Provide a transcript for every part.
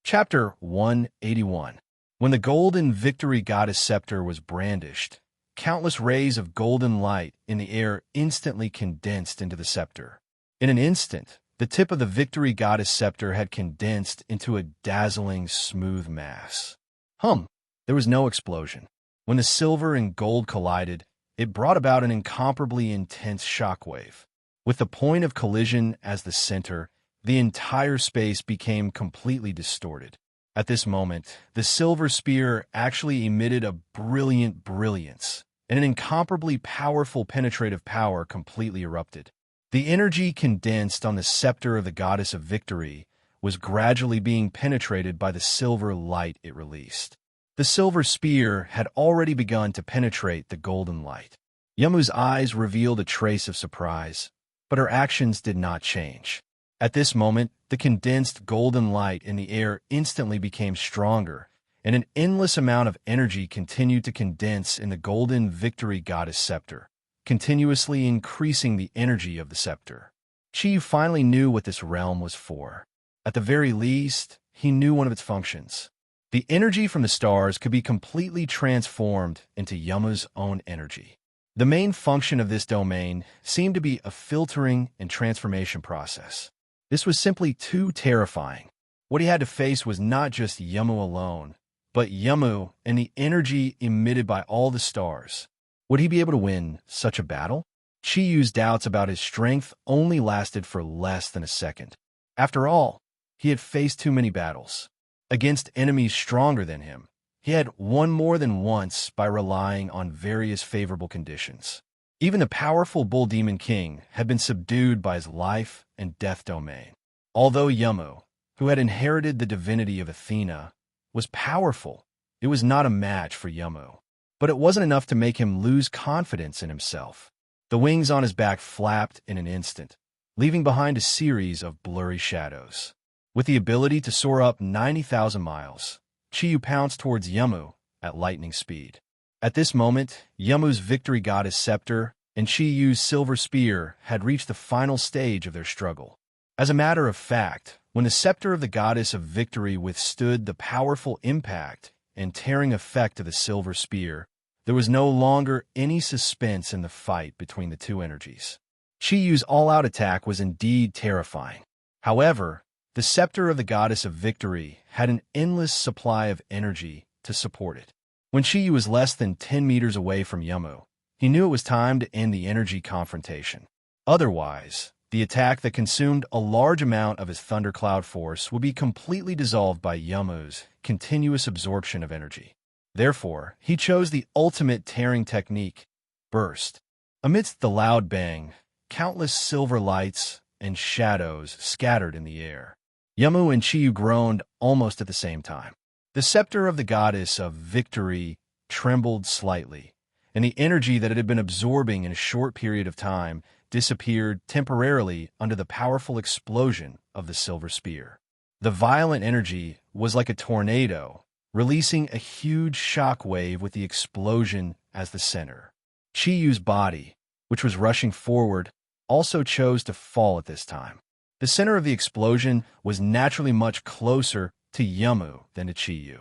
Chapter 181. When the golden victory goddess scepter was brandished, countless rays of golden light in the air instantly condensed into the scepter. In an instant, the tip of the victory goddess scepter had condensed into a dazzling, smooth mass. There was no explosion. When the silver and gold collided, it brought about an incomparably intense shockwave. With the point of collision as the center, the entire space became completely distorted. At this moment, the silver spear actually emitted a brilliant brilliance, and an incomparably powerful penetrative power completely erupted. The energy condensed on the scepter of the goddess of victory was gradually being penetrated by the silver light it released. The silver spear had already begun to penetrate the golden light. Yamu's eyes revealed a trace of surprise, but her actions did not change. At this moment, the condensed golden light in the air instantly became stronger, and an endless amount of energy continued to condense in the golden victory goddess scepter, continuously increasing the energy of the scepter. Chi finally knew what this realm was for. At the very least, he knew one of its functions. The energy from the stars could be completely transformed into Yamu's own energy. The main function of this domain seemed to be a filtering and transformation process. This was simply too terrifying. What he had to face was not just Yamu alone, but Yamu and the energy emitted by all the stars. Would he be able to win such a battle? Chiyu's doubts about his strength only lasted for less than a second. After all, he had faced too many battles against enemies stronger than him. He had won more than once by relying on various favorable conditions. Even the powerful Bull Demon King had been subdued by his life and death domain. Although Yamu, who had inherited the divinity of Athena, was powerful, it was not a match for Yamu. But it wasn't enough to make him lose confidence in himself. The wings on his back flapped in an instant, leaving behind a series of blurry shadows. With the ability to soar up 90,000 miles, Chiyu pounced towards Yamu at lightning speed. At this moment, Yamu's victory goddess scepter and Chiyu's silver spear had reached the final stage of their struggle. As a matter of fact, when the scepter of the goddess of victory withstood the powerful impact and tearing effect of the silver spear, there was no longer any suspense in the fight between the two energies. Chiyu's all-out attack was indeed terrifying. However, the scepter of the goddess of victory had an endless supply of energy to support it. When Chiyu was less than 10 meters away from Yamu, he knew it was time to end the energy confrontation. Otherwise, the attack that consumed a large amount of his thundercloud force would be completely dissolved by Yamu's continuous absorption of energy. Therefore, he chose the ultimate tearing technique, burst. Amidst the loud bang, countless silver lights and shadows scattered in the air. Yamu and Chiyu groaned almost at the same time. The scepter of the goddess of victory trembled slightly, and the energy that it had been absorbing in a short period of time disappeared temporarily under the powerful explosion of the silver spear. The violent energy was like a tornado, releasing a huge shock wave with the explosion as the center. Chiyu's body, which was rushing forward, also chose to fall at this time. The center of the explosion was naturally much closer to Yamu than to Chiyu.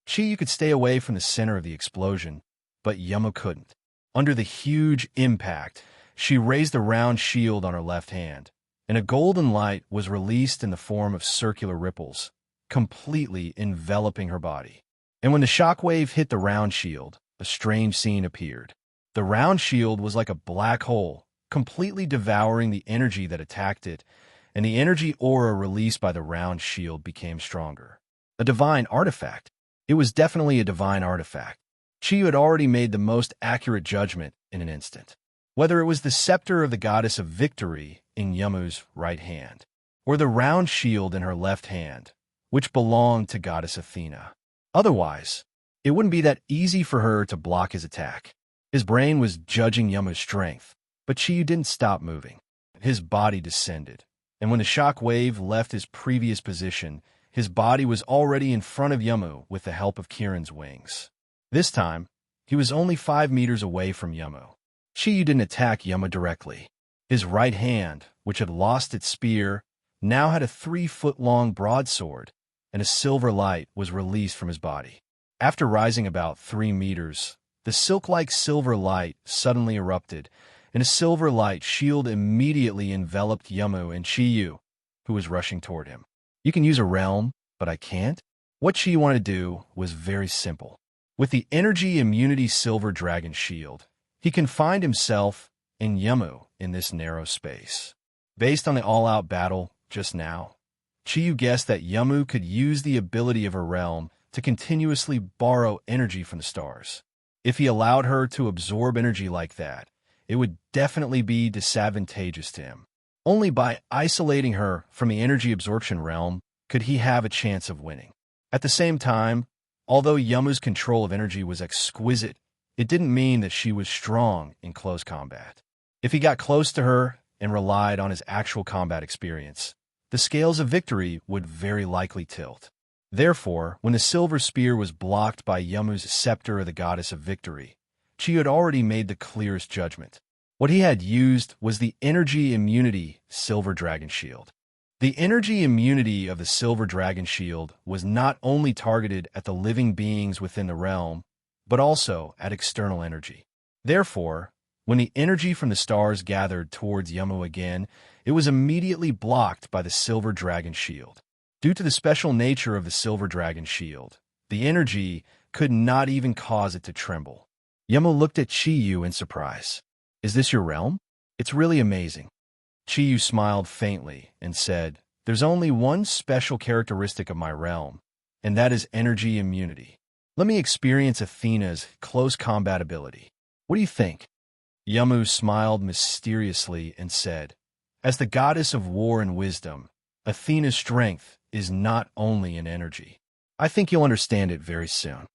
Chiyu could stay away from the center of the explosion, but Yamu couldn't. Under the huge impact, she raised a round shield on her left hand, and a golden light was released in the form of circular ripples, completely enveloping her body. And when the shockwave hit the round shield, a strange scene appeared. The round shield was like a black hole, completely devouring the energy that attacked it, and the energy aura released by the round shield became stronger. A divine artifact. It was definitely a divine artifact. Chiyu had already made the most accurate judgment in an instant. Whether it was the scepter of the goddess of victory in Yamu's right hand, or the round shield in her left hand, which belonged to goddess Athena. Otherwise, it wouldn't be that easy for her to block his attack. His brain was judging Yamu's strength, but Chiyu didn't stop moving. His body descended, and when the shock wave left his previous position, his body was already in front of Yamu with the help of Kirin's wings. This time, he was only 5 meters away from Yamu. Chiyu didn't attack Yamu directly. His right hand, which had lost its spear, now had a 3-foot-long broadsword, and a silver light was released from his body. After rising about 3 meters, the silk-like silver light suddenly erupted, and a silver light shield immediately enveloped Yamu and Chiyu, who was rushing toward him. You can use a realm, but I can't? What Chiyu wanted to do was very simple. With the energy immunity silver dragon shield, he confined himself and Yamu in this narrow space. Based on the all-out battle just now, Chiyu guessed that Yamu could use the ability of her realm to continuously borrow energy from the stars. If he allowed her to absorb energy like that, it would definitely be disadvantageous to him. Only by isolating her from the energy absorption realm could he have a chance of winning. At the same time, although Yamu's control of energy was exquisite, it didn't mean that she was strong in close combat. If he got close to her and relied on his actual combat experience, the scales of victory would very likely tilt. Therefore, when the silver spear was blocked by Yamu's scepter of the goddess of victory, Chiyu had already made the clearest judgment. What he had used was the energy immunity silver dragon shield. The energy immunity of the silver dragon shield was not only targeted at the living beings within the realm, but also at external energy. Therefore, when the energy from the stars gathered towards Yamu again, it was immediately blocked by the silver dragon shield. Due to the special nature of the silver dragon shield, the energy could not even cause it to tremble. Yamu looked at Chiyu in surprise. Is this your realm? It's really amazing. Chiyu smiled faintly and said, There's only one special characteristic of my realm, and that is energy immunity. Let me experience Athena's close combat ability. What do you think? Yamu smiled mysteriously and said, As the goddess of war and wisdom, Athena's strength is not only in energy. I think you'll understand it very soon.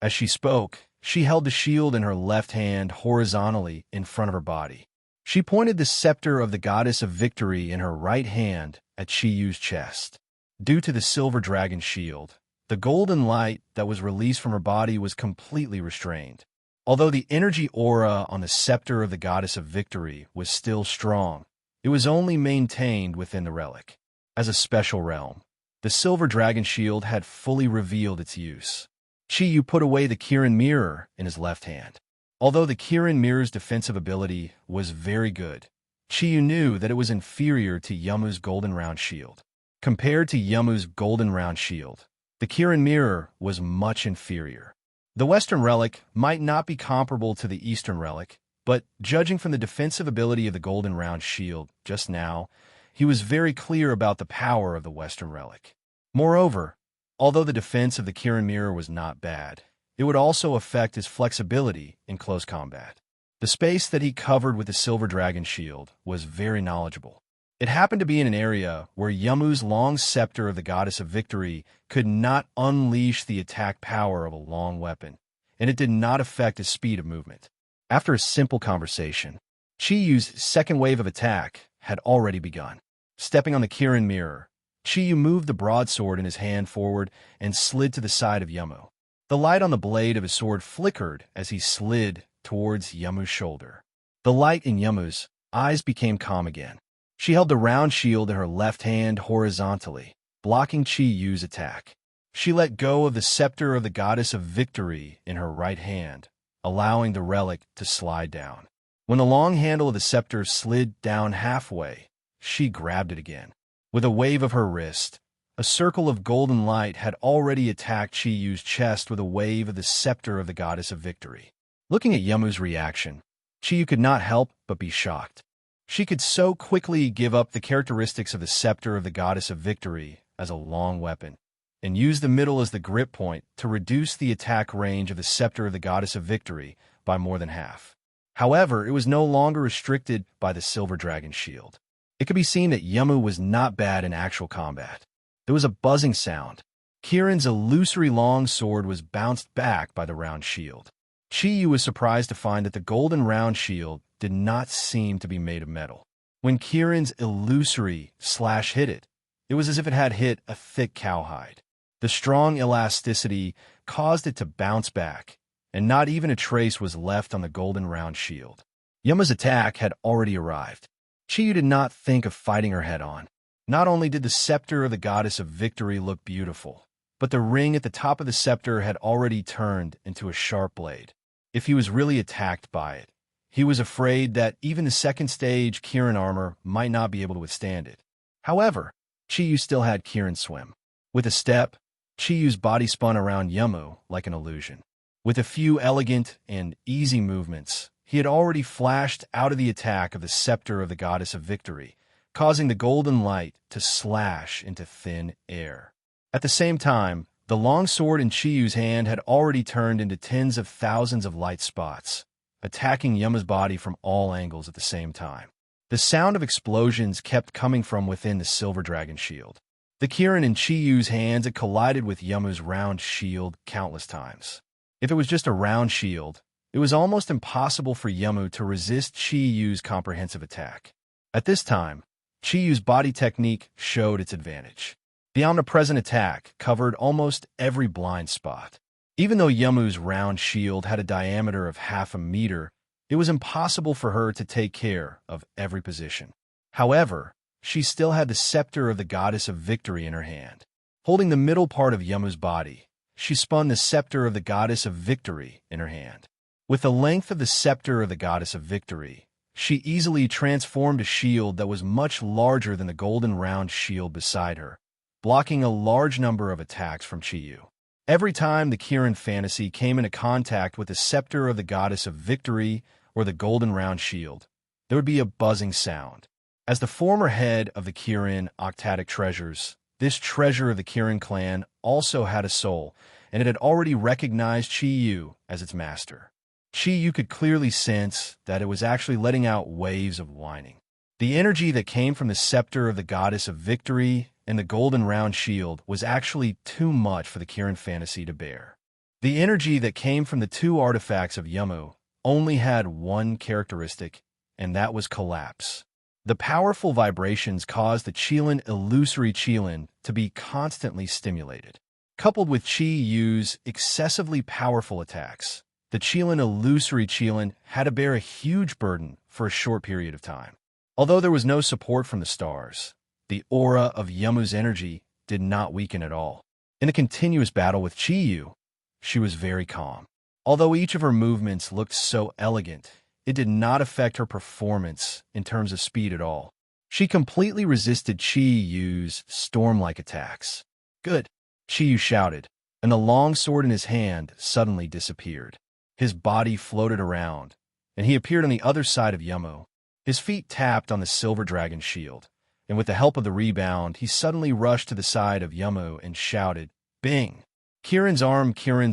As she spoke, she held the shield in her left hand horizontally in front of her body. She pointed the scepter of the goddess of victory in her right hand at Chiyu's chest. Due to the silver dragon shield, the golden light that was released from her body was completely restrained. Although the energy aura on the scepter of the goddess of victory was still strong, it was only maintained within the relic. As a special realm, the silver dragon shield had fully revealed its use. Chiyu put away the Kirin mirror in his left hand. Although the Kirin mirror's defensive ability was very good, Chiyu knew that it was inferior to Yamu's golden round shield. Compared to Yamu's golden round shield, the Kirin mirror was much inferior. The Western relic might not be comparable to the Eastern relic, but judging from the defensive ability of the golden round shield just now, he was very clear about the power of the Western relic. Moreover, although the defense of the Kirin mirror was not bad, it would also affect his flexibility in close combat. The space that he covered with the silver dragon shield was very knowledgeable. It happened to be in an area where Yamu's long scepter of the goddess of victory could not unleash the attack power of a long weapon, and it did not affect his speed of movement. After a simple conversation, Chiyu's second wave of attack had already begun. Stepping on the Kirin mirror, Chiyu moved the broadsword in his hand forward and slid to the side of Yamu. The light on the blade of his sword flickered as he slid towards Yamu's shoulder. The light in Yamu's eyes became calm again. She held the round shield in her left hand horizontally, blocking Chiyu's attack. She let go of the scepter of the goddess of victory in her right hand, allowing the relic to slide down. When the long handle of the scepter slid down halfway, she grabbed it again. With a wave of her wrist, a circle of golden light had already attacked Chiyu's chest with a wave of the scepter of the goddess of victory. Looking at Yamu's reaction, Chiyu could not help but be shocked. She could so quickly give up the characteristics of the scepter of the goddess of victory as a long weapon, and use the middle as the grip point to reduce the attack range of the scepter of the goddess of victory by more than half. However, it was no longer restricted by the silver dragon shield. It could be seen that Yamu was not bad in actual combat. There was a buzzing sound. Kirin's illusory long sword was bounced back by the round shield. Chiyu was surprised to find that the golden round shield did not seem to be made of metal. When Kirin's illusory slash hit it, it was as if it had hit a thick cowhide. The strong elasticity caused it to bounce back, and not even a trace was left on the golden round shield. Yamu's attack had already arrived. Chiyu did not think of fighting her head-on. Not only did the scepter of the goddess of victory look beautiful, but the ring at the top of the scepter had already turned into a sharp blade. If he was really attacked by it, he was afraid that even the second stage Kirin armor might not be able to withstand it. However, Chiyu still had Kirin swim. With a step, Chiyu's body spun around Yamu like an illusion. With a few elegant and easy movements, he had already flashed out of the attack of the scepter of the goddess of victory, causing the golden light to slash into thin air. At the same time, the long sword in Chiyu's hand had already turned into tens of thousands of light spots, attacking Yamu's body from all angles at the same time. The sound of explosions kept coming from within the silver dragon shield. The Kirin in Chiyu's hands had collided with Yamu's round shield countless times. If it was just a round shield, it was almost impossible for Yamu to resist Chiyu's comprehensive attack. At this time, Chiyu's body technique showed its advantage. The omnipresent attack covered almost every blind spot. Even though Yamu's round shield had a diameter of half a meter, it was impossible for her to take care of every position. However, she still had the scepter of the goddess of victory in her hand. Holding the middle part of Yamu's body, she spun the scepter of the goddess of victory in her hand. With the length of the scepter of the goddess of victory, she easily transformed a shield that was much larger than the golden round shield beside her, blocking a large number of attacks from Chiyu. Every time the Kirin fantasy came into contact with the scepter of the goddess of victory or the golden round shield, there would be a buzzing sound. As the former head of the Kirin octatic treasures, this treasure of the Kirin clan also had a soul, and it had already recognized Chiyu as its master. Chiyu could clearly sense that it was actually letting out waves of whining. The energy that came from the scepter of the goddess of victory and the golden round shield was actually too much for the Kirin fantasy to bear. The energy that came from the two artifacts of Yamu only had one characteristic, and that was collapse. The powerful vibrations caused the Qilin illusory Qilin to be constantly stimulated. Coupled with Qi Yu's excessively powerful attacks, the Qilin illusory Qilin had to bear a huge burden for a short period of time. Although there was no support from the stars, the aura of Yamu's energy did not weaken at all. In a continuous battle with Qi Yu, she was very calm. Although each of her movements looked so elegant, it did not affect her performance in terms of speed at all. She completely resisted Qi Yu's storm-like attacks. Good, Qi Yu shouted, and the long sword in his hand suddenly disappeared. His body floated around, and he appeared on the other side of Yamu. His feet tapped on the silver dragon shield, and with the help of the rebound, he suddenly rushed to the side of Yamu and shouted, "Bing!" Kirin's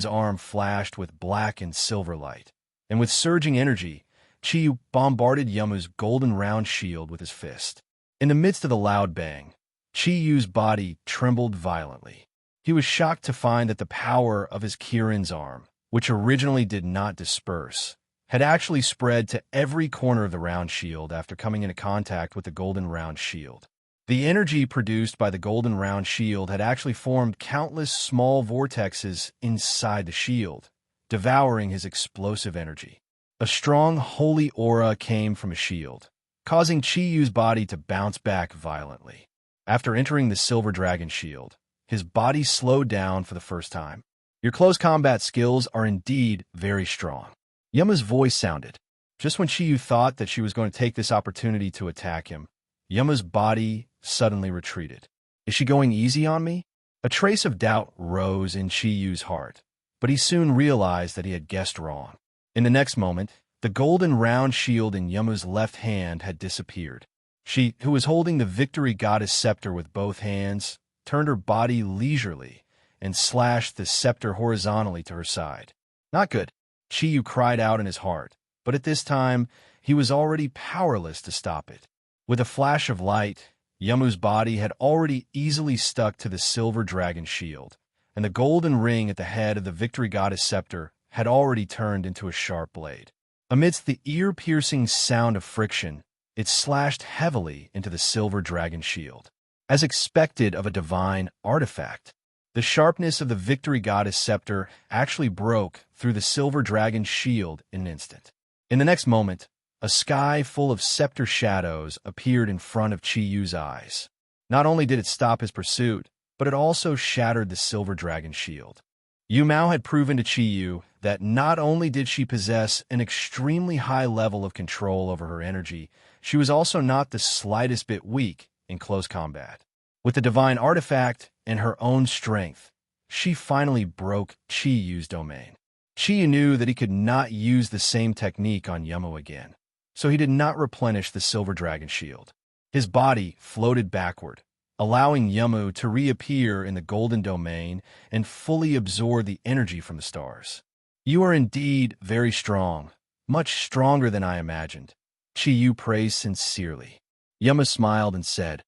arm flashed with black and silver light, and with surging energy, Chiyu bombarded Yamu's golden round shield with his fist. In the midst of the loud bang, Chiyu's body trembled violently. He was shocked to find that the power of his Kirin's arm, which originally did not disperse, had actually spread to every corner of the round shield after coming into contact with the golden round shield. The energy produced by the golden round shield had actually formed countless small vortexes inside the shield, devouring his explosive energy. A strong holy aura came from a shield, causing Chiyu's body to bounce back violently. After entering the silver dragon shield, his body slowed down for the first time. Your close combat skills are indeed very strong. Yamu's voice sounded. Just when Chiyu thought that she was going to take this opportunity to attack him, Yamu's body suddenly retreated. Is she going easy on me? A trace of doubt rose in Chiyu's heart, but he soon realized that he had guessed wrong. In the next moment, the golden round shield in Yamu's left hand had disappeared. She, who was holding the victory goddess scepter with both hands, turned her body leisurely and slashed the scepter horizontally to her side. Not good, Chiyu cried out in his heart, but at this time, he was already powerless to stop it. With a flash of light, Yamu's body had already easily stuck to the silver dragon shield, and the golden ring at the head of the victory goddess scepter had already turned into a sharp blade. Amidst the ear-piercing sound of friction, it slashed heavily into the silver dragon shield. As expected of a divine artifact, the sharpness of the victory goddess scepter actually broke through the silver dragon shield in an instant. In the next moment, a sky full of scepter shadows appeared in front of Chiyu's eyes. Not only did it stop his pursuit, but it also shattered the silver dragon's shield. Yu Mao had proven to Chi that not only did she possess an extremely high level of control over her energy, she was also not the slightest bit weak in close combat. With the divine artifact and her own strength, she finally broke Chi domain. Chi knew that he could not use the same technique on Yemu again, so he did not replenish the silver dragon shield. His body floated backward, allowing Yemu to reappear in the golden domain and fully absorb the energy from the stars. You are indeed very strong, much stronger than I imagined. Chi praised sincerely. Yemu smiled and said,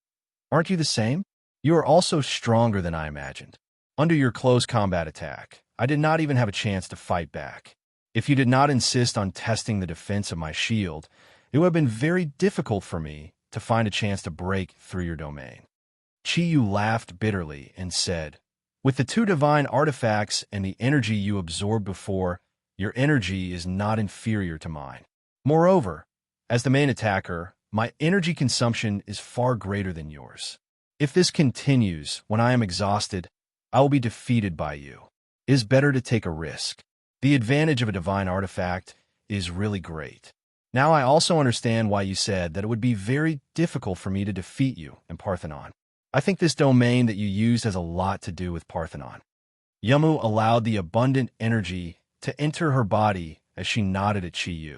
"Aren't you the same? You are also stronger than I imagined. Under your close combat attack, I did not even have a chance to fight back. If you did not insist on testing the defense of my shield, it would have been very difficult for me to find a chance to break through your domain." Chi laughed bitterly and said, "With the two divine artifacts and the energy you absorbed before, your energy is not inferior to mine. Moreover, as the main attacker, my energy consumption is far greater than yours. If this continues, when I am exhausted, I will be defeated by you. It is better to take a risk. The advantage of a divine artifact is really great. Now I also understand why you said that it would be very difficult for me to defeat you in Parthenon. I think this domain that you used has a lot to do with Parthenon." Yemu allowed the abundant energy to enter her body as she nodded at Chi.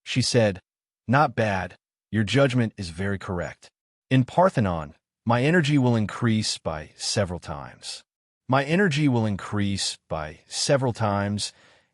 She said, "Not bad. Your judgment is very correct. In Parthenon, my energy will increase by several times.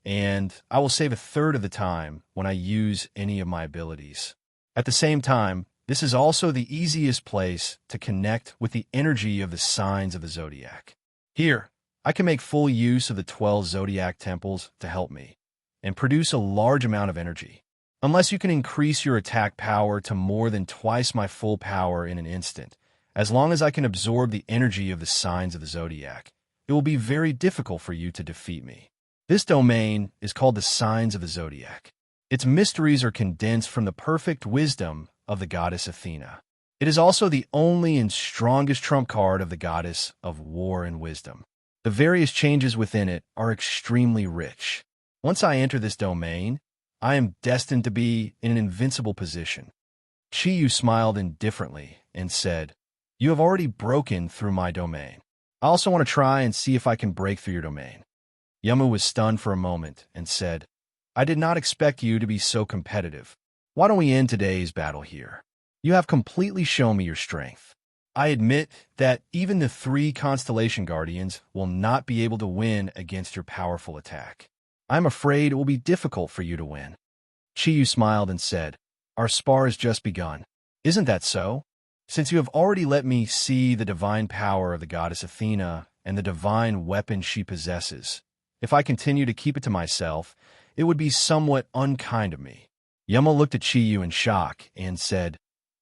And I will save a third of the time when I use any of my abilities. At the same time, this is also the easiest place to connect with the energy of the signs of the Zodiac. Here, I can make full use of the 12 Zodiac temples to help me, and produce a large amount of energy. Unless you can increase your attack power to more than twice my full power in an instant, as long as I can absorb the energy of the signs of the Zodiac, it will be very difficult for you to defeat me. This domain is called the signs of the Zodiac. Its mysteries are condensed from the perfect wisdom of the goddess Athena. It is also the only and strongest trump card of the goddess of war and wisdom. The various changes within it are extremely rich. Once I enter this domain, I am destined to be in an invincible position." Chi smiled indifferently and said, "You have already broken through my domain. I also want to try and see if I can break through your domain." Yemu was stunned for a moment and said, "I did not expect you to be so competitive. Why don't we end today's battle here? You have completely shown me your strength. I admit that even the 3 Constellation Guardians will not be able to win against your powerful attack. I'm afraid it will be difficult for you to win." Chi smiled and said, "Our spar has just begun. Isn't that so? Since you have already let me see the divine power of the goddess Athena and the divine weapon she possesses, if I continue to keep it to myself, it would be somewhat unkind of me." Yuma looked at Chi in shock and said,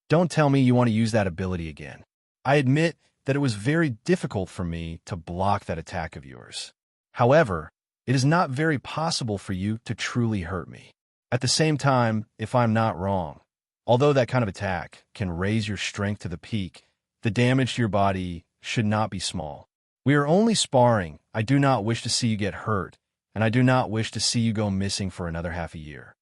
"Don't tell me you want to use that ability again. I admit that it was very difficult for me to block that attack of yours. However, it is not very possible for you to truly hurt me. At the same time, if I'm not wrong, although that kind of attack can raise your strength to the peak, the damage to your body should not be small. We are only sparring. I do not wish to see you get hurt, and I do not wish to see you go missing for another half a year."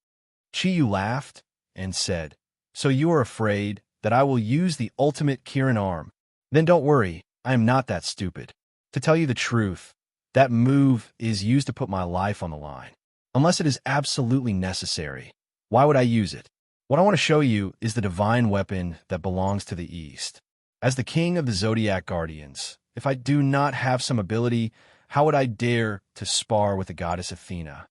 Chi laughed and said, "So you are afraid that I will use the ultimate Kirin arm? Then don't worry, I am not that stupid. To tell you the truth, that move is used to put my life on the line. Unless it is absolutely necessary, why would I use it? What I want to show you is the divine weapon that belongs to the East. As the king of the Zodiac Guardians, if I do not have some ability, how would I dare to spar with the goddess Athena?"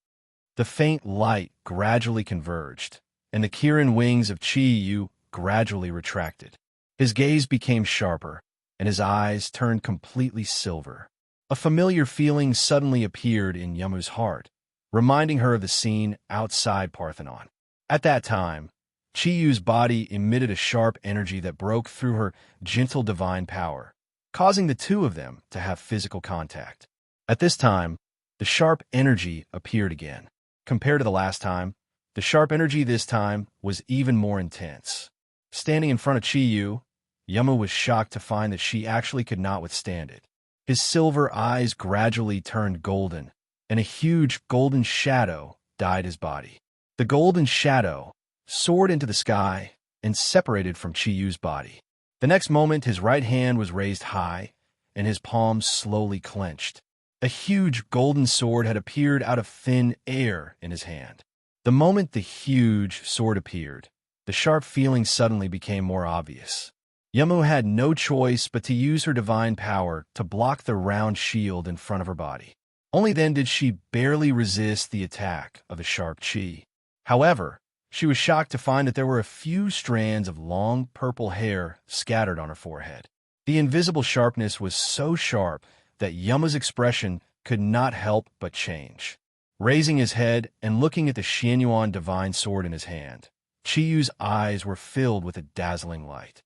The faint light gradually converged, and the Kirin wings of Chi gradually retracted. His gaze became sharper, and his eyes turned completely silver. A familiar feeling suddenly appeared in Yemu's heart, reminding her of the scene outside Parthenon. At that time, Chi body emitted a sharp energy that broke through her gentle divine power, causing the two of them to have physical contact. At this time, the sharp energy appeared again. Compared to the last time, the sharp energy this time was even more intense. Standing in front of Chi Yama was shocked to find that she actually could not withstand it. His silver eyes gradually turned golden, and a huge golden shadow dyed his body. The golden shadow soared into the sky and separated from Chiyu's body. The next moment, his right hand was raised high, and his palms slowly clenched. A huge golden sword had appeared out of thin air in his hand. The moment the huge sword appeared, the sharp feeling suddenly became more obvious. Yamu had no choice but to use her divine power to block the round shield in front of her body. Only then did she barely resist the attack of the sharp chi. However, she was shocked to find that there were a few strands of long purple hair scattered on her forehead. The invisible sharpness was so sharp that Yama's expression could not help but change. Raising his head and looking at the Xianyuan divine sword in his hand, Chiyu's eyes were filled with a dazzling light.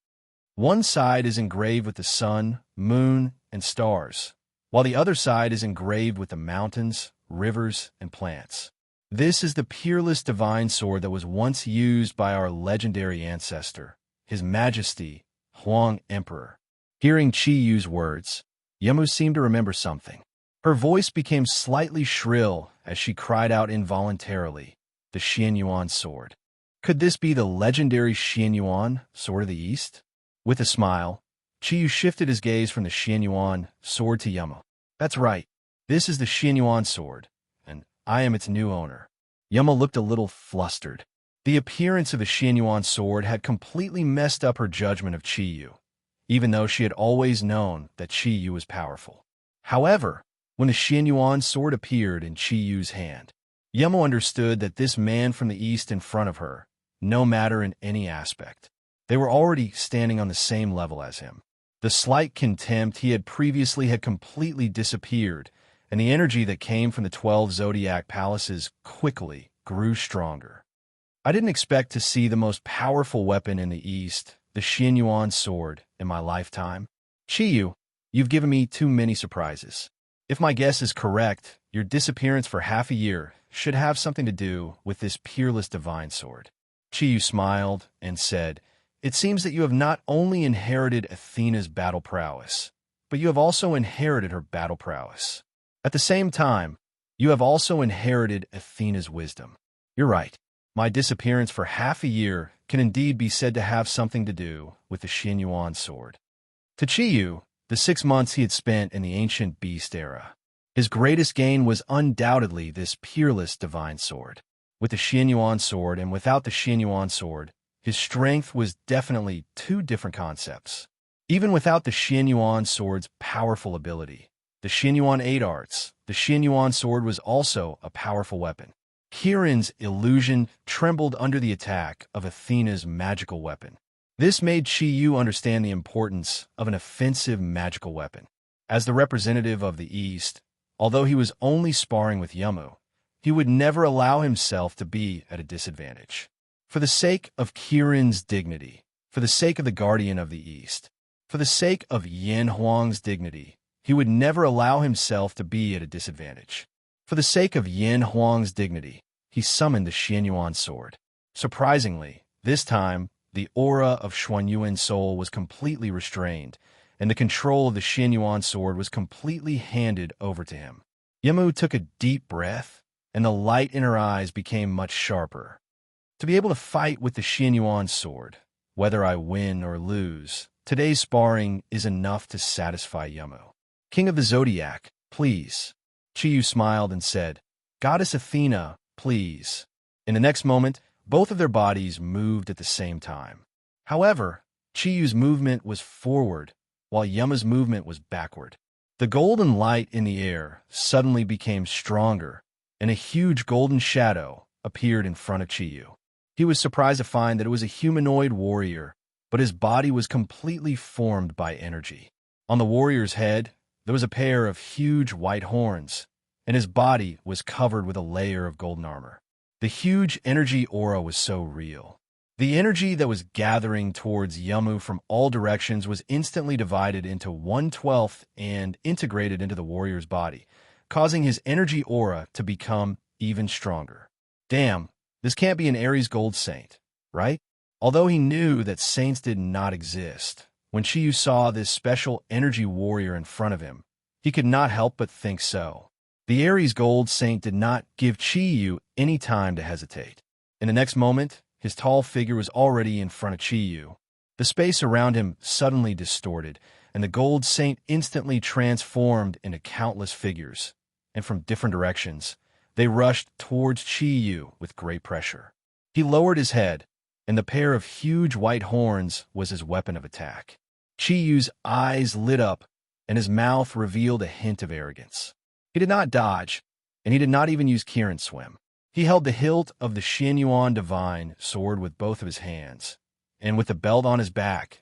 One side is engraved with the sun, moon, and stars, while the other side is engraved with the mountains, rivers, and plants. This is the peerless divine sword that was once used by our legendary ancestor, His Majesty, Huang Emperor. Hearing Chiyu's words, Yamu seemed to remember something. Her voice became slightly shrill as she cried out involuntarily, "The Xianyuan sword." Could this be the legendary Xianyuan sword of the East? With a smile, Chiyu shifted his gaze from the Xianyuan sword to Yamu. "That's right. This is the Xianyuan sword, and I am its new owner." Yamu looked a little flustered. The appearance of the Xianyuan sword had completely messed up her judgment of Chiyu, even though she had always known that Chiyu was powerful. However, when the Xianyuan sword appeared in Chiyu's hand, Yamu understood that this man from the East in front of her, no matter in any aspect, they were already standing on the same level as him. The slight contempt he had previously had completely disappeared, and the energy that came from the 12 Zodiac palaces quickly grew stronger. I didn't expect to see the most powerful weapon in the East, the Xianyuan sword, in my lifetime. Chiyu, you've given me too many surprises. If my guess is correct, your disappearance for half a year should have something to do with this peerless divine sword. Chiyu smiled and said, "It seems that you have not only inherited Athena's battle prowess, but you have also inherited her battle prowess. At the same time, you have also inherited Athena's wisdom. You're right. My disappearance for half a year can indeed be said to have something to do with the Xianyuan sword." To Chiyu, the 6 months he had spent in the ancient beast era, his greatest gain was undoubtedly this peerless divine sword. With the Xianyuan sword and without the Xianyuan sword, his strength was definitely two different concepts. Even without the Xianyuan sword's powerful ability, the Xianyuan 8 arts, the Xianyuan sword was also a powerful weapon. Kirin's illusion trembled under the attack of Athena's magical weapon. This made Chiyu understand the importance of an offensive magical weapon. As the representative of the East, although he was only sparring with Yamu, he would never allow himself to be at a disadvantage. For the sake of Kirin's dignity, for the sake of the guardian of the East, for the sake of Yan Huang's dignity, he would never allow himself to be at a disadvantage. For the sake of Yan Huang's dignity, he summoned the Xianyuan sword. Surprisingly, this time, the aura of Xuanyuan's soul was completely restrained, and the control of the Xianyuan sword was completely handed over to him. Yamu took a deep breath, and the light in her eyes became much sharper. To be able to fight with the Xianyuan sword, whether I win or lose, today's sparring is enough to satisfy Yamu. King of the Zodiac, please. Chiyu smiled and said, "Goddess Athena, please." In the next moment, both of their bodies moved at the same time. However, Chiyu's movement was forward, while Yamu's movement was backward. The golden light in the air suddenly became stronger, and a huge golden shadow appeared in front of Chiyu. He was surprised to find that it was a humanoid warrior, but his body was completely formed by energy. On the warrior's head, there was a pair of huge white horns, and his body was covered with a layer of golden armor. The huge energy aura was so real. The energy that was gathering towards Yamu from all directions was instantly divided into 1/12 and integrated into the warrior's body, causing his energy aura to become even stronger. Damn, this can't be an Aries gold saint, right? Although he knew that saints did not exist, When Chiyu saw this special energy warrior in front of him, he could not help but think so. The Aries Gold Saint did not give Chiyu any time to hesitate. In the next moment, his tall figure was already in front of Chiyu. The space around him suddenly distorted, and the Gold Saint instantly transformed into countless figures, and from different directions, they rushed towards Chiyu with great pressure. He lowered his head, and the pair of huge white horns was his weapon of attack. Chiyu's eyes lit up, and his mouth revealed a hint of arrogance. He did not dodge, and he did not even use Kirin swim. He held the hilt of the Xianyuan Divine Sword with both of his hands, and with the belt on his back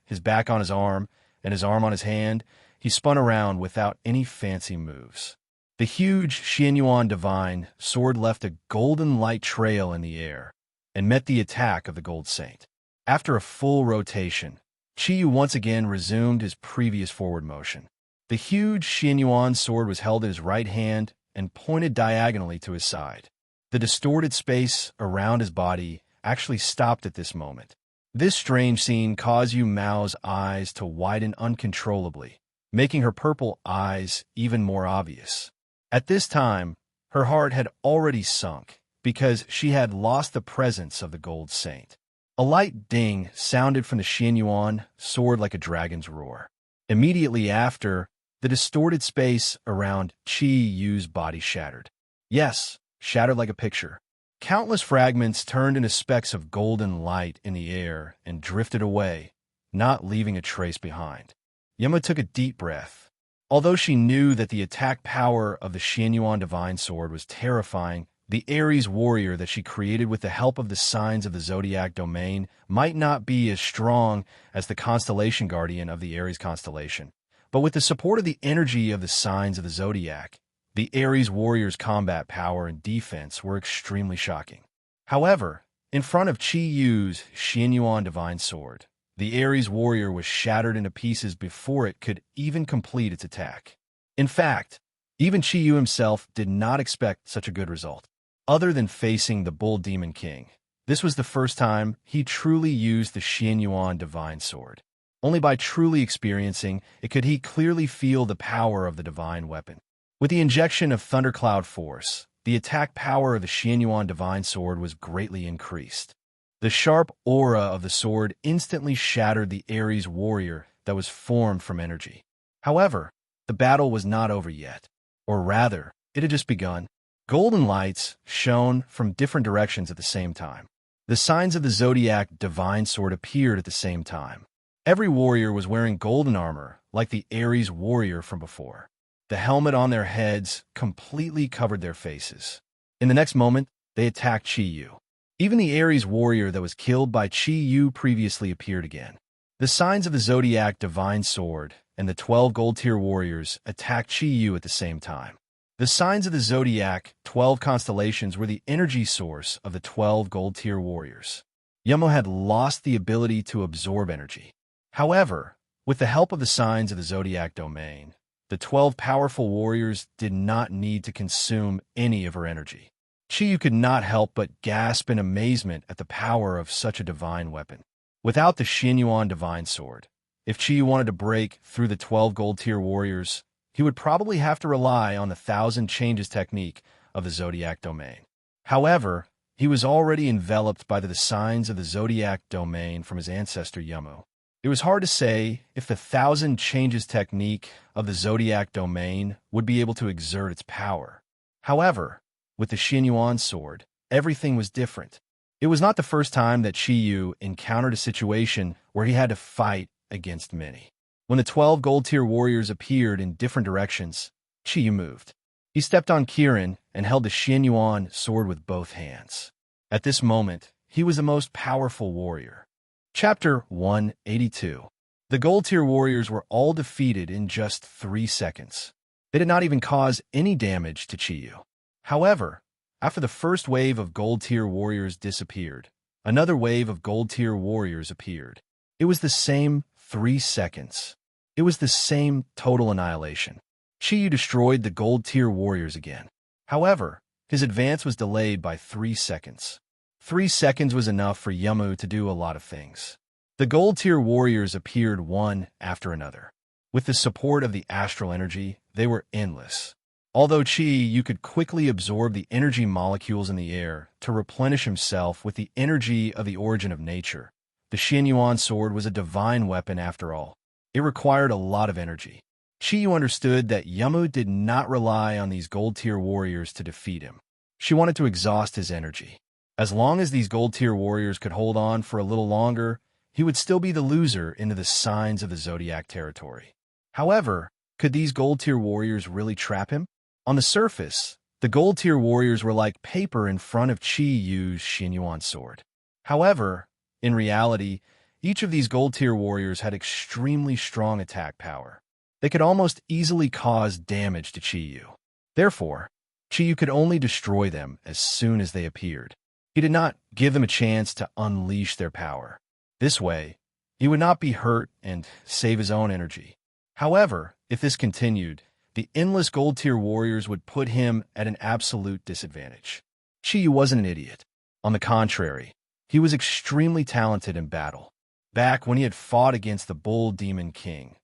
on his arm, and his arm on his hand, he spun around without any fancy moves. The huge Xianyuan Divine Sword left a golden light trail in the air, and met the attack of the Gold Saint. After a full rotation, Chiyu once again resumed his previous forward motion. The huge Xianyuan sword was held in his right hand and pointed diagonally to his side. The distorted space around his body actually stopped at this moment. This strange scene caused Yu Mao's eyes to widen uncontrollably, making her purple eyes even more obvious. At this time, her heart had already sunk, because she had lost the presence of the Gold Saint. A light ding sounded from the Xianyuan sword like a dragon's roar. Immediately after, the distorted space around Chi-Yu's body shattered. Yes, shattered like a picture. Countless fragments turned into specks of golden light in the air and drifted away, not leaving a trace behind. Yama took a deep breath. Although she knew that the attack power of the Xianyuan Divine Sword was terrifying, the Aries warrior that she created with the help of the signs of the Zodiac domain might not be as strong as the constellation guardian of the Aries constellation. But with the support of the energy of the signs of the Zodiac, the Aries warrior's combat power and defense were extremely shocking. However, in front of Chi-Yu's Xianyuan Divine Sword, the Aries warrior was shattered into pieces before it could even complete its attack. In fact, even Chi-Yu himself did not expect such a good result. Other than facing the Bull Demon King, this was the first time he truly used the Xianyuan Divine Sword. Only by truly experiencing it could he clearly feel the power of the divine weapon. With the injection of Thundercloud Force, the attack power of the Xianyuan Divine Sword was greatly increased. The sharp aura of the sword instantly shattered the Aries warrior that was formed from energy. However, the battle was not over yet. Or rather, it had just begun. Golden lights shone from different directions at the same time. The signs of the Zodiac Divine Sword appeared at the same time. Every warrior was wearing golden armor, like the Aries warrior from before. The helmet on their heads completely covered their faces. In the next moment, they attacked Chi-Yu. Even the Aries warrior that was killed by Chi-Yu previously appeared again. The signs of the Zodiac Divine Sword and the 12 gold-tier warriors attacked Chi-Yu at the same time. The signs of the Zodiac 12 constellations were the energy source of the 12 gold-tier warriors. Yamo had lost the ability to absorb energy. However, with the help of the signs of the Zodiac domain, the 12 powerful warriors did not need to consume any of her energy. Chi-Yu could not help but gasp in amazement at the power of such a divine weapon. Without the Xianyuan Divine Sword, if Chi-Yu wanted to break through the 12 gold-tier warriors, he would probably have to rely on the 1,000 Changes technique of the Zodiac domain. However, he was already enveloped by the signs of the Zodiac domain from his ancestor Yamo. It was hard to say if the 1,000 Changes technique of the Zodiac domain would be able to exert its power. However, with the Xianyuan sword, everything was different. It was not the first time that Chi-Yu encountered a situation where he had to fight against many. When the 12 gold-tier warriors appeared in different directions, Chi-Yu moved. He stepped on Kirin and held the Xianyuan sword with both hands. At this moment, he was the most powerful warrior. Chapter 182. The gold-tier warriors were all defeated in just 3 seconds. They did not even cause any damage to Chi-Yu. However, after the first wave of gold-tier warriors disappeared, another wave of gold-tier warriors appeared. It was the same 3 seconds. It was the same total annihilation. Chi-Yu destroyed the gold-tier warriors again. However, his advance was delayed by 3 seconds. 3 seconds was enough for Yamu to do a lot of things. The gold-tier warriors appeared one after another. With the support of the astral energy, they were endless. Although Yu could quickly absorb the energy molecules in the air to replenish himself with the energy of the origin of nature, the Xianyuan sword was a divine weapon after all. It required a lot of energy. Yu understood that Yamu did not rely on these gold-tier warriors to defeat him. She wanted to exhaust his energy. As long as these gold-tier warriors could hold on for a little longer, he would still be the loser into the signs of the Zodiac territory. However, could these gold-tier warriors really trap him? On the surface, the gold-tier warriors were like paper in front of Yu's Xianyuan sword. However, in reality, each of these gold-tier warriors had extremely strong attack power. They could almost easily cause damage to Yu. Therefore, Yu could only destroy them as soon as they appeared. He did not give them a chance to unleash their power. This way, he would not be hurt and save his own energy. However, if this continued, the endless gold-tier warriors would put him at an absolute disadvantage. Yu wasn't an idiot. On the contrary, he was extremely talented in battle. Back when he had fought against the Bull Demon King,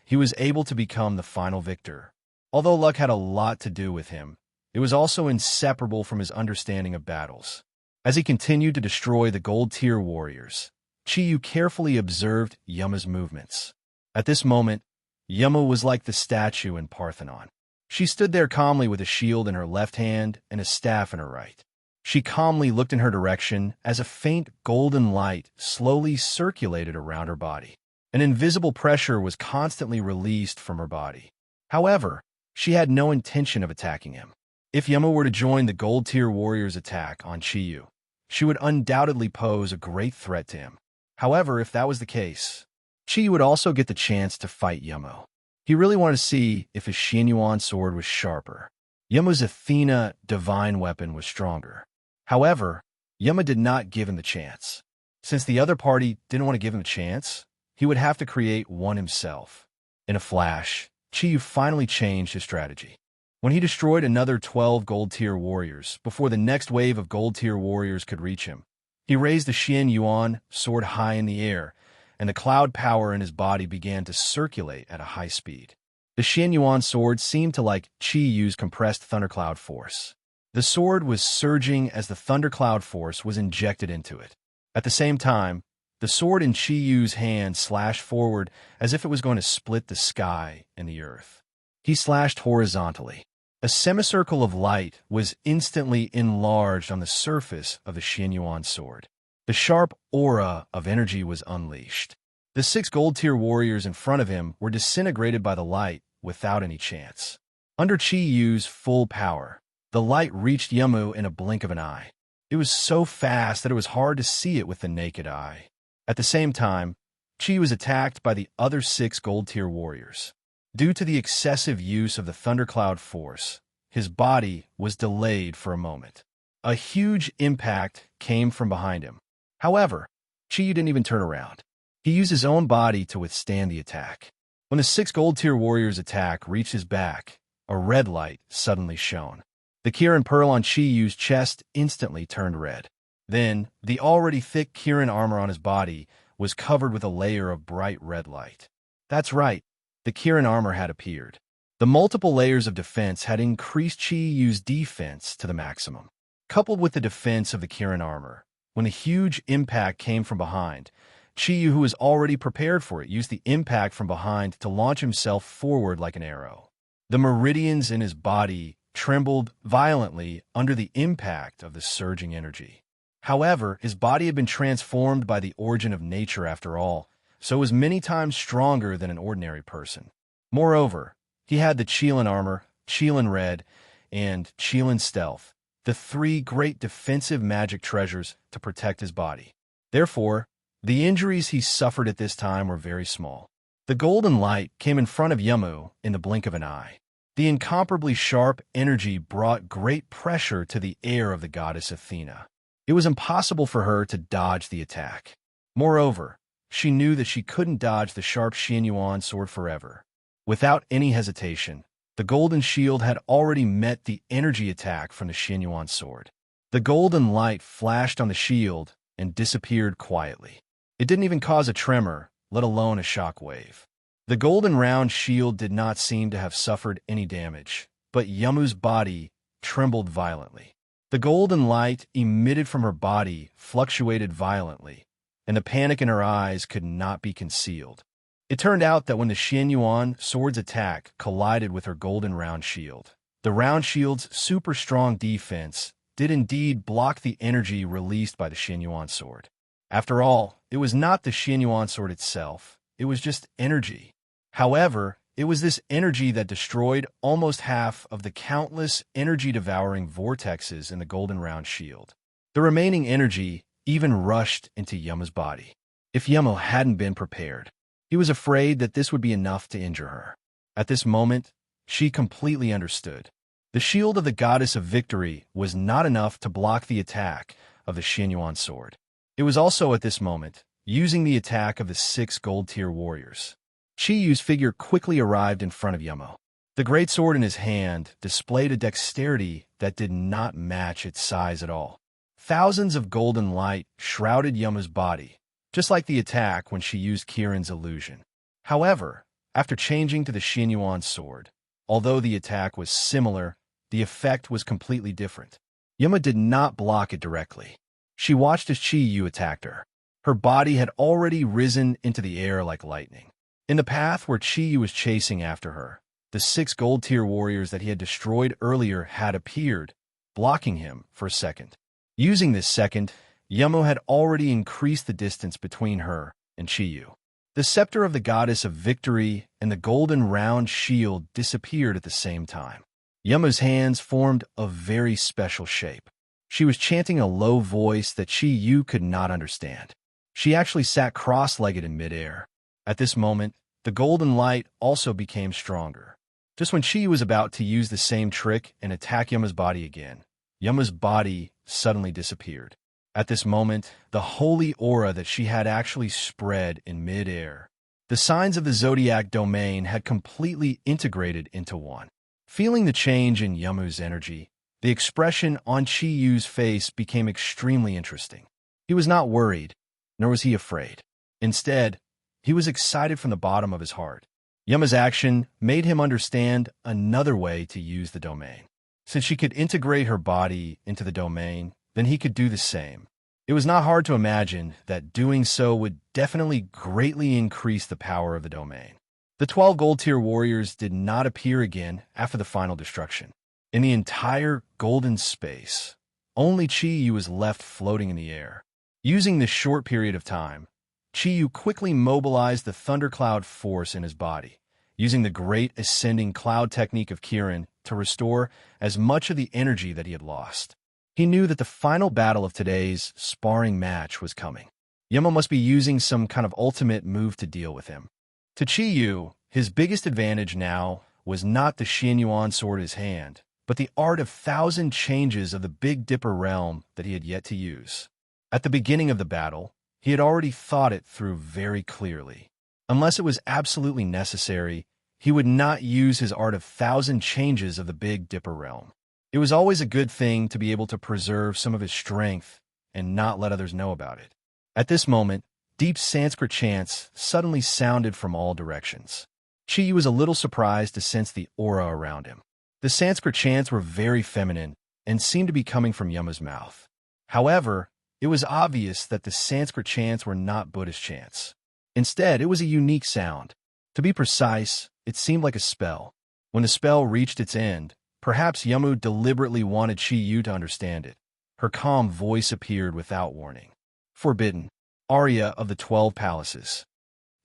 he was able to become the final victor. Although luck had a lot to do with him, it was also inseparable from his understanding of battles. As he continued to destroy the gold-tier warriors, Yu carefully observed Yama's movements. At this moment, Yama was like the statue in Parthenon. She stood there calmly with a shield in her left hand and a staff in her right. She calmly looked in her direction as a faint golden light slowly circulated around her body. An invisible pressure was constantly released from her body. However, she had no intention of attacking him. If Yama were to join the gold-tier warriors' attack on Yu, she would undoubtedly pose a great threat to him. However, if that was the case, Yu would also get the chance to fight Yama. He really wanted to see if his Xianyuan sword was sharper. Yama's Athena divine weapon was stronger. However, Yama did not give him the chance. Since the other party didn't want to give him a chance, he would have to create one himself. In a flash, Yu finally changed his strategy. When he destroyed another 12 gold-tier warriors before the next wave of gold-tier warriors could reach him, he raised the Xianyuan sword high in the air, and the cloud power in his body began to circulate at a high speed. The Xianyuan sword seemed to like Yu's compressed thundercloud force. The sword was surging as the thundercloud force was injected into it. At the same time, the sword in Yu's hand slashed forward as if it was going to split the sky and the earth. He slashed horizontally. A semicircle of light was instantly enlarged on the surface of the Xianyuan sword. The sharp aura of energy was unleashed. The 6 gold-tier warriors in front of him were disintegrated by the light without any chance. Under Yu's full power, the light reached Yamu in a blink of an eye. It was so fast that it was hard to see it with the naked eye. At the same time, Yu was attacked by the other 6 gold-tier warriors. Due to the excessive use of the thundercloud force, his body was delayed for a moment. A huge impact came from behind him. However, Yu didn't even turn around. He used his own body to withstand the attack. When the 6 gold-tier warriors' attack reached his back, a red light suddenly shone. The Kirin pearl on Yu's chest instantly turned red. Then, the already thick Kirin armor on his body was covered with a layer of bright red light. That's right, the Kirin armor had appeared. The multiple layers of defense had increased Yu's defense to the maximum. Coupled with the defense of the Kirin armor, when the huge impact came from behind, Yu, who was already prepared for it, used the impact from behind to launch himself forward like an arrow. The meridians in his body trembled violently under the impact of the surging energy. However, his body had been transformed by the origin of nature after all, so it was many times stronger than an ordinary person. Moreover, he had the Qilin armor, Qilin red, and Qilin stealth, the 3 great defensive magic treasures to protect his body. Therefore, the injuries he suffered at this time were very small. The golden light came in front of Yamu in the blink of an eye. The incomparably sharp energy brought great pressure to the air of the goddess Athena. It was impossible for her to dodge the attack. Moreover, she knew that she couldn't dodge the sharp Xianyuan sword forever. Without any hesitation, the golden shield had already met the energy attack from the Xianyuan sword. The golden light flashed on the shield, and disappeared quietly. It didn't even cause a tremor, let alone a shock wave. The golden round shield did not seem to have suffered any damage, but Yamu's body trembled violently. The golden light emitted from her body fluctuated violently, and the panic in her eyes could not be concealed. It turned out that when the Xianyuan sword's attack collided with her golden round shield, the round shield's super strong defense did indeed block the energy released by the Xianyuan sword. After all, it was not the Xianyuan sword itself, it was just energy. However, it was this energy that destroyed almost half of the countless energy-devouring vortexes in the golden round shield. The remaining energy even rushed into Yama's body. If Yama hadn't been prepared, he was afraid that this would be enough to injure her. At this moment, she completely understood. The shield of the goddess of victory was not enough to block the attack of the Xianyuan sword. It was also at this moment, using the attack of the 6 gold-tier warriors. Chiyu's figure quickly arrived in front of Yama. The great sword in his hand displayed a dexterity that did not match its size at all. Thousands of golden light shrouded Yama's body, just like the attack when she used Kirin's illusion. However, after changing to the Xianyuan sword, although the attack was similar, the effect was completely different. Yama did not block it directly. She watched as Chiyu attacked her. Her body had already risen into the air like lightning. In the path where Chiyu was chasing after her, the 6 gold-tier warriors that he had destroyed earlier had appeared, blocking him for a second. Using this second, Yama had already increased the distance between her and Chiyu. The scepter of the goddess of victory and the golden round shield disappeared at the same time. Yama's hands formed a very special shape. She was chanting a low voice that Chiyu could not understand. She actually sat cross-legged in midair. At this moment, the golden light also became stronger. Just when Chiyu was about to use the same trick and attack Yama's body again, Yama's body suddenly disappeared. At this moment, the holy aura that she had actually spread in midair. The signs of the Zodiac domain had completely integrated into one. Feeling the change in Yamu's energy, the expression on Chiyu's face became extremely interesting. He was not worried, nor was he afraid. Instead, he was excited from the bottom of his heart. Yama's action made him understand another way to use the domain. Since she could integrate her body into the domain, then he could do the same. It was not hard to imagine that doing so would definitely greatly increase the power of the domain. The 12 gold-tier warriors did not appear again after the final destruction. In the entire golden space, only Chiyu was left floating in the air. Using this short period of time, Chiyu quickly mobilized the thundercloud force in his body, using the great ascending cloud technique of Kirin to restore as much of the energy that he had lost. He knew that the final battle of today's sparring match was coming. Yama must be using some kind of ultimate move to deal with him. To Chiyu, his biggest advantage now was not the Xianyuan sword in his hand, but the art of 1,000 changes of the Big Dipper realm that he had yet to use. At the beginning of the battle, he had already thought it through very clearly. Unless it was absolutely necessary, he would not use his art of 1,000 changes of the Big Dipper realm. It was always a good thing to be able to preserve some of his strength and not let others know about it. At this moment, deep Sanskrit chants suddenly sounded from all directions. Chiyu was a little surprised to sense the aura around him. The Sanskrit chants were very feminine and seemed to be coming from Yama's mouth. However, it was obvious that the Sanskrit chants were not Buddhist chants. Instead, it was a unique sound. To be precise, it seemed like a spell. When the spell reached its end, perhaps Yamu deliberately wanted Chiyu to understand it. Her calm voice appeared without warning. Forbidden. Aria of the 12 palaces.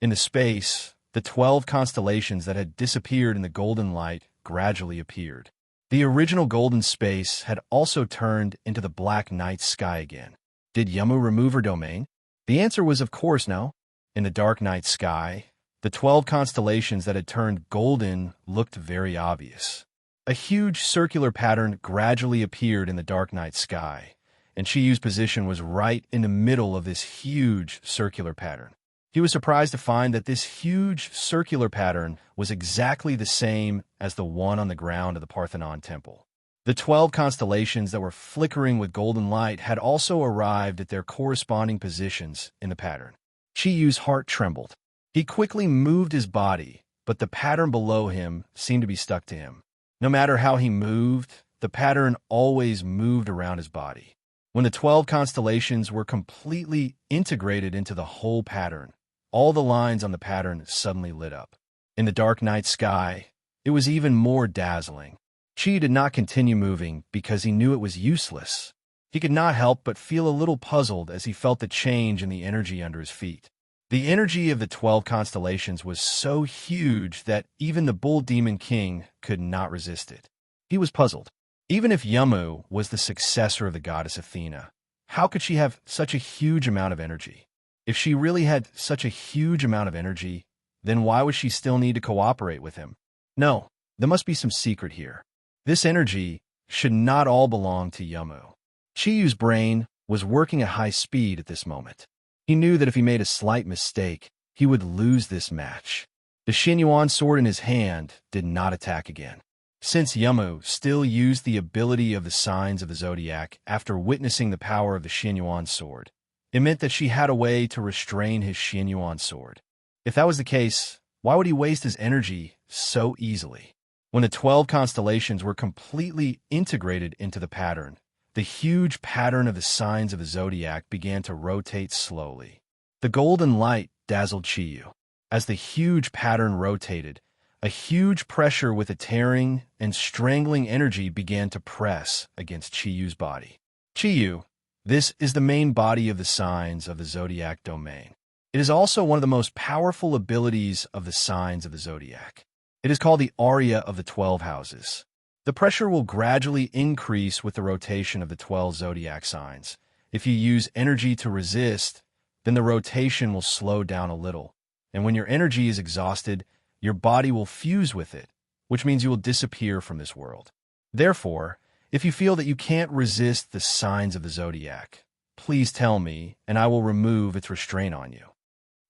In the space, the 12 constellations that had disappeared in the golden light gradually appeared. The original golden space had also turned into the black night sky again. Did Yamu remove her domain? The answer was of course no. In the dark night sky, the 12 constellations that had turned golden looked very obvious. A huge circular pattern gradually appeared in the dark night sky, and Chiyu's position was right in the middle of this huge circular pattern. He was surprised to find that this huge circular pattern was exactly the same as the one on the ground of the Parthenon temple. The 12 constellations that were flickering with golden light had also arrived at their corresponding positions in the pattern. Chiyu's heart trembled. He quickly moved his body, but the pattern below him seemed to be stuck to him. No matter how he moved, the pattern always moved around his body. When the 12 constellations were completely integrated into the whole pattern, all the lines on the pattern suddenly lit up. In the dark night sky, it was even more dazzling. Chi did not continue moving because he knew it was useless. He could not help but feel a little puzzled as he felt the change in the energy under his feet. The energy of the 12 constellations was so huge that even the Bull Demon King could not resist it. He was puzzled. Even if Yamu was the successor of the goddess Athena, how could she have such a huge amount of energy? If she really had such a huge amount of energy, then why would she still need to cooperate with him? No, there must be some secret here. This energy should not all belong to Yamu. Chiyu's brain was working at high speed at this moment. He knew that if he made a slight mistake, he would lose this match. The Xinyuan sword in his hand did not attack again. Since Yamu still used the ability of the signs of the Zodiac after witnessing the power of the Xinyuan sword, it meant that she had a way to restrain his Xinyuan sword. If that was the case, why would he waste his energy so easily? When the 12 constellations were completely integrated into the pattern, the huge pattern of the signs of the Zodiac began to rotate slowly. The golden light dazzled Chiyu. As the huge pattern rotated, a huge pressure with a tearing and strangling energy began to press against Chiyu's body. Chiyu, this is the main body of the signs of the Zodiac domain. It is also one of the most powerful abilities of the signs of the Zodiac. It is called the aria of the 12 houses. The pressure will gradually increase with the rotation of the 12 Zodiac signs. If you use energy to resist, then the rotation will slow down a little. And when your energy is exhausted, your body will fuse with it, which means you will disappear from this world. Therefore, if you feel that you can't resist the signs of the Zodiac, please tell me, and I will remove its restraint on you.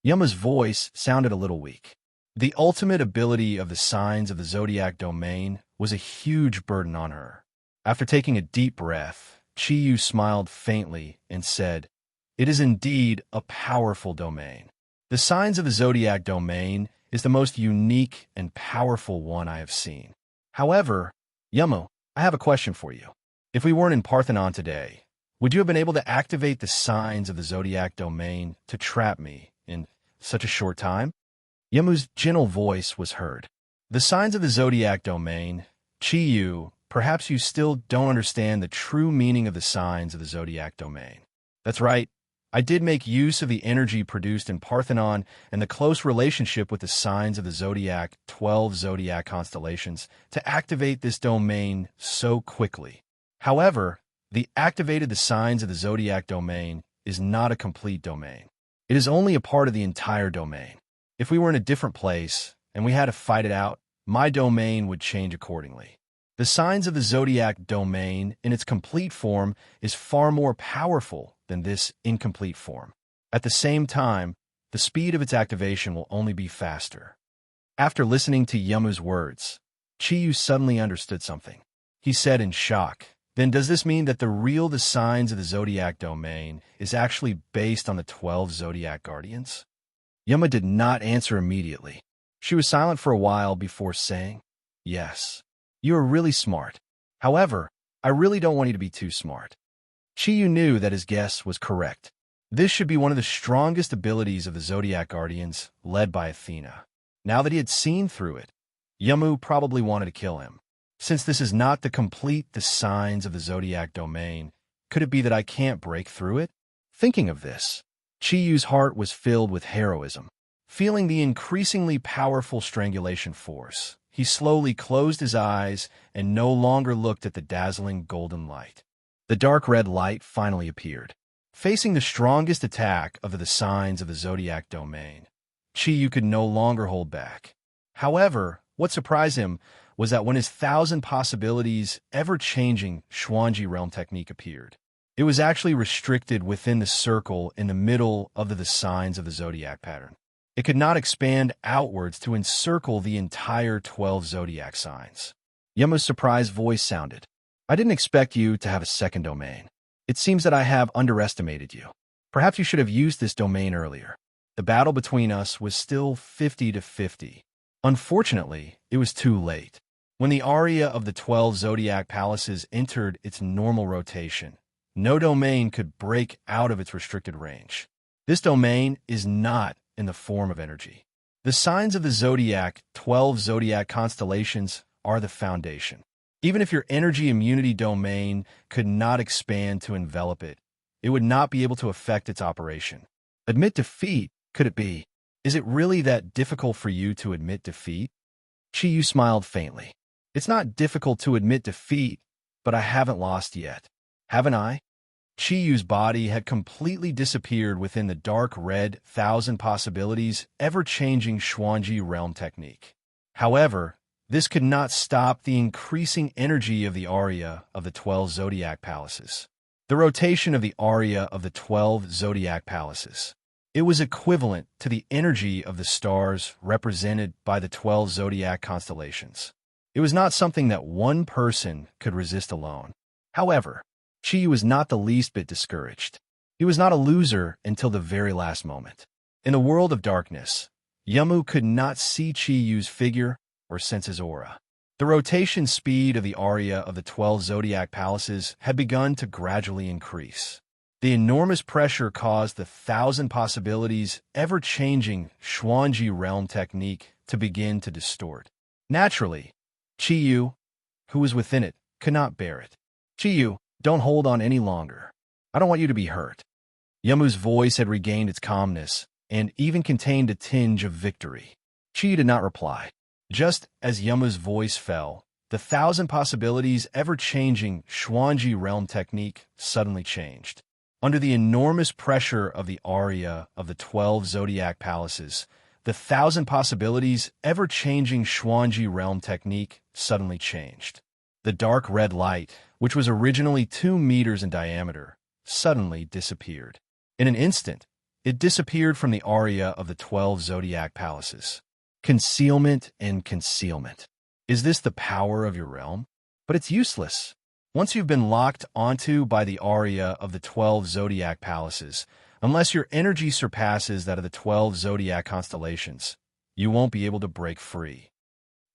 Yama's voice sounded a little weak. The ultimate ability of the signs of the Zodiac domain was a huge burden on her. After taking a deep breath, Chiyu smiled faintly and said, "It is indeed a powerful domain. The signs of the Zodiac domain is the most unique and powerful one I have seen. However, Yamu, I have a question for you. If we weren't in Parthenon today, would you have been able to activate the signs of the Zodiac domain to trap me in such a short time?" Yamu's gentle voice was heard. The signs of the Zodiac domain, Chiyu, perhaps you still don't understand the true meaning of the signs of the Zodiac domain. That's right. I did make use of the energy produced in Parthenon and the close relationship with the signs of the Zodiac, 12 Zodiac constellations, to activate this domain so quickly. However, the activated the signs of the Zodiac domain is not a complete domain. It is only a part of the entire domain. If we were in a different place and we had to fight it out, my domain would change accordingly. The signs of the Zodiac domain in its complete form is far more powerful than this incomplete form. At the same time, the speed of its activation will only be faster. After listening to Yamu's words, Chiyu suddenly understood something. He said in shock, "Then does this mean that the signs of the Zodiac domain is actually based on the 12 Zodiac guardians?" Yama did not answer immediately. She was silent for a while before saying, "Yes, you are really smart. However, I really don't want you to be too smart." Chiyu knew that his guess was correct. This should be one of the strongest abilities of the Zodiac Guardians, led by Athena. Now that he had seen through it, Yamu probably wanted to kill him. Since this is not the signs of the Zodiac domain, could it be that I can't break through it? Thinking of this, Chiyu's heart was filled with heroism. Feeling the increasingly powerful strangulation force, he slowly closed his eyes and no longer looked at the dazzling golden light. The dark red light finally appeared. Facing the strongest attack of the signs of the Zodiac domain, Chiyu could no longer hold back. However, what surprised him was that when his 1,000 possibilities ever-changing Xuanji realm technique appeared, it was actually restricted within the circle in the middle of the signs of the Zodiac pattern. It could not expand outwards to encircle the entire 12 Zodiac signs. Yamu's surprised voice sounded, I didn't expect you to have a second domain. It seems that I have underestimated you. Perhaps you should have used this domain earlier. The battle between us was still 50-50. Unfortunately, it was too late. When the aria of the 12 Zodiac palaces entered its normal rotation, no domain could break out of its restricted range. This domain is not in the form of energy. The signs of the Zodiac, 12 Zodiac constellations, are the foundation. Even if your energy immunity domain could not expand to envelop it, it would not be able to affect its operation. Admit defeat, could it be? Is it really that difficult for you to admit defeat? Chiyu smiled faintly. It's not difficult to admit defeat, but I haven't lost yet. Haven't I? Chiyu's body had completely disappeared within the dark red thousand possibilities, ever-changing Xuanji realm technique. However, this could not stop the increasing energy of the aria of the 12 Zodiac palaces. The rotation of the aria of the 12 Zodiac palaces. It was equivalent to the energy of the stars represented by the 12 Zodiac constellations. It was not something that one person could resist alone. However, Chiyu was not the least bit discouraged. He was not a loser until the very last moment. In the world of darkness, Yamu could not see Chiyu's figure or sense his aura. The rotation speed of the aria of the 12 Zodiac palaces had begun to gradually increase. The enormous pressure caused the thousand possibilities ever-changing Xuanji realm technique to begin to distort. Naturally, Chiyu, who was within it, could not bear it. Chiyu, don't hold on any longer. I don't want you to be hurt. Yamu's voice had regained its calmness and even contained a tinge of victory. Chiyu did not reply. Just as Yamu's voice fell, the thousand possibilities ever-changing Xuanji realm technique suddenly changed. Under the enormous pressure of the aria of the 12 Zodiac palaces, the thousand possibilities ever-changing Xuanji realm technique suddenly changed. The dark red light, which was originally 2 meters in diameter, suddenly disappeared. In an instant, it disappeared from the aria of the 12 Zodiac palaces. Concealment and concealment. Is this the power of your realm? But it's useless. Once you've been locked onto by the aria of the 12 Zodiac palaces, unless your energy surpasses that of the 12 Zodiac constellations, you won't be able to break free.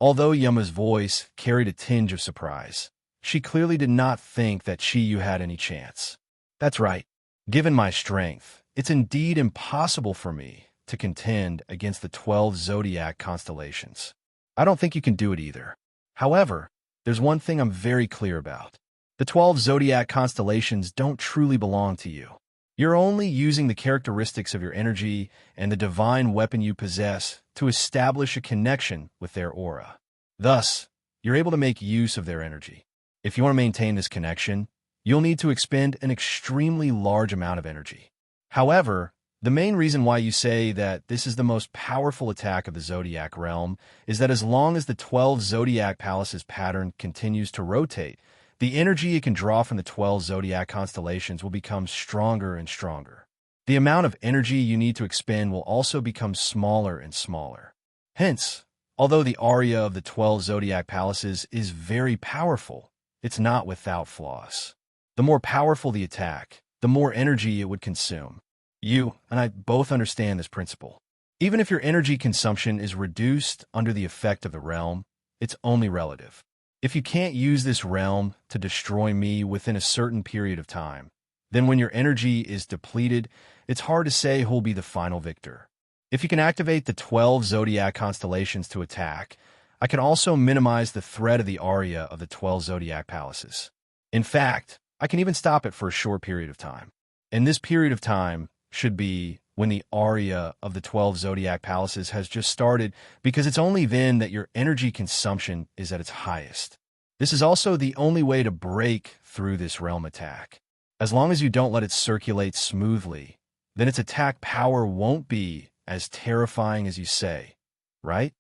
Although Yama's voice carried a tinge of surprise, she clearly did not think that Chiyu had any chance. That's right. Given my strength, it's indeed impossible for me to contend against the 12 Zodiac constellations. I don't think you can do it either. However, there's one thing I'm very clear about. The 12 Zodiac constellations don't truly belong to you. You're only using the characteristics of your energy and the divine weapon you possess to establish a connection with their aura. Thus, you're able to make use of their energy. If you want to maintain this connection, you'll need to expend an extremely large amount of energy. However, the main reason why you say that this is the most powerful attack of the Zodiac realm is that as long as the 12 Zodiac palaces pattern continues to rotate, the energy it can draw from the 12 Zodiac constellations will become stronger and stronger. The amount of energy you need to expend will also become smaller and smaller. Hence, although the aria of the 12 Zodiac palaces is very powerful, it's not without flaws. The more powerful the attack, the more energy it would consume. You and I both understand this principle. Even if your energy consumption is reduced under the effect of the realm, it's only relative. If you can't use this realm to destroy me within a certain period of time, then when your energy is depleted, it's hard to say who'll be the final victor. If you can activate the 12 Zodiac constellations to attack, I can also minimize the threat of the aria of the 12 Zodiac palaces. In fact, I can even stop it for a short period of time. And this period of time should be when the aria of the 12 Zodiac palaces has just started, because it's only then that your energy consumption is at its highest. This is also the only way to break through this realm attack. As long as you don't let it circulate smoothly, then its attack power won't be as terrifying as you say, right?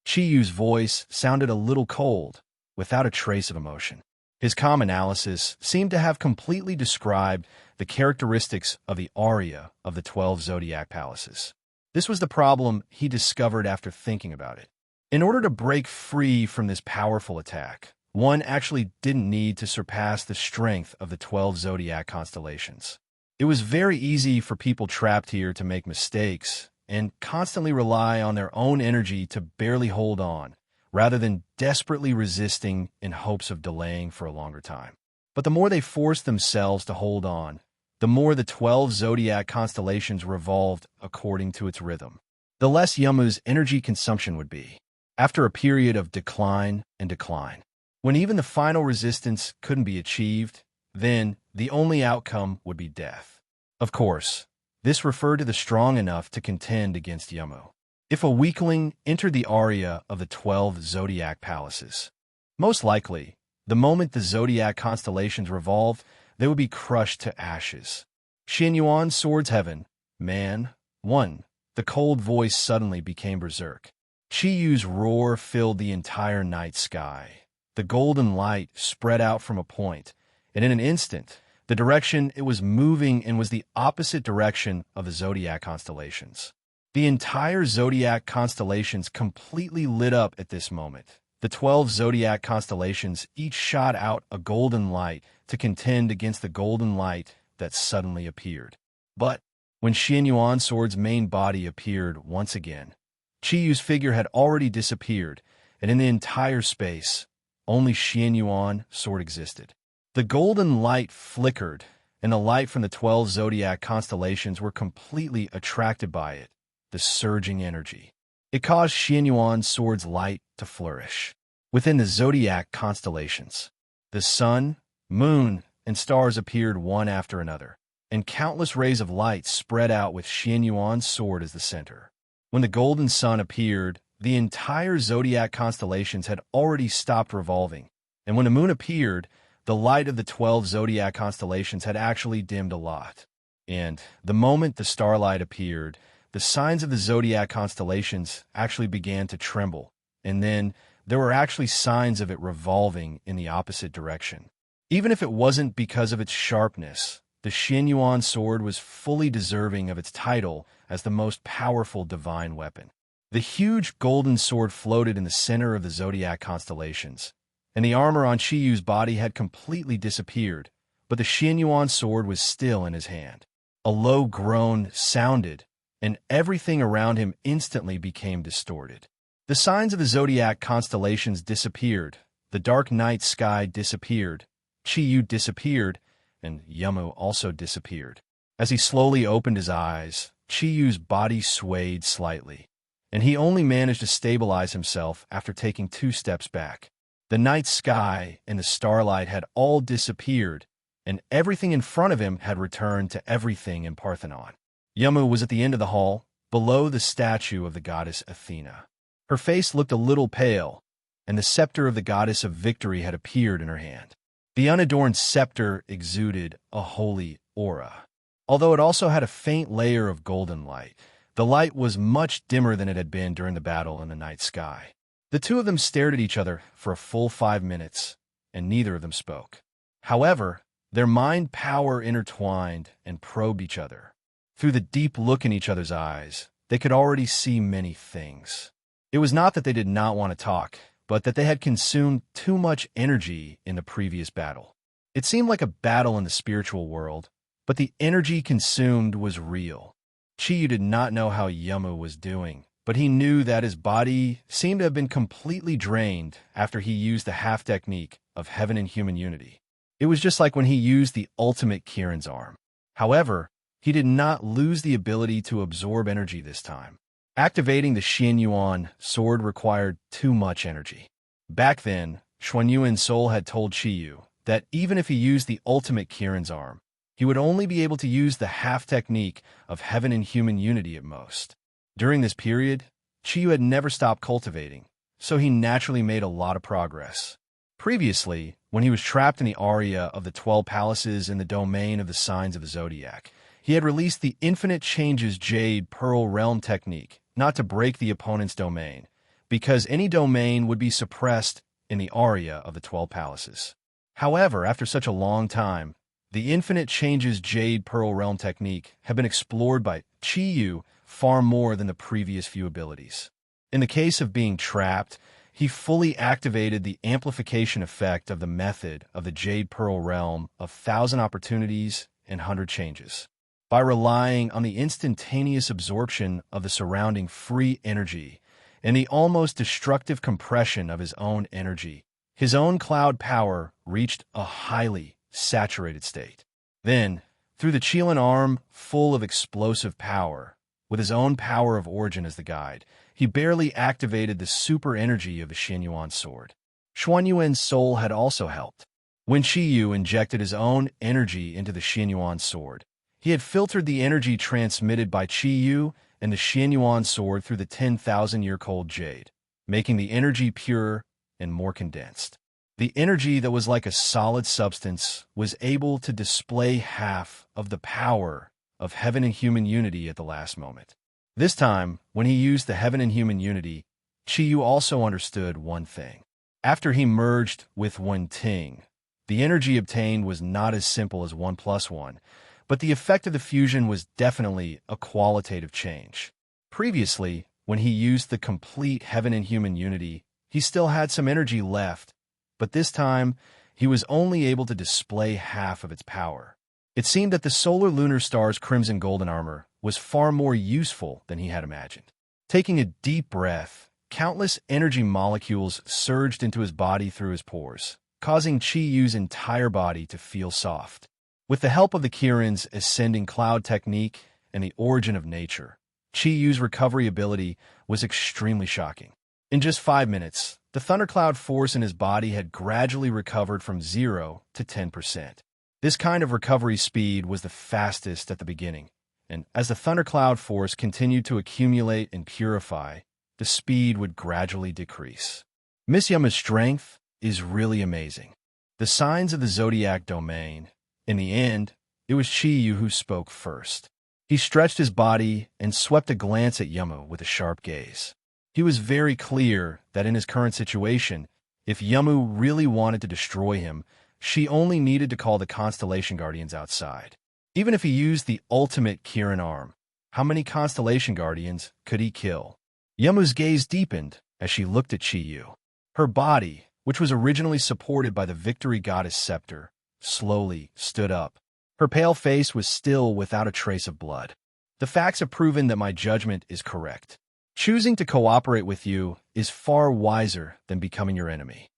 Chiyu's voice sounded a little cold, without a trace of emotion. His calm analysis seemed to have completely described the characteristics of the aria of the 12 Zodiac palaces. This was the problem he discovered after thinking about it. In order to break free from this powerful attack, one actually didn't need to surpass the strength of the 12 zodiac constellations. It was very easy for people trapped here to make mistakes and constantly rely on their own energy to barely hold on, rather than desperately resisting in hopes of delaying for a longer time. But the more they forced themselves to hold on, the more the 12 zodiac constellations revolved according to its rhythm, the less Yamu's energy consumption would be. After a period of decline and decline, when even the final resistance couldn't be achieved, then the only outcome would be death. Of course, this referred to the strong enough to contend against Yamu. If a weakling entered the area of the 12 zodiac palaces, most likely, the moment the zodiac constellations revolved, they would be crushed to ashes. Xian Yuan's sword's heaven, man, 1. The cold voice suddenly became berserk. Qi Yu's roar filled the entire night sky. The golden light spread out from a point, and in an instant, the direction it was moving in was the opposite direction of the zodiac constellations. The entire zodiac constellations completely lit up at this moment. The 12 zodiac constellations each shot out a golden light to contend against the golden light that suddenly appeared. But when Xian Yuan's sword's main body appeared once again, Qi Yu's figure had already disappeared, and in the entire space, only Xian Yuan's sword existed. The golden light flickered, and the light from the 12 zodiac constellations were completely attracted by it, the surging energy. It caused Xian Yuan's sword's light to flourish. Within the zodiac constellations, the sun, moon, and stars appeared one after another, and countless rays of light spread out with Xian Yuan's sword as the center. When the golden sun appeared, the entire zodiac constellations had already stopped revolving, and when the moon appeared, the light of the 12 zodiac constellations had actually dimmed a lot. And the moment the starlight appeared, the signs of the zodiac constellations actually began to tremble, and then there were actually signs of it revolving in the opposite direction. Even if it wasn't because of its sharpness, the Xian Yuan sword was fully deserving of its title as the most powerful divine weapon. The huge golden sword floated in the center of the zodiac constellations, and the armor on Qi Yu's body had completely disappeared, but the Xian Yuan sword was still in his hand. A low groan sounded, and everything around him instantly became distorted. The signs of the zodiac constellations disappeared, the dark night sky disappeared, Qi Yu disappeared, and Yamu also disappeared. As he slowly opened his eyes, Qi Yu's body swayed slightly, and he only managed to stabilize himself after taking 2 steps back. The night sky and the starlight had all disappeared, and everything in front of him had returned to everything in Parthenon. Yamu was at the end of the hall, below the statue of the goddess Athena. Her face looked a little pale, and the scepter of the goddess of victory had appeared in her hand. The unadorned scepter exuded a holy aura. Although it also had a faint layer of golden light, the light was much dimmer than it had been during the battle in the night sky. The two of them stared at each other for a full 5 minutes, and neither of them spoke. However, their mind power intertwined and probed each other. Through the deep look in each other's eyes, they could already see many things. It was not that they did not want to talk, but that they had consumed too much energy in the previous battle. It seemed like a battle in the spiritual world, but the energy consumed was real. Qi Yu did not know how Yamu was doing, but he knew that his body seemed to have been completely drained after he used the half technique of heaven and human unity. It was just like when he used the ultimate Kirin's arm. However, he did not lose the ability to absorb energy this time. Activating the Xian Yuan sword required too much energy. Back then, Xuan Yuan's soul had told Qi Yu that even if he used the ultimate Kirin's arm, he would only be able to use the half technique of heaven and human unity at most. During this period, Qi Yu had never stopped cultivating, so he naturally made a lot of progress. Previously, when he was trapped in the area of the 12 palaces in the domain of the signs of the Zodiac, he had released the Infinite Changes Jade Pearl Realm technique, not to break the opponent's domain, because any domain would be suppressed in the area of the 12 palaces. However, after such a long time, the Infinite Changes Jade Pearl Realm technique had been explored by Qi Yu far more than the previous few abilities. In the case of being trapped, he fully activated the amplification effect of the method of the Jade Pearl realm of 1,000 opportunities and 100 changes. By relying on the instantaneous absorption of the surrounding free energy and the almost destructive compression of his own energy, his own cloud power reached a highly saturated state. Then, through the Qilin arm full of explosive power, with his own power of origin as the guide, he barely activated the super energy of the Xianyuan sword. Xuanyuan's soul had also helped. When Qiyu injected his own energy into the Xianyuan sword, he had filtered the energy transmitted by Qiyu and the Xianyuan sword through the 10,000-year-cold jade, making the energy pure and more condensed. The energy that was like a solid substance was able to display half of the power of heaven and human unity at the last moment. This time, when he used the heaven and human unity, Qiyu also understood one thing. After he merged with Wen Ting, the energy obtained was not as simple as 1 plus 1, but the effect of the fusion was definitely a qualitative change. Previously, when he used the complete heaven and human unity, he still had some energy left, but this time, he was only able to display half of its power. It seemed that the solar lunar star's crimson golden armor was far more useful than he had imagined. Taking a deep breath, countless energy molecules surged into his body through his pores, causing Qiyu's entire body to feel soft. With the help of the Kirin's ascending cloud technique and the origin of nature, Qiyu's recovery ability was extremely shocking. In just 5 minutes, the thundercloud force in his body had gradually recovered from 0 to 10%. This kind of recovery speed was the fastest at the beginning, and as the thundercloud force continued to accumulate and purify, the speed would gradually decrease. Miss Yama's strength is really amazing. The signs of the Zodiac domain. In the end, it was Qiyu who spoke first. He stretched his body and swept a glance at Yamu with a sharp gaze. He was very clear that in his current situation, if Yamu really wanted to destroy him, she only needed to call the Constellation Guardians outside. Even if he used the ultimate Kirin arm, how many Constellation Guardians could he kill? Yamu's gaze deepened as she looked at Qiyu. Her body, which was originally supported by the Victory Goddess scepter, slowly stood up. Her pale face was still without a trace of blood. The facts have proven that my judgment is correct. Choosing to cooperate with you is far wiser than becoming your enemy.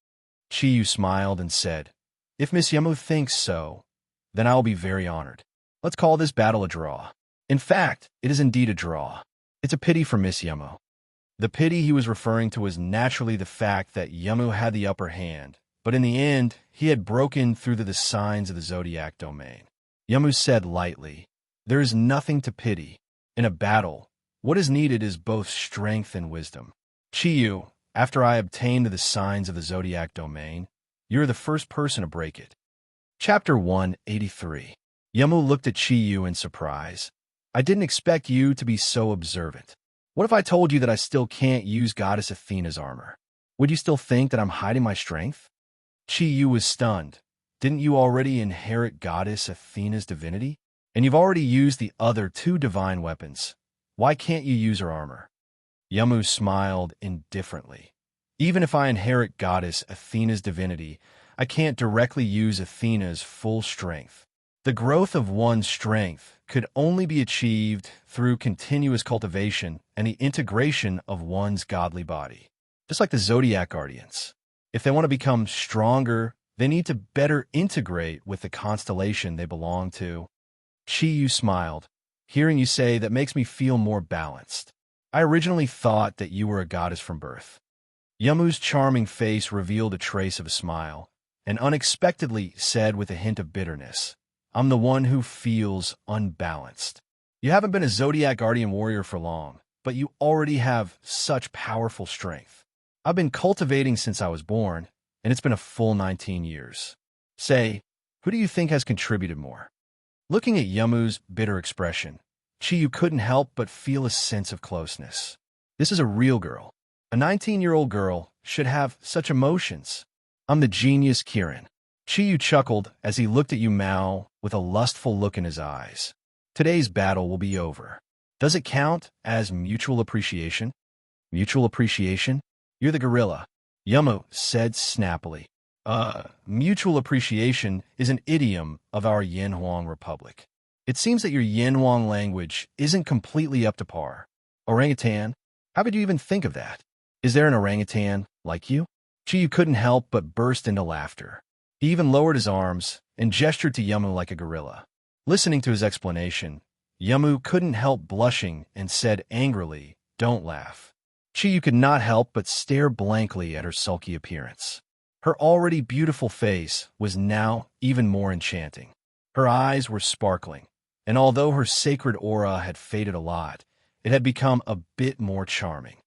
Qiyu smiled and said, "If Miss Yamu thinks so, then I will be very honored. Let's call this battle a draw. In fact, it is indeed a draw. It's a pity for Miss Yamu." The pity he was referring to was naturally the fact that Yamu had the upper hand, but in the end, he had broken through to the signs of the Zodiac domain. Yamu said lightly, "There is nothing to pity. In a battle, what is needed is both strength and wisdom. Qiyu, after I obtained the signs of the Zodiac domain, you're the first person to break it." Chapter 183. Yamu looked at Qiyu in surprise. "I didn't expect you to be so observant. What if I told you that I still can't use Goddess Athena's armor? Would you still think that I'm hiding my strength?" Qiyu was stunned. "Didn't you already inherit Goddess Athena's divinity? And you've already used the other 2 divine weapons. Why can't you use her armor?" Yamu smiled indifferently. "Even if I inherit Goddess Athena's divinity, I can't directly use Athena's full strength. The growth of one's strength could only be achieved through continuous cultivation and the integration of one's godly body. Just like the Zodiac Guardians. If they want to become stronger, they need to better integrate with the constellation they belong to." Qiyu smiled. "Hearing you say that makes me feel more balanced. I originally thought that you were a goddess from birth." Yamu's charming face revealed a trace of a smile, and unexpectedly said with a hint of bitterness, "I'm the one who feels unbalanced. You haven't been a Zodiac Guardian warrior for long, but you already have such powerful strength. I've been cultivating since I was born, and it's been a full 19 years. Say, who do you think has contributed more?" Looking at Yamu's bitter expression, Qiyu couldn't help but feel a sense of closeness. This is a real girl. A 19-year-old girl should have such emotions. "I'm the genius Kirin." Qiyu chuckled as he looked at Yumao with a lustful look in his eyes. "Today's battle will be over. Does it count as mutual appreciation?" "Mutual appreciation? You're the gorilla. Yamu said snappily. Mutual appreciation is an idiom of our Yanhuang Republic. It seems that your Yanhuang language isn't completely up to par. Orangutan? How could you even think of that? Is there an orangutan like you? Chiyu couldn't help but burst into laughter. He even lowered his arms and gestured to Yamu like a gorilla. Listening to his explanation, Yamu couldn't help blushing and said angrily, "Don't laugh." Chiyu could not help but stare blankly at her sulky appearance. Her already beautiful face was now even more enchanting. Her eyes were sparkling, and although her sacred aura had faded a lot, it had become a bit more charming.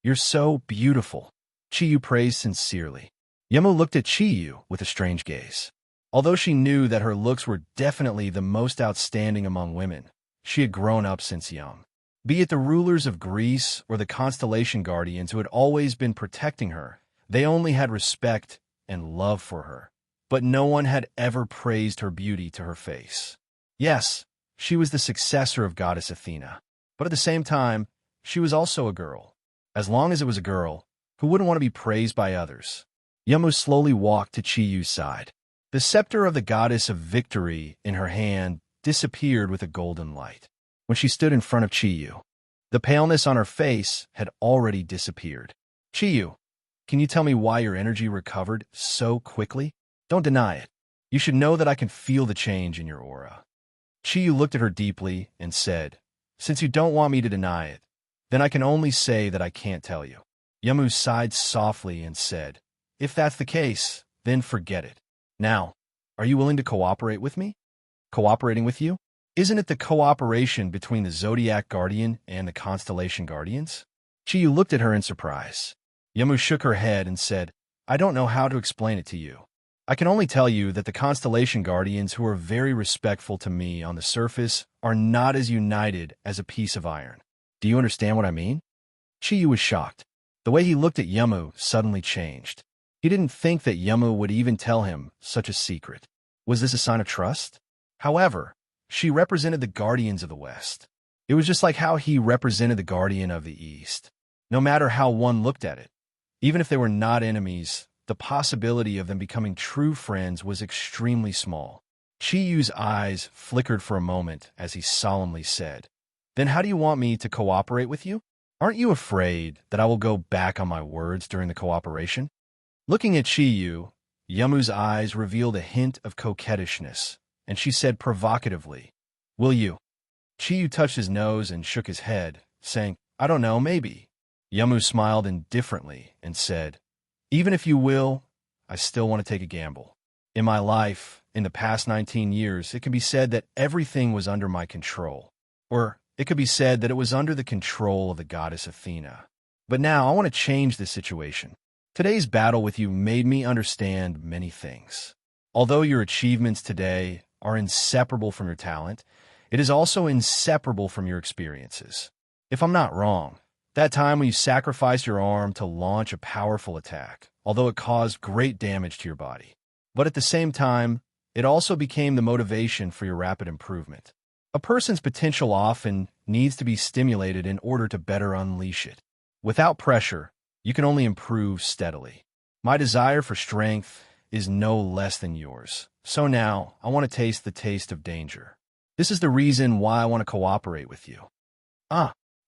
"You're so beautiful," Chiyu praised sincerely. Yamu looked at Chiyu with a strange gaze. Although she knew that her looks were definitely the most outstanding among women, she had grown up since young. Be it the rulers of Greece or the constellation guardians who had always been protecting her, they only had respect and love for her. But no one had ever praised her beauty to her face. Yes, she was the successor of Goddess Athena, but at the same time, she was also a girl. As long as it was a girl, who wouldn't want to be praised by others? Yamu slowly walked to Chiyu's side. The scepter of the goddess of victory in her hand disappeared with a golden light. When she stood in front of Chiyu, the paleness on her face had already disappeared. "Chiyu, can you tell me why your energy recovered so quickly? Don't deny it. You should know that I can feel the change in your aura." Chiyu looked at her deeply and said, "Since you don't want me to deny it, then I can only say that I can't tell you." Yamu sighed softly and said, "If that's the case, then forget it. Now, are you willing to cooperate with me?" "Cooperating with you? Isn't it the cooperation between the Zodiac Guardian and the Constellation Guardians?" Chiyu looked at her in surprise. Yamu shook her head and said, "I don't know how to explain it to you. I can only tell you that the Constellation Guardians, who are very respectful to me on the surface, are not as united as a piece of iron. Do you understand what I mean?" Chiyu was shocked. The way he looked at Yamu suddenly changed. He didn't think that Yamu would even tell him such a secret. Was this a sign of trust? However, she represented the Guardians of the West. It was just like how he represented the Guardian of the East. No matter how one looked at it, even if they were not enemies, the possibility of them becoming true friends was extremely small. Chiyu's eyes flickered for a moment as he solemnly said, "Then how do you want me to cooperate with you? Aren't you afraid that I will go back on my words during the cooperation?" Looking at Chiyu, Yamu's eyes revealed a hint of coquettishness, and she said provocatively, "Will you?" Chiyu touched his nose and shook his head, saying, "I don't know, maybe." Yamu smiled indifferently and said, "Even if you will, I still want to take a gamble. In my life, in the past 19 years, it can be said that everything was under my control. Or it could be said that it was under the control of the goddess Athena. But now I want to change the situation. Today's battle with you made me understand many things. Although your achievements today are inseparable from your talent, it is also inseparable from your experiences. If I'm not wrong, that time when you sacrificed your arm to launch a powerful attack, although it caused great damage to your body. But at the same time, it also became the motivation for your rapid improvement. A person's potential often needs to be stimulated in order to better unleash it. Without pressure, you can only improve steadily. My desire for strength is no less than yours. So now, I want to taste the taste of danger. This is the reason why I want to cooperate with you."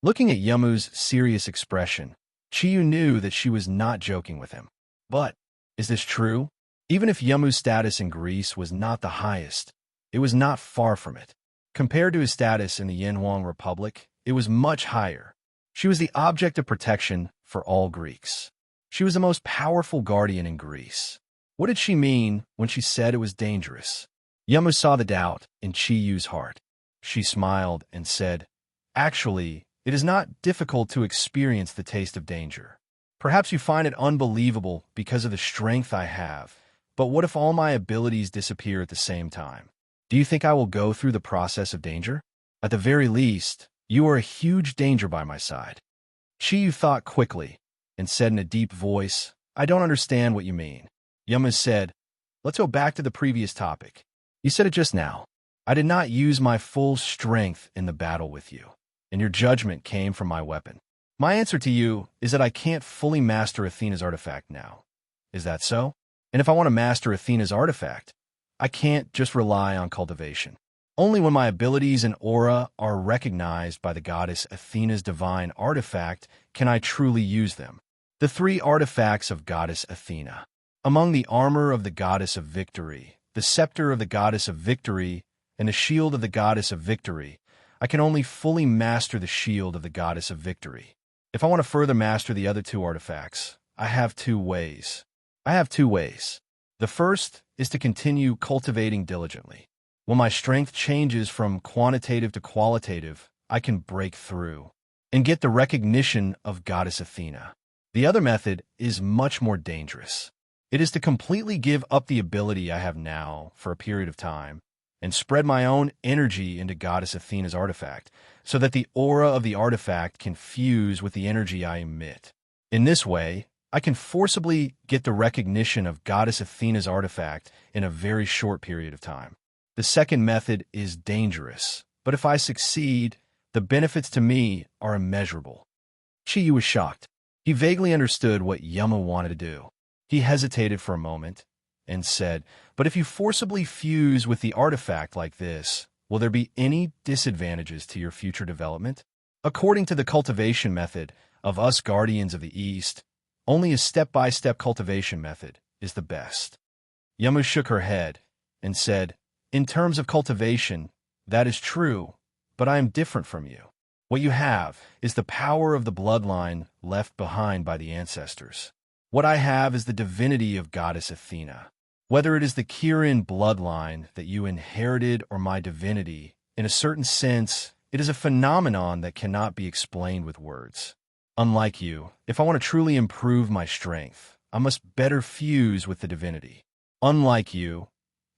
Looking at Yamu's serious expression, Chiyu knew that she was not joking with him. But, is this true? Even if Yamu's status in Greece was not the highest, it was not far from it. Compared to his status in the Yanhuang Republic, it was much higher. She was the object of protection for all Greeks. She was the most powerful guardian in Greece. What did she mean when she said it was dangerous? Yamu saw the doubt in Chiyu's heart. She smiled and said, "Actually, it is not difficult to experience the taste of danger. Perhaps you find it unbelievable because of the strength I have, but what if all my abilities disappear at the same time? Do you think I will go through the process of danger? At the very least, you are a huge danger by my side." Chiyu thought quickly and said in a deep voice, "I don't understand what you mean." Yamu said, "Let's go back to the previous topic. You said it just now. I did not use my full strength in the battle with you, and your judgment came from my weapon. My answer to you is that I can't fully master Athena's artifact now. Is that so? And if I want to master Athena's artifact, I can't just rely on cultivation. Only when my abilities and aura are recognized by the goddess Athena's divine artifact can I truly use them. The three artifacts of goddess Athena. Among the armor of the goddess of victory, the scepter of the goddess of victory, and the shield of the goddess of victory, I can only fully master the shield of the goddess of victory. If I want to further master the other two artifacts, I have two ways. The first is to continue cultivating diligently. When my strength changes from quantitative to qualitative, I can break through and get the recognition of goddess Athena. The other method is much more dangerous. It is to completely give up the ability I have now for a period of time and spread my own energy into goddess Athena's artifact so that the aura of the artifact can fuse with the energy I emit. In this way, I can forcibly get the recognition of goddess Athena's artifact in a very short period of time. The second method is dangerous, but if I succeed, the benefits to me are immeasurable. Chiyu was shocked. He vaguely understood what Yama wanted to do. He hesitated for a moment and said, "But if you forcibly fuse with the artifact like this, will there be any disadvantages to your future development? According to the cultivation method of us Guardians of the East, only a step-by-step cultivation method is the best." Yama shook her head and said, "In terms of cultivation, that is true, but I am different from you. What you have is the power of the bloodline left behind by the ancestors. What I have is the divinity of goddess Athena. Whether it is the Kirin bloodline that you inherited or my divinity, in a certain sense, it is a phenomenon that cannot be explained with words. Unlike you, if I want to truly improve my strength, I must better fuse with the divinity. Unlike you,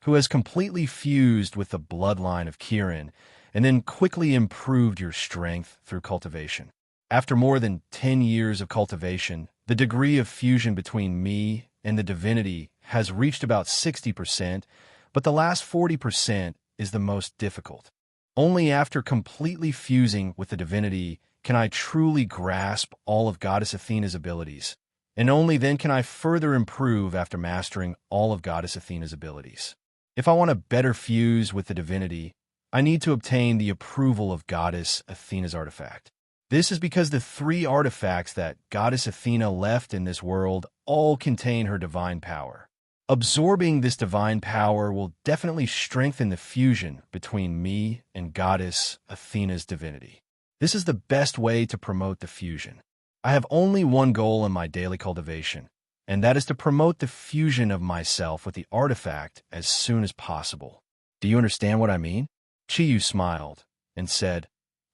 who has completely fused with the bloodline of Kirin and then quickly improved your strength through cultivation. After more than 10 years of cultivation, the degree of fusion between me and the divinity has reached about 60%, but the last 40% is the most difficult. Only after completely fusing with the divinity can I truly grasp all of goddess Athena's abilities, and only then can I further improve after mastering all of goddess Athena's abilities. If I want to better fuse with the divinity, I need to obtain the approval of goddess Athena's artifact. This is because the three artifacts that goddess Athena left in this world all contain her divine power. Absorbing this divine power will definitely strengthen the fusion between me and goddess Athena's divinity. This is the best way to promote the fusion. I have only one goal in my daily cultivation, and that is to promote the fusion of myself with the artifact as soon as possible. Do you understand what I mean?" Chiyu smiled and said,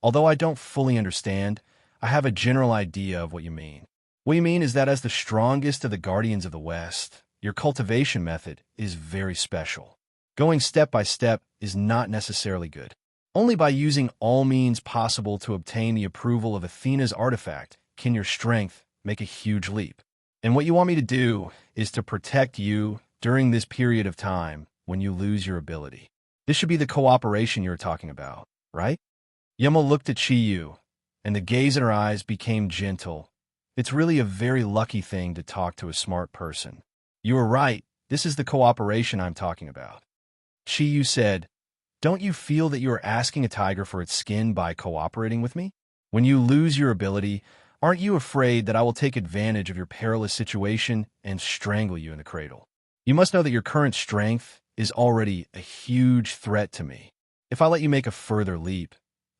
"Although I don't fully understand, I have a general idea of what you mean. What you mean is that as the strongest of the Guardians of the West, your cultivation method is very special. Going step by step is not necessarily good. Only by using all means possible to obtain the approval of Athena's artifact can your strength make a huge leap. And what you want me to do is to protect you during this period of time when you lose your ability. This should be the cooperation you're talking about, right?" Yama looked at Chiyu, and the gaze in her eyes became gentle. "It's really a very lucky thing to talk to a smart person. You are right, this is the cooperation I'm talking about." Chiyu said, "Don't you feel that you are asking a tiger for its skin by cooperating with me? When you lose your ability, aren't you afraid that I will take advantage of your perilous situation and strangle you in the cradle? You must know that your current strength is already a huge threat to me. If I let you make a further leap,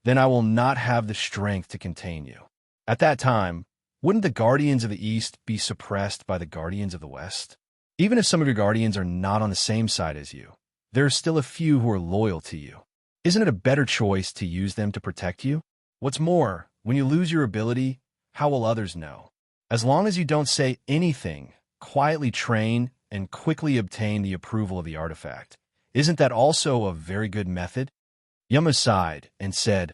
then I will not have the strength to contain you. At that time, wouldn't the Guardians of the East be suppressed by the Guardians of the West? Even if some of your Guardians are not on the same side as you, there are still a few who are loyal to you. Isn't it a better choice to use them to protect you? What's more, when you lose your ability, how will others know? As long as you don't say anything, quietly train and quickly obtain the approval of the artifact. Isn't that also a very good method?" Yama sighed and said,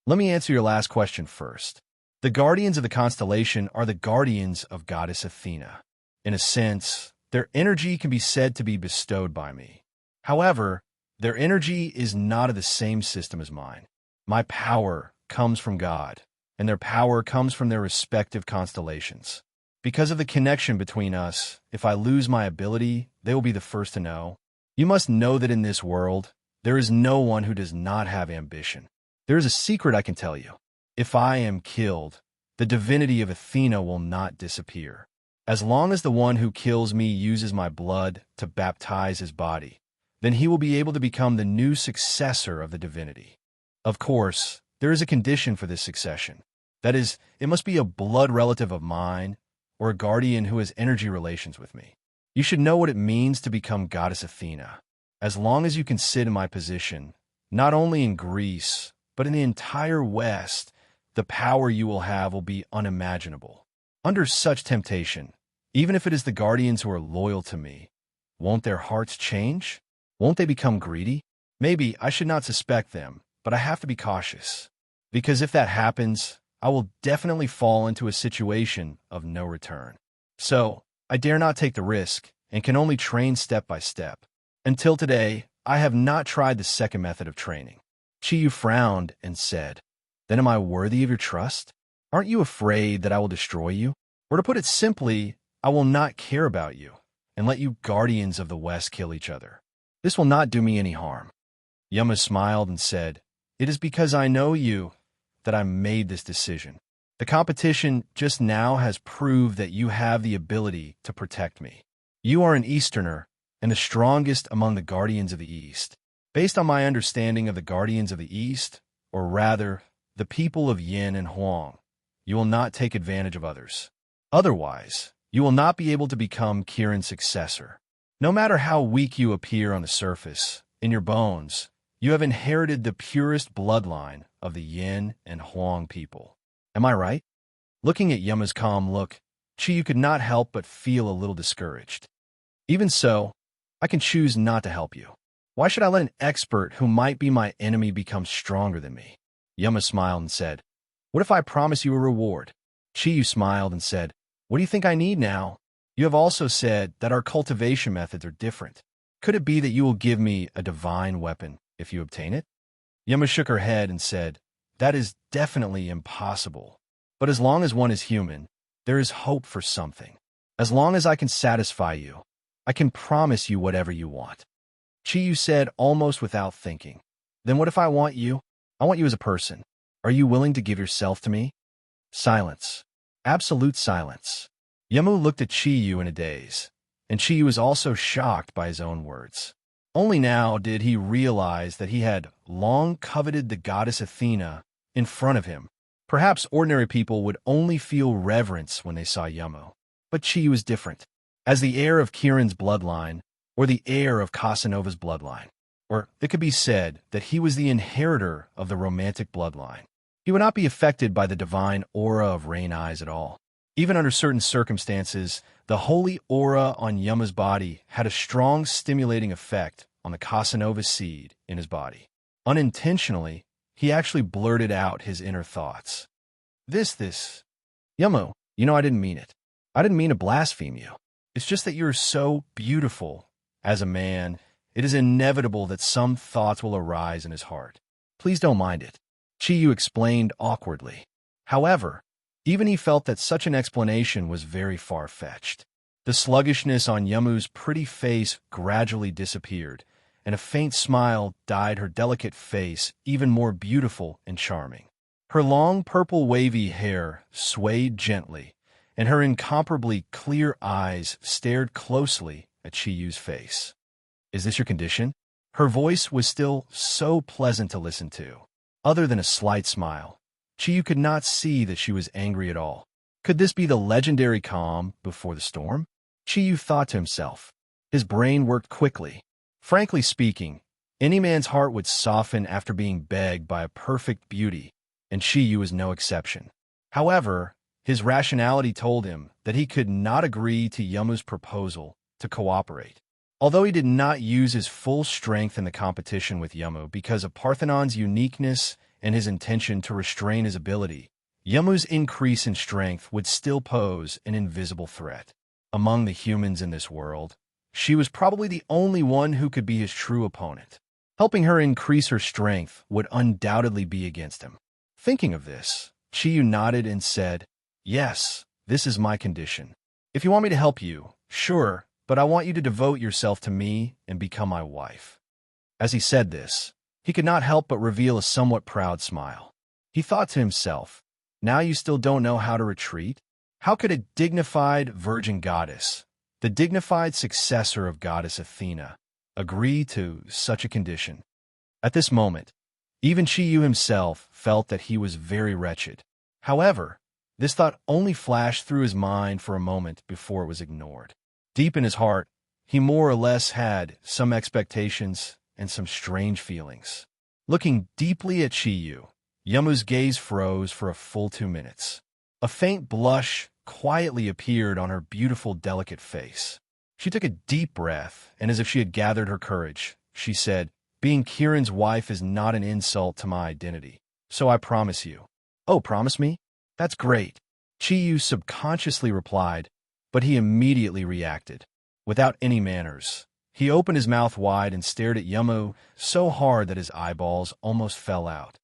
"Let me answer your last question first. The Guardians of the constellation are the guardians of goddess Athena. In a sense, their energy can be said to be bestowed by me. However, their energy is not of the same system as mine. My power comes from God, and their power comes from their respective constellations. Because of the connection between us, if I lose my ability, they will be the first to know. You must know that in this world, there is no one who does not have ambition. There is a secret I can tell you. If I am killed, the divinity of Athena will not disappear. As long as the one who kills me uses my blood to baptize his body, then he will be able to become the new successor of the divinity. Of course, there is a condition for this succession. That is, it must be a blood relative of mine or a guardian who has energy relations with me. You should know what it means to become Goddess Athena. As long as you can sit in my position, not only in Greece, but in the entire West, the power you will have will be unimaginable. Under such temptation, even if it is the guardians who are loyal to me, won't their hearts change? Won't they become greedy? Maybe I should not suspect them, but I have to be cautious. Because if that happens, I will definitely fall into a situation of no return. So, I dare not take the risk and can only train step by step. Until today, I have not tried the second method of training. Chiyu frowned and said, "Then am I worthy of your trust? Aren't you afraid that I will destroy you? Or to put it simply, I will not care about you and let you guardians of the West kill each other. This will not do me any harm." Yama smiled and said, "It is because I know you that I made this decision. The competition just now has proved that you have the ability to protect me. You are an Easterner and the strongest among the guardians of the East. Based on my understanding of the guardians of the East, or rather, the people of Yin and Huang, you will not take advantage of others. Otherwise, you will not be able to become Kirin's successor. No matter how weak you appear on the surface, in your bones, you have inherited the purest bloodline of the Yin and Huang people. Am I right?" Looking at Yama's calm look, Chiyu could not help but feel a little discouraged. "Even so, I can choose not to help you. Why should I let an expert who might be my enemy become stronger than me?" Yama smiled and said, "What if I promise you a reward?" Chiyu smiled and said, "What do you think I need now? You have also said that our cultivation methods are different. Could it be that you will give me a divine weapon if you obtain it?" Yama shook her head and said, "That is definitely impossible. But as long as one is human, there is hope for something. As long as I can satisfy you, I can promise you whatever you want." Chiyu said almost without thinking, "Then what if I want you? I want you as a person. Are you willing to give yourself to me?" Silence. Absolute silence. Yamu looked at Chiyu in a daze, and Chiyu was also shocked by his own words. Only now did he realize that he had long coveted the goddess Athena in front of him. Perhaps ordinary people would only feel reverence when they saw Yamu, but Chiyu was different. As the heir of Kirin's bloodline, or the heir of Casanova's bloodline, or it could be said that he was the inheritor of the romantic bloodline. He would not be affected by the divine aura of Rain Eyes at all. Even under certain circumstances, the holy aura on Yama's body had a strong stimulating effect on the Casanova seed in his body. Unintentionally, he actually blurted out his inner thoughts. This. Yamu, you know I didn't mean it. I didn't mean to blaspheme you. It's just that you're so beautiful. As a man, it is inevitable that some thoughts will arise in his heart. Please don't mind it. Chiyu explained awkwardly. However, even he felt that such an explanation was very far-fetched. The sluggishness on Yamu's pretty face gradually disappeared, and a faint smile dyed her delicate face even more beautiful and charming. Her long purple wavy hair swayed gently, and her incomparably clear eyes stared closely at Chiyu's face. "Is this your condition?" Her voice was still so pleasant to listen to. Other than a slight smile, Chiyu could not see that she was angry at all. Could this be the legendary calm before the storm? Chiyu thought to himself. His brain worked quickly. Frankly speaking, any man's heart would soften after being begged by a perfect beauty, and Chiyu was no exception. However, his rationality told him that he could not agree to Yamu's proposal to cooperate. Although he did not use his full strength in the competition with Yamu because of Parthenon's uniqueness and his intention to restrain his ability, Yamu's increase in strength would still pose an invisible threat. Among the humans in this world, she was probably the only one who could be his true opponent. Helping her increase her strength would undoubtedly be against him. Thinking of this, Chiyu nodded and said, "Yes, this is my condition. If you want me to help you, sure, but I want you to devote yourself to me and become my wife." As he said this, he could not help but reveal a somewhat proud smile. He thought to himself, "Now you still don't know how to retreat? How could a dignified virgin goddess, the dignified successor of goddess Athena, agree to such a condition?" At this moment, even Chiyu himself felt that he was very wretched. However, this thought only flashed through his mind for a moment before it was ignored. Deep in his heart, he more or less had some expectations and some strange feelings. Looking deeply at Chiyu, Yamu's gaze froze for a full 2 minutes. A faint blush quietly appeared on her beautiful, delicate face. She took a deep breath, and as if she had gathered her courage, she said, "Being Kiran's wife is not an insult to my identity, so I promise you." "Oh, promise me? That's great," Chiyu subconsciously replied, but he immediately reacted. Without any manners, he opened his mouth wide and stared at Yamu so hard that his eyeballs almost fell out.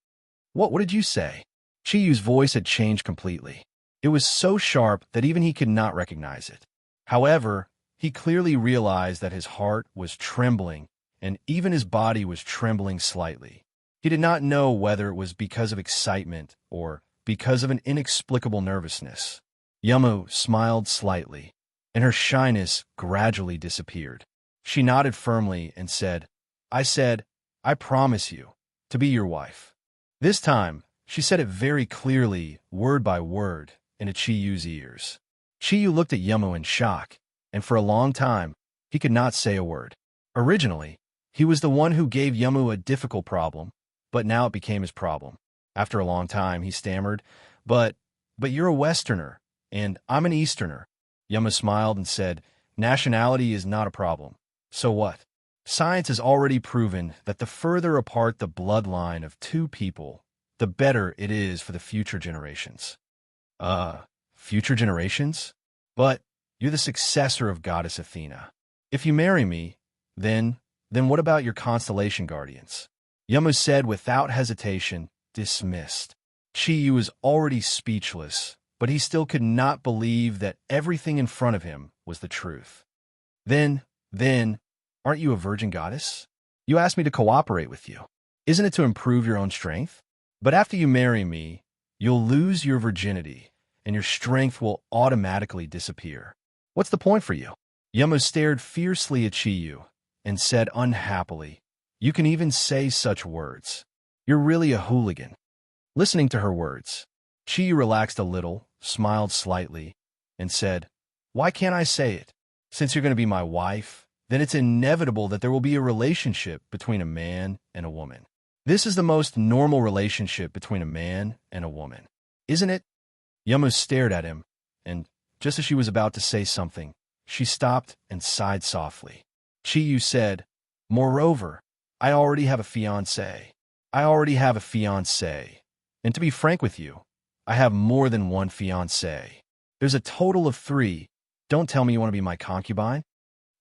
What did you say?" Chiyu's voice had changed completely. It was so sharp that even he could not recognize it. However, he clearly realized that his heart was trembling and even his body was trembling slightly. He did not know whether it was because of excitement or because of an inexplicable nervousness. Yamu smiled slightly, and her shyness gradually disappeared. She nodded firmly and said, I promise you to be your wife." This time, she said it very clearly, word by word, into Chiyu's ears. Chiyu looked at Yamu in shock, and for a long time, he could not say a word. Originally, he was the one who gave Yamu a difficult problem, but now it became his problem. After a long time, he stammered, But you're a Westerner, and I'm an Easterner." Yamu smiled and said, "Nationality is not a problem. So what? Science has already proven that the further apart the bloodline of two people, the better it is for the future generations." Future generations? But you're the successor of goddess Athena. If you marry me, then what about your constellation guardians?" Yamu said without hesitation, dismissed. Chiyu was already speechless, but he still could not believe that everything in front of him was the truth. Then, aren't you a virgin goddess? You asked me to cooperate with you. Isn't it to improve your own strength? But after you marry me, you'll lose your virginity, and your strength will automatically disappear. What's the point for you?" Yamu stared fiercely at Chiyu and said unhappily, "You can even say such words. You're really a hooligan." Listening to her words, Chiyu relaxed a little, smiled slightly, and said, "Why can't I say it? Since you're going to be my wife, then it's inevitable that there will be a relationship between a man and a woman. This is the most normal relationship between a man and a woman, isn't it?" Yamu stared at him, and just as she was about to say something, she stopped and sighed softly. Chiyu said, "Moreover, I already have a fiancé. And to be frank with you, I have more than one fiancé. There's a total of 3. Don't tell me you want to be my concubine."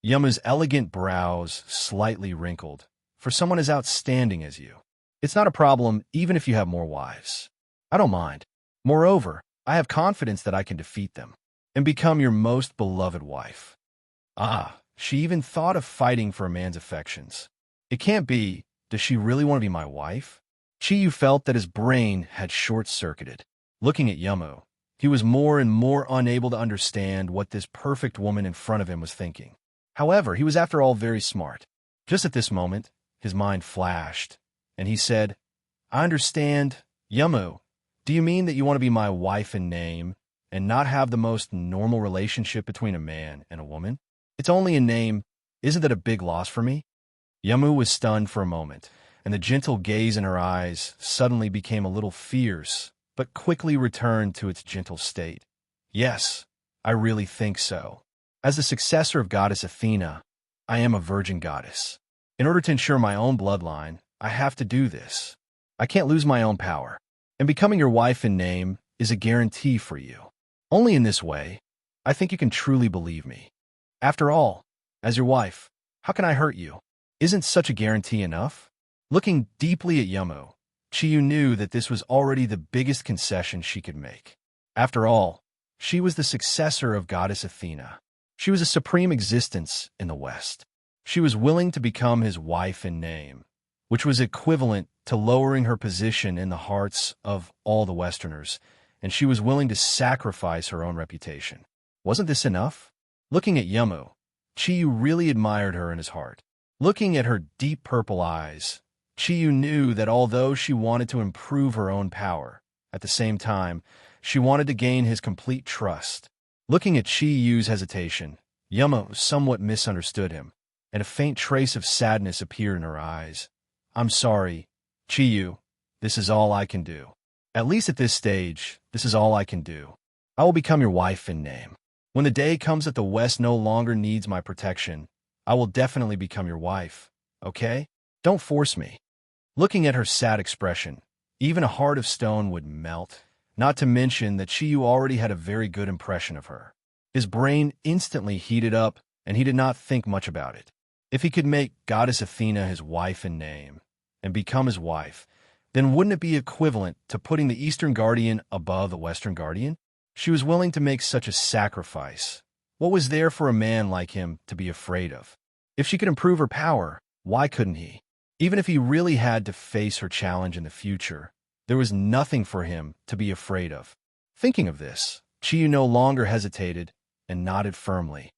Yamu's elegant brows slightly wrinkled. "For someone as outstanding as you, it's not a problem even if you have more wives. I don't mind. Moreover, I have confidence that I can defeat them and become your most beloved wife." She even thought of fighting for a man's affections. It can't be. Does she really want to be my wife? Chiyu felt that his brain had short-circuited. Looking at Yamu, he was more and more unable to understand what this perfect woman in front of him was thinking. However, he was after all very smart. Just at this moment, his mind flashed, and he said, "I understand. Yamu, do you mean that you want to be my wife in name and not have the most normal relationship between a man and a woman? It's only in name. Isn't that a big loss for me?" Yamu was stunned for a moment, and the gentle gaze in her eyes suddenly became a little fierce, but quickly returned to its gentle state. "Yes, I really think so. As the successor of goddess Athena, I am a virgin goddess. In order to ensure my own bloodline, I have to do this. I can't lose my own power, and becoming your wife in name is a guarantee for you. Only in this way, I think you can truly believe me. After all, as your wife, how can I hurt you? Isn't such a guarantee enough?" Looking deeply at Yamu, Chiyu knew that this was already the biggest concession she could make. After all, she was the successor of goddess Athena. She was a supreme existence in the West. She was willing to become his wife in name, which was equivalent to lowering her position in the hearts of all the Westerners, and she was willing to sacrifice her own reputation. Wasn't this enough? Looking at Yamu, Chiyu really admired her in his heart. Looking at her deep purple eyes, Chiyu knew that although she wanted to improve her own power, at the same time, she wanted to gain his complete trust. Looking at Chiyu's hesitation, Yamu somewhat misunderstood him, and a faint trace of sadness appeared in her eyes. "I'm sorry, Chiyu. This is all I can do. At least at this stage, this is all I can do. I will become your wife in name. When the day comes that the West no longer needs my protection, I will definitely become your wife, okay? Don't force me." Looking at her sad expression, even a heart of stone would melt, not to mention that Chiyu already had a very good impression of her. His brain instantly heated up, and he did not think much about it. If he could make Goddess Athena his wife in name, and become his wife, then wouldn't it be equivalent to putting the Eastern Guardian above the Western Guardian? She was willing to make such a sacrifice. What was there for a man like him to be afraid of? If she could improve her power, why couldn't he? Even if he really had to face her challenge in the future, there was nothing for him to be afraid of. Thinking of this, Chiyu no longer hesitated and nodded firmly.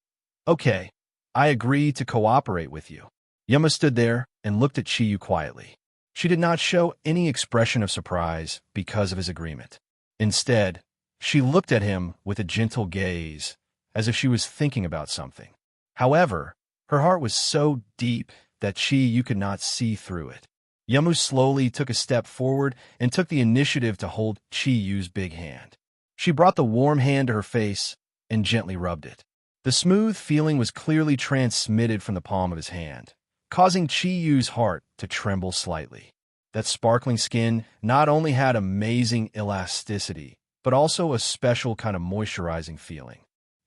"Okay, I agree to cooperate with you." Yama stood there and looked at Chiyu quietly. She did not show any expression of surprise because of his agreement. Instead, she looked at him with a gentle gaze, as if she was thinking about something. However, her heart was so deep that Chiyu could not see through it. Yamu slowly took a step forward and took the initiative to hold Chiyu's big hand. She brought the warm hand to her face and gently rubbed it. The smooth feeling was clearly transmitted from the palm of his hand, causing Chiyu's heart to tremble slightly. That sparkling skin not only had amazing elasticity, but also a special kind of moisturizing feeling.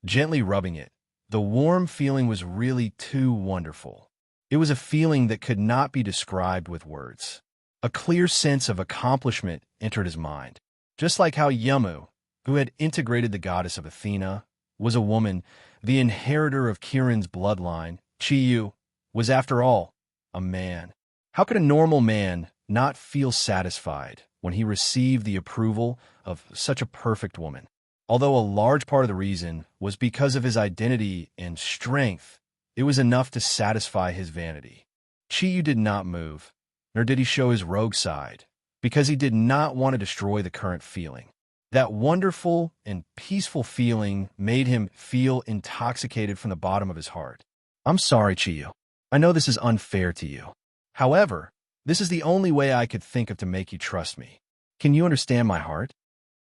Gently rubbing it, the warm feeling was really too wonderful. It was a feeling that could not be described with words. A clear sense of accomplishment entered his mind. Just like how Yamu, who had integrated the goddess of Athena, was a woman, the inheritor of Kirin's bloodline, Chiyu was, after all, a man. How could a normal man not feel satisfied when he received the approval of such a perfect woman? Although a large part of the reason was because of his identity and strength, it was enough to satisfy his vanity. Chiyu did not move, nor did he show his rogue side, because he did not want to destroy the current feeling. That wonderful and peaceful feeling made him feel intoxicated from the bottom of his heart. "I'm sorry, Chiyu. I know this is unfair to you. However, this is the only way I could think of to make you trust me. Can you understand my heart?"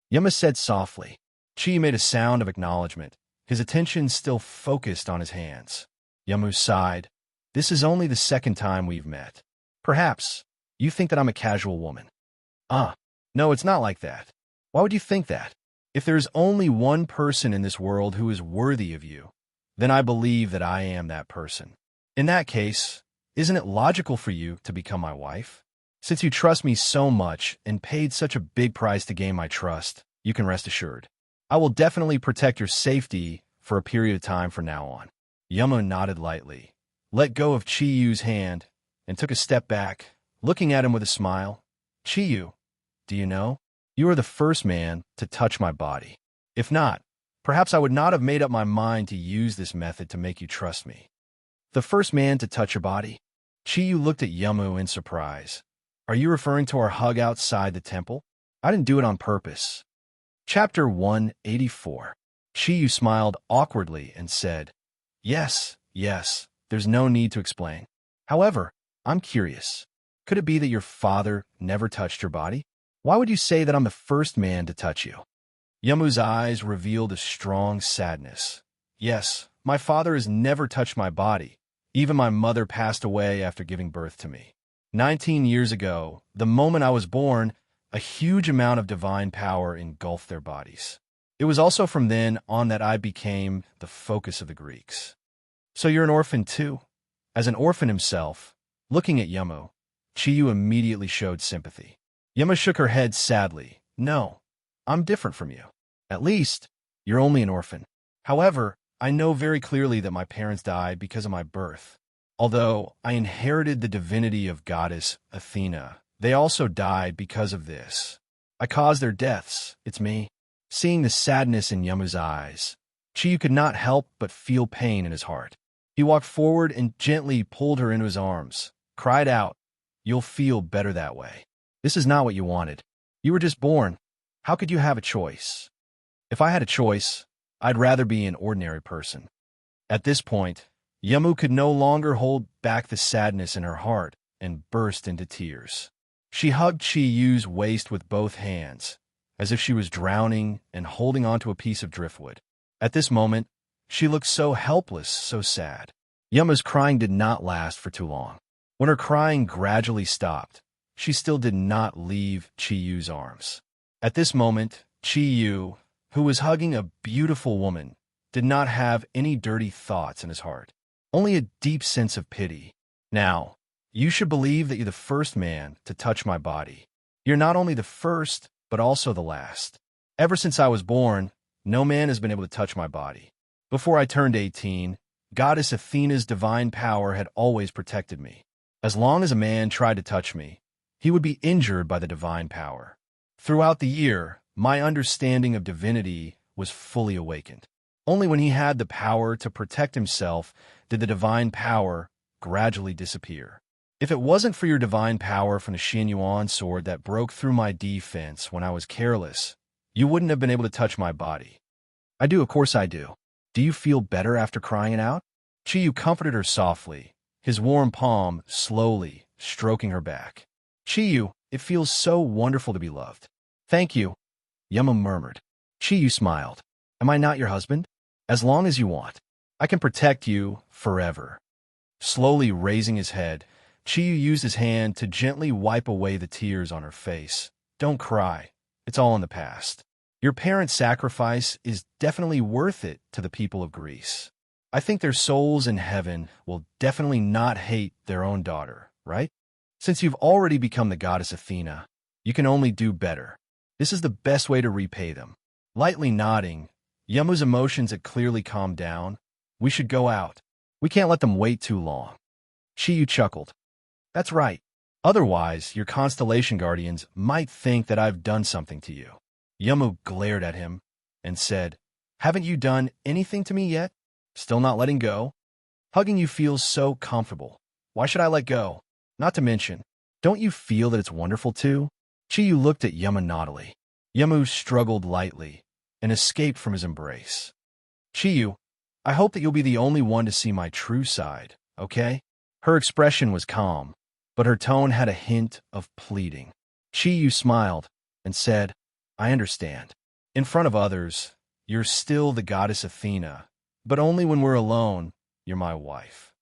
Yama said softly. Chiyu made a sound of acknowledgement, his attention still focused on his hands. Yamu sighed. "This is only the second time we've met. Perhaps you think that I'm a casual woman." No, it's not like that. Why would you think that? If there's only one person in this world who is worthy of you, then I believe that I am that person. In that case, isn't it logical for you to become my wife? Since you trust me so much and paid such a big price to gain my trust, you can rest assured. I will definitely protect your safety for a period of time from now on." Yama nodded lightly, let go of Chiyu's hand, and took a step back, looking at him with a smile. "Chiyu, do you know? You are the first man to touch my body. If not, perhaps I would not have made up my mind to use this method to make you trust me." "The first man to touch your body?" Chiyu looked at Yamu in surprise. "Are you referring to our hug outside the temple? I didn't do it on purpose." Chapter 184. Chiyu smiled awkwardly and said, Yes, there's no need to explain. However, I'm curious. Could it be that your father never touched your body? Why would you say that I'm the first man to touch you?" Yamu's eyes revealed a strong sadness. "Yes, my father has never touched my body. Even my mother passed away after giving birth to me. 19 years ago, the moment I was born, a huge amount of divine power engulfed their bodies. It was also from then on that I became the focus of the Greeks." "So you're an orphan too?" As an orphan himself, looking at Yamu, Chiyu immediately showed sympathy. Yama shook her head sadly. No, I'm different from you. At least, you're only an orphan. However, I know very clearly that my parents died because of my birth. Although I inherited the divinity of goddess Athena, they also died because of this. I caused their deaths, it's me. Seeing the sadness in Yamu's eyes, Chiyu could not help but feel pain in his heart. He walked forward and gently pulled her into his arms, cried out, "You'll feel better that way. This is not what you wanted. You were just born. How could you have a choice?" "If I had a choice, I'd rather be an ordinary person." At this point, Yamu could no longer hold back the sadness in her heart and burst into tears. She hugged Chiyu's waist with both hands, as if she was drowning and holding onto a piece of driftwood. At this moment, she looked so helpless, so sad. Yama's crying did not last for too long. When her crying gradually stopped, she still did not leave Chiyu's arms. At this moment, Chiyu, who was hugging a beautiful woman, did not have any dirty thoughts in his heart, only a deep sense of pity. "Now, you should believe that you're the first man to touch my body. You're not only the first, but also the last. Ever since I was born, no man has been able to touch my body. Before I turned 18, Goddess Athena's divine power had always protected me. As long as a man tried to touch me, he would be injured by the divine power. Throughout the year, my understanding of divinity was fully awakened. Only when he had the power to protect himself did the divine power gradually disappear. If it wasn't for your divine power from the Xianyuan sword that broke through my defense when I was careless, you wouldn't have been able to touch my body." "I do, of course I do. Do you feel better after crying it out?" Chiyu comforted her softly, his warm palm slowly stroking her back. "Chiyu, it feels so wonderful to be loved." "Thank you," Yama murmured. Chiyu smiled. "Am I not your husband? As long as you want, I can protect you forever." Slowly raising his head, Chiyu used his hand to gently wipe away the tears on her face. "Don't cry. It's all in the past. Your parents' sacrifice is definitely worth it to the people of Greece. I think their souls in heaven will definitely not hate their own daughter, right? Since you've already become the goddess Athena, you can only do better. This is the best way to repay them." Lightly nodding, Yamu's emotions had clearly calmed down. "We should go out. We can't let them wait too long." Chiyu chuckled. "That's right. Otherwise, your constellation guardians might think that I've done something to you." Yamu glared at him and said, "Haven't you done anything to me yet? Still not letting go? Hugging you feels so comfortable. Why should I let go? Not to mention, don't you feel that it's wonderful too?" Chiyu looked at Yama naughtily. Yamu struggled lightly and escaped from his embrace. "Chiyu, I hope that you'll be the only one to see my true side, okay?" Her expression was calm, but her tone had a hint of pleading. Chiyu smiled and said, "I understand. In front of others, you're still the goddess Athena, but only when we're alone, you're my wife."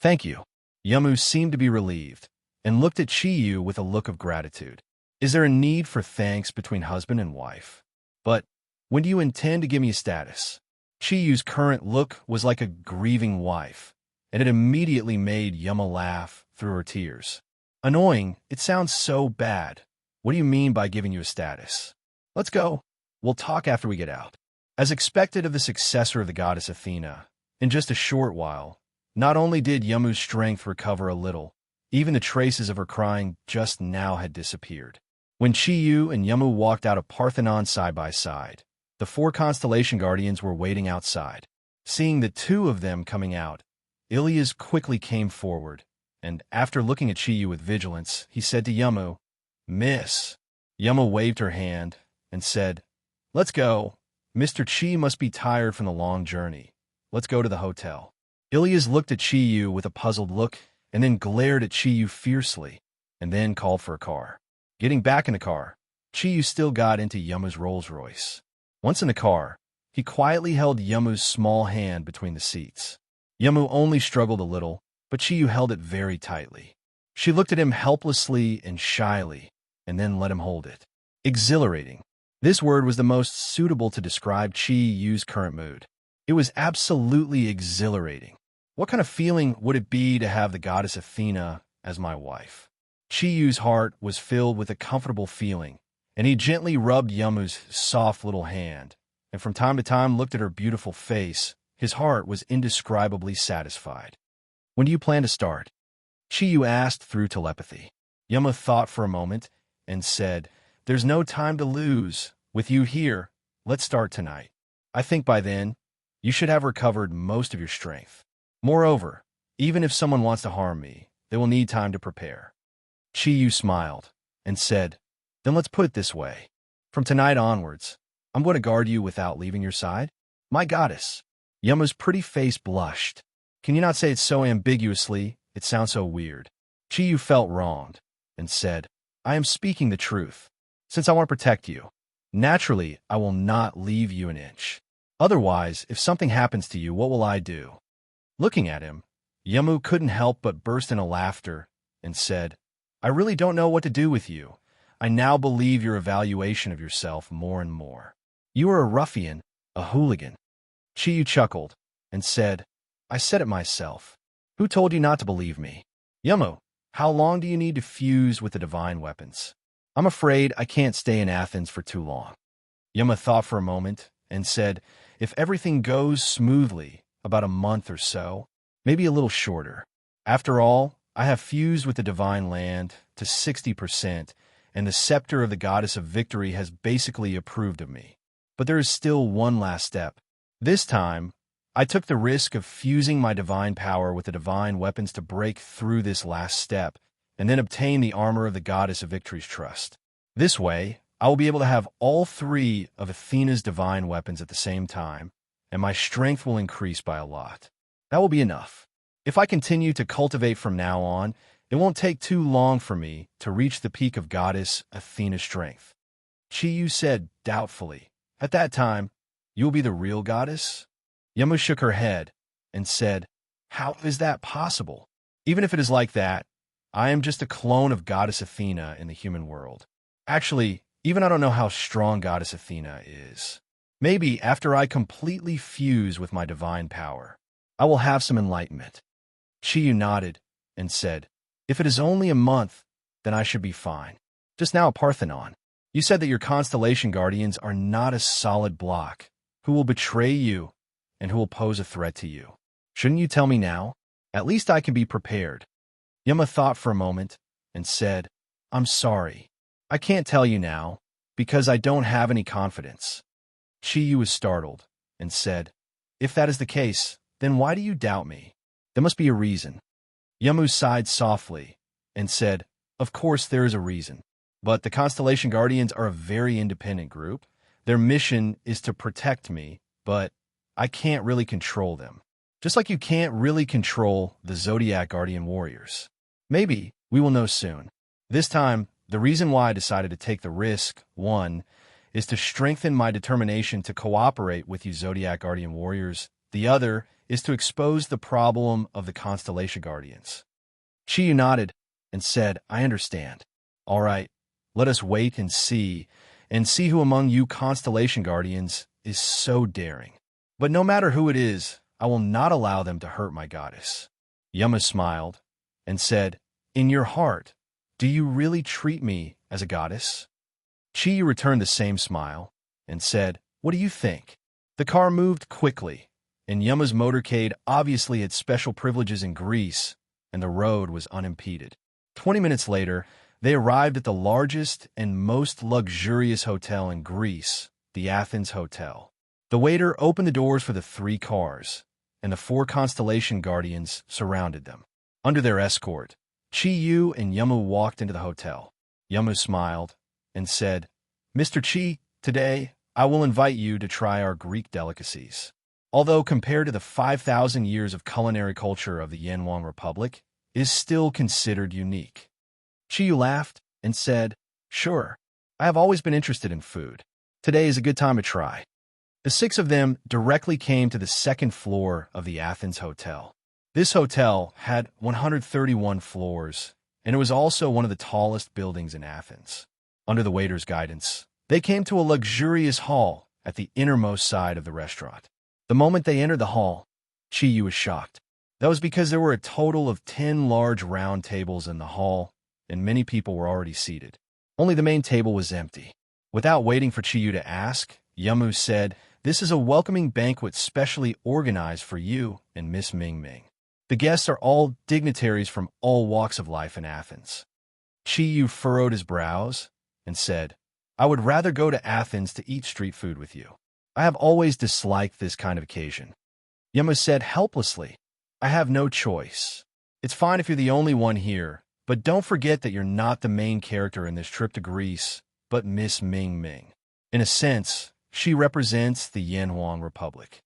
"Thank you." Yamu seemed to be relieved and looked at Chiyu with a look of gratitude. "Is there a need for thanks between husband and wife? But when do you intend to give me a status?" Chiyu's current look was like a grieving wife, and it immediately made Yama laugh through her tears. "Annoying, it sounds so bad. What do you mean by giving you a status? Let's go. We'll talk after we get out." As expected of the successor of the goddess Athena, in just a short while, not only did Yamu's strength recover a little, even the traces of her crying just now had disappeared. When Chiyu and Yamu walked out of Parthenon side by side, the 4 constellation guardians were waiting outside. Seeing the 2 of them coming out, Ilias quickly came forward, and after looking at Chiyu with vigilance, he said to Yamu, "Miss." Yama waved her hand and said, "Let's go. Mr. Chi must be tired from the long journey. Let's go to the hotel." Ilias looked at Chiyu with a puzzled look and then glared at Chiyu fiercely, and then called for a car. Getting back in the car, Chiyu still got into Yama's Rolls-Royce. Once in the car, he quietly held Yamu's small hand between the seats. Yamu only struggled a little, but Chiyu held it very tightly. She looked at him helplessly and shyly, and then let him hold it. Exhilarating. This word was the most suitable to describe Chiyu's current mood. It was absolutely exhilarating. What kind of feeling would it be to have the goddess Athena as my wife? Chiyu's heart was filled with a comfortable feeling, and he gently rubbed Yamu's soft little hand, and from time to time looked at her beautiful face. His heart was indescribably satisfied. When do you plan to start? Chiyu asked through telepathy. Yamu thought for a moment and said, There's no time to lose. With you here, let's start tonight. I think by then, you should have recovered most of your strength. Moreover, even if someone wants to harm me, they will need time to prepare. Chiyu smiled and said, Then let's put it this way. From tonight onwards, I'm going to guard you without leaving your side. My goddess. Yamu's pretty face blushed. Can you not say it so ambiguously? It sounds so weird. Chiyu felt wronged and said, I am speaking the truth. Since I want to protect you, naturally, I will not leave you an inch. Otherwise, if something happens to you, what will I do? Looking at him, Yamu couldn't help but burst into laughter and said, I really don't know what to do with you. I now believe your evaluation of yourself more and more. You are a ruffian, a hooligan. Chiyu chuckled and said, I said it myself. Who told you not to believe me? Yamu, how long do you need to fuse with the divine weapons? I'm afraid I can't stay in Athens for too long. Yamu thought for a moment and said, If everything goes smoothly, about a month or so, maybe a little shorter. After all, I have fused with the divine land to 60%, and the scepter of the goddess of victory has basically approved of me. But there is still one last step. This time, I took the risk of fusing my divine power with the divine weapons to break through this last step, and then obtain the armor of the goddess of victory's trust. This way, I will be able to have all three of Athena's divine weapons at the same time, and my strength will increase by a lot. That will be enough. If I continue to cultivate from now on, it won't take too long for me to reach the peak of goddess Athena's strength. Chiyu said doubtfully, At that time, you will be the real goddess? Yamu shook her head and said, How is that possible? Even if it is like that, I am just a clone of goddess Athena in the human world. Actually, even I don't know how strong goddess Athena is. Maybe after I completely fuse with my divine power, I will have some enlightenment. Chiyu nodded and said, If it is only a month, then I should be fine. Just now, Parthenon, you said that your constellation guardians are not a solid block, who will betray you and who will pose a threat to you. Shouldn't you tell me now? At least I can be prepared. Yamu thought for a moment and said, I'm sorry. I can't tell you now because I don't have any confidence. Chiyu was startled and said, If that is the case, then why do you doubt me? There must be a reason. Yamu sighed softly and said, Of course there is a reason. But the Constellation Guardians are a very independent group. Their mission is to protect me, but I can't really control them. Just like you can't really control the Zodiac Guardian Warriors. Maybe we will know soon. This time, the reason why I decided to take the risk, one, is to strengthen my determination to cooperate with you Zodiac Guardian Warriors. The other is to expose the problem of the Constellation Guardians. Chiyu nodded and said, I understand. All right, let us wait and see who among you Constellation Guardians is so daring. But no matter who it is, I will not allow them to hurt my goddess. Yamu smiled and said, In your heart, do you really treat me as a goddess? Chiyu returned the same smile and said, What do you think? The car moved quickly, and Yamu's motorcade obviously had special privileges in Greece, and the road was unimpeded. 20 minutes later, they arrived at the largest and most luxurious hotel in Greece, the Athens Hotel. The waiter opened the doors for the 3 cars, and the 4 Constellation Guardians surrounded them. Under their escort, Chiyu and Yamu walked into the hotel. Yamu smiled and said, Mr. Chi, today I will invite you to try our Greek delicacies. Although compared to the 5,000 years of culinary culture of the Yanwang Republic, it is still considered unique. Chiyu laughed and said, Sure, I have always been interested in food. Today is a good time to try. The 6 of them directly came to the 2nd floor of the Athens Hotel. This hotel had 131 floors, and it was also one of the tallest buildings in Athens. Under the waiter's guidance, they came to a luxurious hall at the innermost side of the restaurant. The moment they entered the hall, Chiyu was shocked. That was because there were a total of 10 large round tables in the hall, and many people were already seated. Only the main table was empty. Without waiting for Chiyu to ask, Yamu said, "This is a welcoming banquet specially organized for you and Miss Ming Ming. The guests are all dignitaries from all walks of life in Athens." Chiyu furrowed his brows and said, "I would rather go to Athens to eat street food with you. I have always disliked this kind of occasion." Yamu said helplessly, "I have no choice. It's fine if you're the only one here, but don't forget that you're not the main character in this trip to Greece, but Miss Ming Ming. In a sense, she represents the Yanhuang Republic."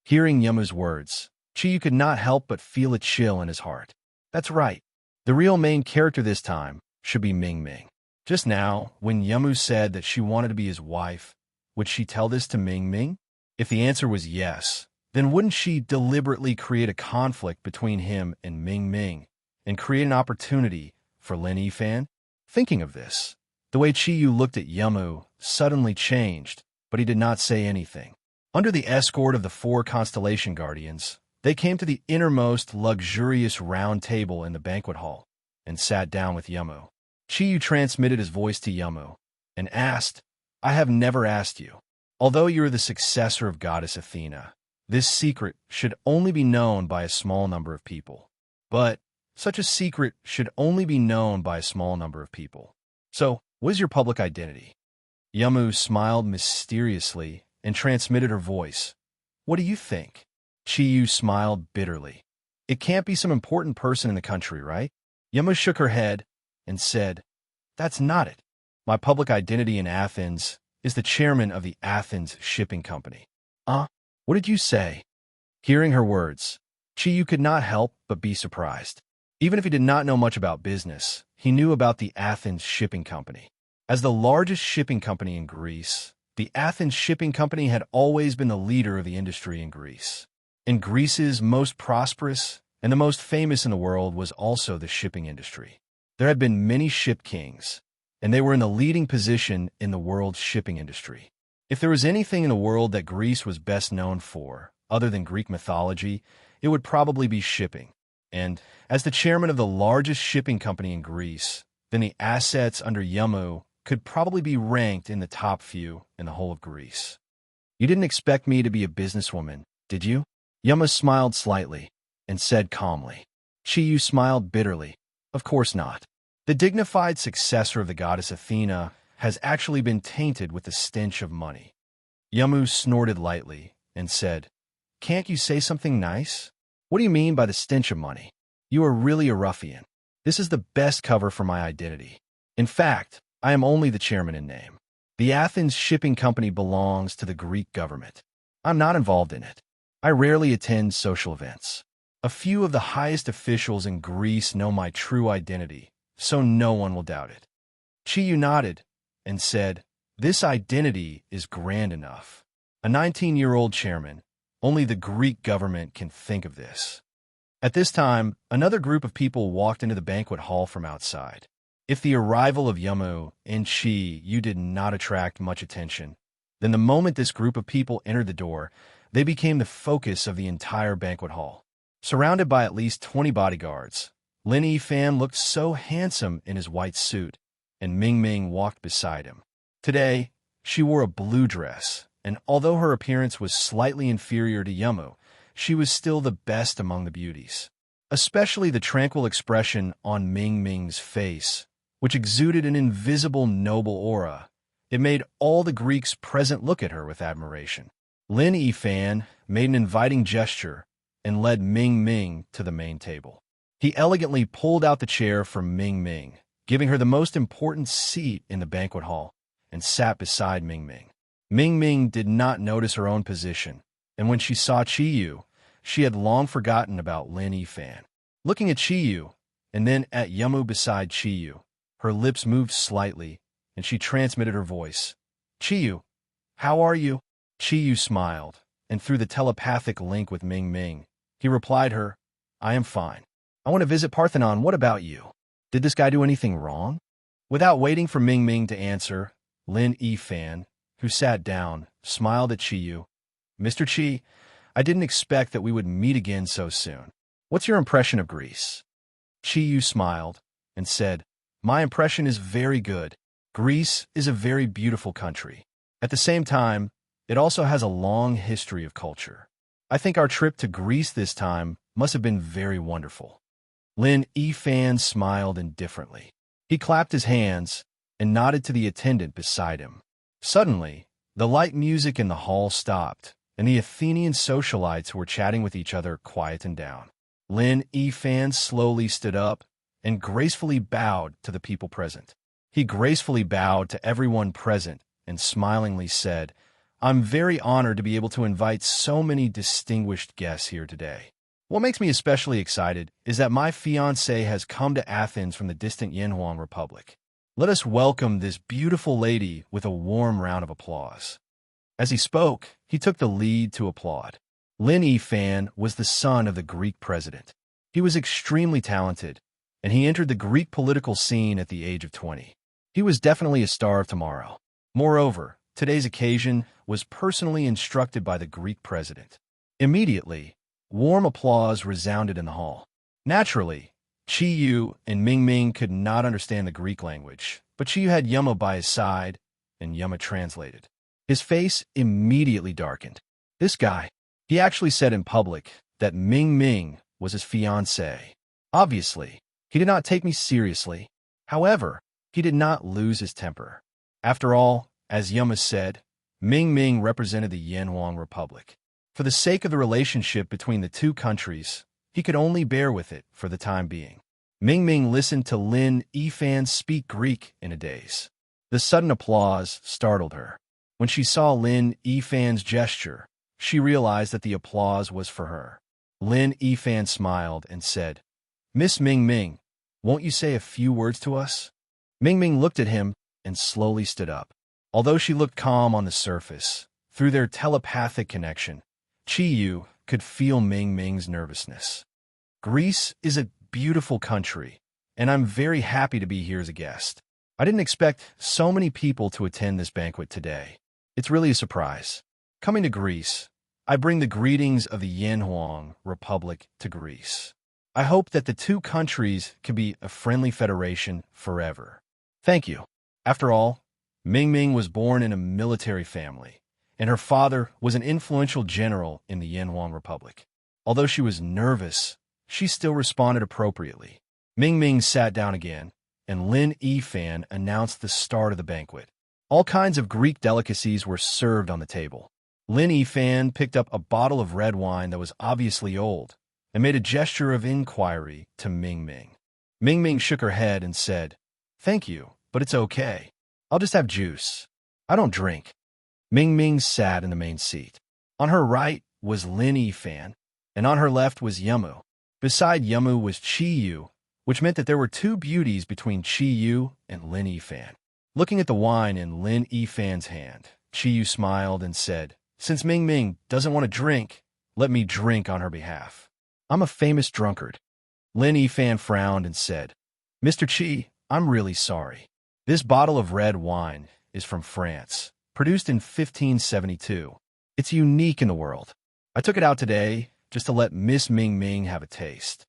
Hearing Yamu's words, Chiyu could not help but feel a chill in his heart. That's right. The real main character this time should be Ming Ming. Just now, when Yamu said that she wanted to be his wife, would she tell this to Ming Ming? If the answer was yes, then wouldn't she deliberately create a conflict between him and Ming Ming and create an opportunity for Lin Yifan? Thinking of this, the way Chiyu looked at Yamu suddenly changed, but he did not say anything. Under the escort of the 4 constellation guardians, they came to the innermost luxurious round table in the banquet hall and sat down with Yamu. Chiyu transmitted his voice to Yamu and asked, "I have never asked you. Although you are the successor of Goddess Athena, this secret should only be known by a small number of people. But such a secret should only be known by a small number of people. So, what is your public identity?" Yamu smiled mysteriously and transmitted her voice. "What do you think?" Chiyu smiled bitterly. "It can't be some important person in the country, right?" Yamu shook her head and said, "That's not it. My public identity in Athens is the chairman of the Athens Shipping Company." What did you say?" Hearing her words, Chiyu could not help but be surprised. Even if he did not know much about business, he knew about the Athens Shipping Company. As the largest shipping company in Greece, the Athens Shipping Company had always been the leader of the industry in Greece. And Greece's most prosperous and the most famous in the world was also the shipping industry. There had been many ship kings, and they were in the leading position in the world's shipping industry. If there was anything in the world that Greece was best known for, other than Greek mythology, it would probably be shipping. And as the chairman of the largest shipping company in Greece, then the assets under Yamu could probably be ranked in the top few in the whole of Greece. "You didn't expect me to be a businesswoman, did you?" Yamu smiled slightly and said calmly. Chiyu smiled bitterly. "Of course not. The dignified successor of the goddess Athena has actually been tainted with the stench of money." Yamu snorted lightly and said, "Can't you say something nice? What do you mean by the stench of money? You are really a ruffian. This is the best cover for my identity. In fact, I am only the chairman in name. The Athens Shipping Company belongs to the Greek government. I'm not involved in it. I rarely attend social events. A few of the highest officials in Greece know my true identity, so no one will doubt it." Chiyu nodded and said, "This identity is grand enough. A 19-year-old chairman. Only the Greek government can think of this." At this time, another group of people walked into the banquet hall from outside. If the arrival of Yamu and Chiyu did not attract much attention, then the moment this group of people entered the door, they became the focus of the entire banquet hall. Surrounded by at least 20 bodyguards, Lin Yifan looked so handsome in his white suit, and Ming Ming walked beside him. Today, she wore a blue dress, and although her appearance was slightly inferior to Yamu, she was still the best among the beauties. Especially the tranquil expression on Ming Ming's face, which exuded an invisible noble aura. It made all the Greeks present look at her with admiration. Lin Yifan made an inviting gesture and led Ming Ming to the main table. He elegantly pulled out the chair for Ming Ming, giving her the most important seat in the banquet hall, and sat beside Ming Ming. Ming Ming did not notice her own position, and when she saw Chiyu, she had long forgotten about Lin Yifan. Looking at Chiyu, and then at Yamu beside Chiyu, her lips moved slightly, and she transmitted her voice. "Chiyu, how are you?" Chiyu smiled, and through the telepathic link with Ming Ming, he replied her, "I am fine. I want to visit Parthenon. What about you? Did this guy do anything wrong?" Without waiting for Ming Ming to answer, Lin Yifan, who sat down, smiled at Chiyu. "Mr. Chi, I didn't expect that we would meet again so soon. What's your impression of Greece?" Chiyu smiled and said, My impression is very good. Greece is a very beautiful country. At the same time, it also has a long history of culture. I think our trip to Greece this time must have been very wonderful. Lin Yifan smiled indifferently. He clapped his hands and nodded to the attendant beside him. Suddenly, the light music in the hall stopped, and the Athenian socialites who were chatting with each other quietened down. Lin Yifan slowly stood up and gracefully bowed to the people present. He gracefully bowed to everyone present and smilingly said, "I'm very honored to be able to invite so many distinguished guests here today. What makes me especially excited is that my fiancée has come to Athens from the distant Yanhuang Republic. Let us welcome this beautiful lady with a warm round of applause." As he spoke, he took the lead to applaud. Lin Yifan was the son of the Greek president. He was extremely talented, and he entered the Greek political scene at the age of 20. He was definitely a star of tomorrow. Moreover, today's occasion was personally instructed by the Greek president. Immediately, warm applause resounded in the hall. Naturally, Chi-Yu and Ming-Ming could not understand the Greek language, but Chi-Yu had Yama by his side, and Yama translated. His face immediately darkened. This guy, he actually said in public that Ming-Ming was his fiancée. Obviously, he did not take me seriously. However, he did not lose his temper. After all, as Yama said, Ming-Ming represented the Yanhuang Republic. For the sake of the relationship between the two countries, he could only bear with it for the time being. Ming-Ming listened to Lin Yifan speak Greek in a daze. The sudden applause startled her. When she saw Lin Yifan's gesture, she realized that the applause was for her. Lin Yifan smiled and said, "Miss Ming-Ming, won't you say a few words to us?" Ming-Ming looked at him and slowly stood up. Although she looked calm on the surface, through their telepathic connection, Chi-Yu could feel Ming-Ming's nervousness. Greece is a beautiful country, and I'm very happy to be here as a guest. I didn't expect so many people to attend this banquet today. It's really a surprise. Coming to Greece, I bring the greetings of the Yanhuang Republic to Greece. I hope that the two countries can be a friendly federation forever. Thank you. After all, Ming-Ming was born in a military family, and her father was an influential general in the Yanhuang Republic. Although she was nervous, she still responded appropriately. Ming-Ming sat down again, and Lin Yifan announced the start of the banquet. All kinds of Greek delicacies were served on the table. Lin Yifan picked up a bottle of red wine that was obviously old and made a gesture of inquiry to Ming-Ming. Ming-Ming shook her head and said, "Thank you, but it's okay. I'll just have juice. I don't drink." Ming-Ming sat in the main seat. On her right was Lin Yifan, and on her left was Yamu. Beside Yamu was Chi-Yu, which meant that there were two beauties between Chi-Yu and Lin Yifan. Looking at the wine in Lin Yifan's hand, Chi-Yu smiled and said, "Since Ming-Ming doesn't want to drink, let me drink on her behalf. I'm a famous drunkard." Lin Yifan frowned and said, "Mr. Chi, I'm really sorry. This bottle of red wine is from France, produced in 1572. It's unique in the world. I took it out today just to let Miss Ming-Ming have a taste."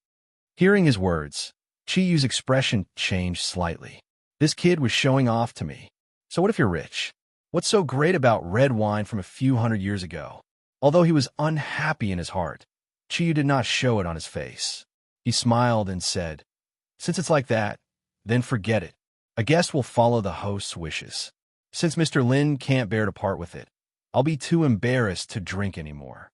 Hearing his words, Chi-Yu's expression changed slightly. This kid was showing off to me. So what if you're rich? What's so great about red wine from a few hundred years ago? Although he was unhappy in his heart, Chi-Yu did not show it on his face. He smiled and said, "Since it's like that, then forget it. A guest will follow the host's wishes. Since Mr. Lin can't bear to part with it, I'll be too embarrassed to drink anymore."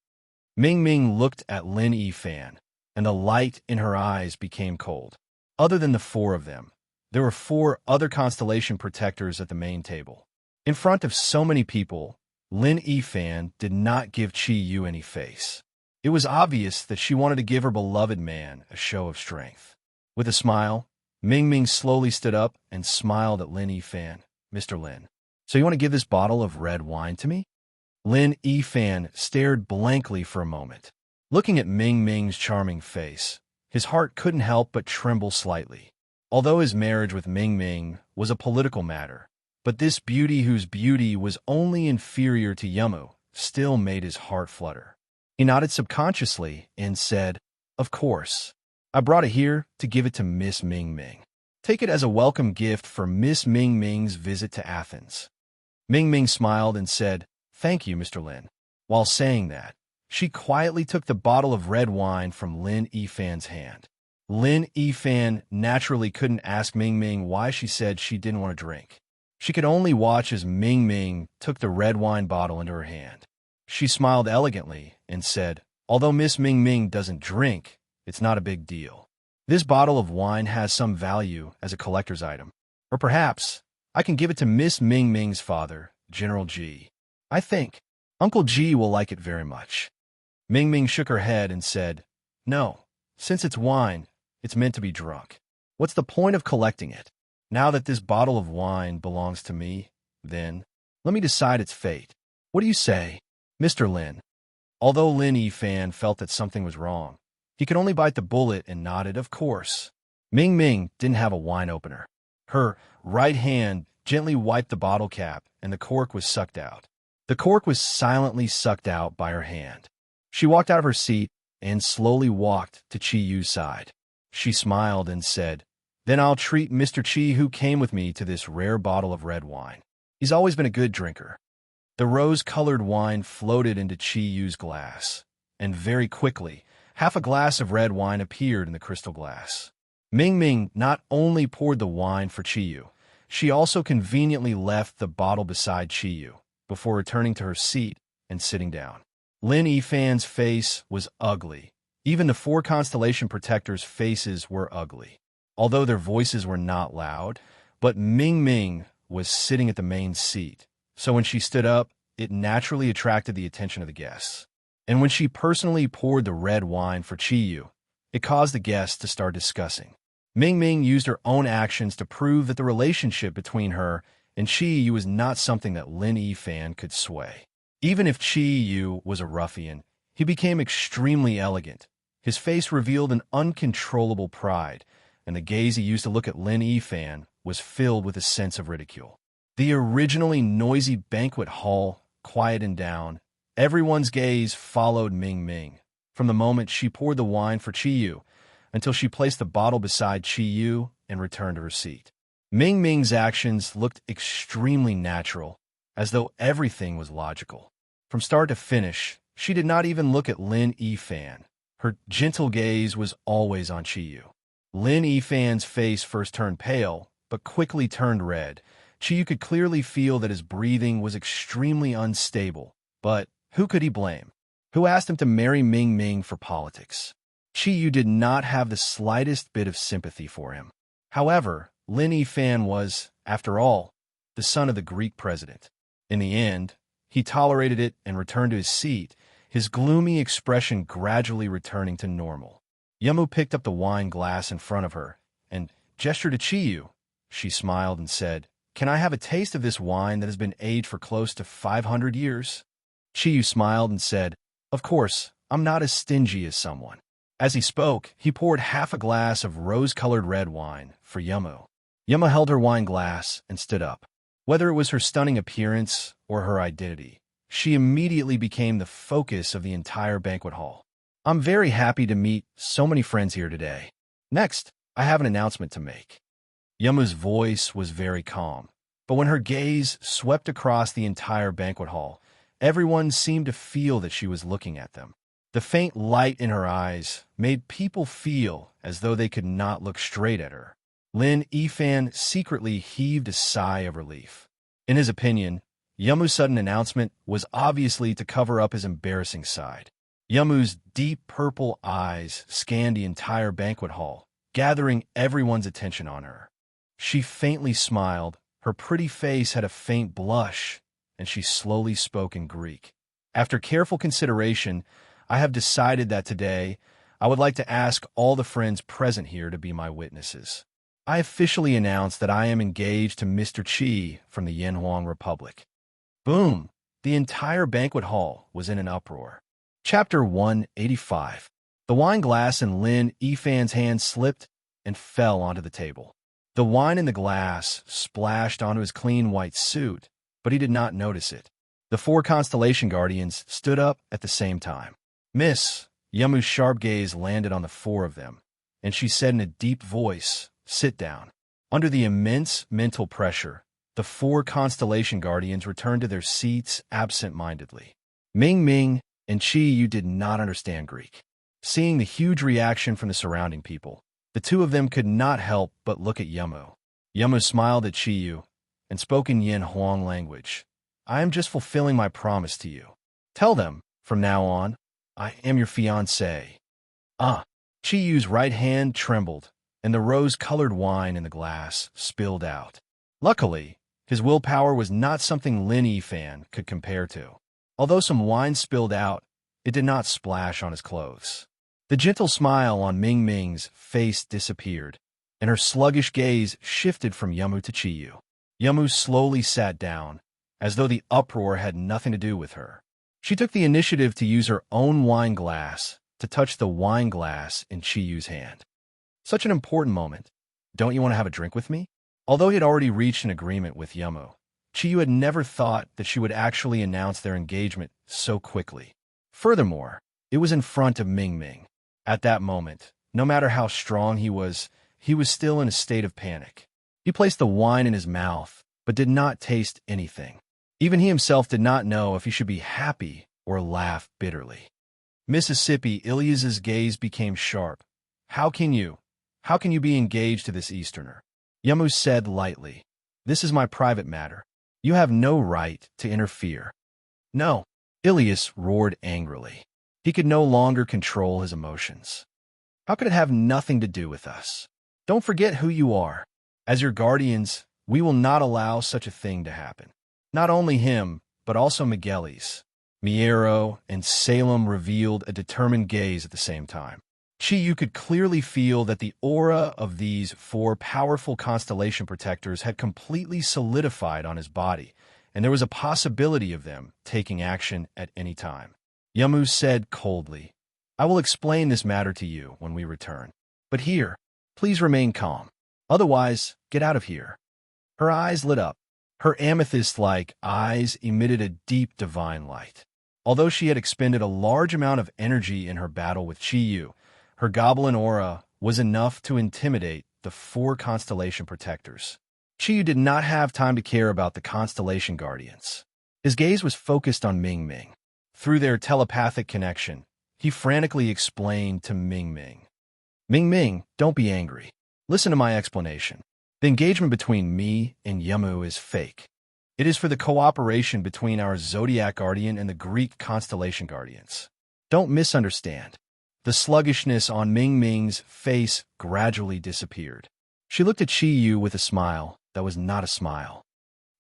Ming-Ming looked at Lin Yifan, and the light in her eyes became cold. Other than the four of them, there were four other constellation protectors at the main table. In front of so many people, Lin Yifan did not give Chi-Yu any face. It was obvious that she wanted to give her beloved man a show of strength. With a smile, Ming-Ming slowly stood up and smiled at Lin Yifan. "Mr. Lin, so you want to give this bottle of red wine to me?" Lin Yifan stared blankly for a moment. Looking at Ming-Ming's charming face, his heart couldn't help but tremble slightly. Although his marriage with Ming-Ming was a political matter, but this beauty whose beauty was only inferior to Yamu still made his heart flutter. He nodded subconsciously and said, "Of course. I brought it here to give it to Miss Ming-Ming." Take it as a welcome gift for Miss Ming Ming's visit to Athens." Ming Ming smiled and said, "Thank you, Mr. Lin." While saying that, she quietly took the bottle of red wine from Lin Yifan's hand. Lin Yifan naturally couldn't ask Ming Ming why she said she didn't want to drink. She could only watch as Ming Ming took the red wine bottle into her hand. She smiled elegantly and said, "Although Miss Ming Ming doesn't drink, it's not a big deal. This bottle of wine has some value as a collector's item. Or perhaps I can give it to Miss Ming Ming's father, General G. I think Uncle G will like it very much." Ming Ming shook her head and said, "No, since it's wine, it's meant to be drunk. What's the point of collecting it? Now that this bottle of wine belongs to me, then let me decide its fate. What do you say, Mr. Lin?" Although Lin Yifan felt that something was wrong, he could only bite the bullet and nodded, "Of course." Ming Ming didn't have a wine opener. Her right hand gently wiped the bottle cap, and the cork was sucked out. The cork was silently sucked out by her hand. She walked out of her seat and slowly walked to Chi Yu's side. She smiled and said, "Then I'll treat Mr. Chi, who came with me, to this rare bottle of red wine. He's always been a good drinker." The rose-colored wine floated into Chi Yu's glass, and very quickly, half a glass of red wine appeared in the crystal glass. Ming Ming not only poured the wine for Chi Yu, she also conveniently left the bottle beside Chi Yu before returning to her seat and sitting down. Lin Yifan's face was ugly. Even the 4 constellation protectors' faces were ugly, although their voices were not loud. But Ming Ming was sitting at the main seat, so when she stood up, it naturally attracted the attention of the guests. And when she personally poured the red wine for Chi Yu, it caused the guests to start discussing. Ming Ming used her own actions to prove that the relationship between her and Chi Yu was not something that Lin Yifan could sway. Even if Chi Yu was a ruffian, he became extremely elegant. His face revealed an uncontrollable pride, and the gaze he used to look at Lin Yifan was filled with a sense of ridicule. The originally noisy banquet hall quieted down. Everyone's gaze followed Ming Ming from the moment she poured the wine for Chi Yu until she placed the bottle beside Chi Yu and returned to her seat. Ming Ming's actions looked extremely natural, as though everything was logical. From start to finish, she did not even look at Lin Yifan. Her gentle gaze was always on Chi Yu. Lin Yifan's face first turned pale, but quickly turned red. Chi Yu could clearly feel that his breathing was extremely unstable, but who could he blame? Who asked him to marry Ming Ming for politics? Chi Yu did not have the slightest bit of sympathy for him. However, Lin Yifan was, after all, the son of the Greek president. In the end, he tolerated it and returned to his seat, his gloomy expression gradually returning to normal. Yamu picked up the wine glass in front of her and gestured to Chi Yu. She smiled and said, "Can I have a taste of this wine that has been aged for close to 500 years? Chi Yu smiled and said, "Of course, I'm not as stingy as someone." As he spoke, he poured half a glass of rose-colored red wine for Yamu. Yamu held her wine glass and stood up. Whether it was her stunning appearance or her identity, she immediately became the focus of the entire banquet hall. "I'm very happy to meet so many friends here today. Next, I have an announcement to make." Yamu's voice was very calm, but when her gaze swept across the entire banquet hall, everyone seemed to feel that she was looking at them. The faint light in her eyes made people feel as though they could not look straight at her. Lin Yifan secretly heaved a sigh of relief. In his opinion, Yamu's sudden announcement was obviously to cover up his embarrassing side. Yamu's deep purple eyes scanned the entire banquet hall, gathering everyone's attention on her. She faintly smiled, her pretty face had a faint blush, and she slowly spoke in Greek. "After careful consideration, I have decided that today I would like to ask all the friends present here to be my witnesses. I officially announce that I am engaged to Mr. Chi from the Yanhuang Republic." Boom! The entire banquet hall was in an uproar. Chapter 185. The wine glass in Lin Yifan's hand slipped and fell onto the table. The wine in the glass splashed onto his clean white suit, but he did not notice it. The 4 constellation guardians stood up at the same time. "Miss," Yamu's sharp gaze landed on the 4 of them, and she said in a deep voice, "Sit down." Under the immense mental pressure, the four constellation guardians returned to their seats absent-mindedly. Ming Ming and Chi Yu did not understand Greek. Seeing the huge reaction from the surrounding people, the two of them could not help but look at Yamu. Yamu smiled at Chi Yu and spoke in Yin Huang language. I am just fulfilling my promise to you. Tell them, from now on, I am your fiancé. Chi Yu's right hand trembled, and the rose-colored wine in the glass spilled out. Luckily, his willpower was not something Lin Yifan could compare to. Although some wine spilled out, it did not splash on his clothes. The gentle smile on Ming Ming's face disappeared, and her sluggish gaze shifted from Yamu to Chi Yu. Yamu slowly sat down, as though the uproar had nothing to do with her. She took the initiative to use her own wine glass to touch the wine glass in Chi Yu's hand. Such an important moment. Don't you want to have a drink with me? Although he had already reached an agreement with Yamu, Chi Yu had never thought that she would actually announce their engagement so quickly. Furthermore, it was in front of Ming Ming. At that moment, no matter how strong he was still in a state of panic. He placed the wine in his mouth, but did not taste anything. Even he himself did not know if he should be happy or laugh bitterly. Mississippi Ilya's gaze became sharp. How can you be engaged to this Easterner? Yamu said lightly. This is my private matter. You have no right to interfere. No, Ilyas roared angrily. He could no longer control his emotions. How could it have nothing to do with us? Don't forget who you are. As your guardians, we will not allow such a thing to happen. Not only him, but also Miguelis. Miero and Salem revealed a determined gaze at the same time. Chi Yu could clearly feel that the aura of these four powerful constellation protectors had completely solidified on his body, and there was a possibility of them taking action at any time. Yamu said coldly, I will explain this matter to you when we return. But here, please remain calm. Otherwise, get out of here. Her eyes lit up. Her amethyst-like eyes emitted a deep divine light. Although she had expended a large amount of energy in her battle with Chi Yu, her goblin aura was enough to intimidate the four constellation protectors. Chi Yu did not have time to care about the constellation guardians. His gaze was focused on Ming Ming. Through their telepathic connection, he frantically explained to Ming Ming. Ming Ming, don't be angry. Listen to my explanation. The engagement between me and Yamu is fake. It is for the cooperation between our Zodiac Guardian and the Greek constellation guardians. Don't misunderstand. The sluggishness on Ming Ming's face gradually disappeared. She looked at Chi Yu with a smile that was not a smile.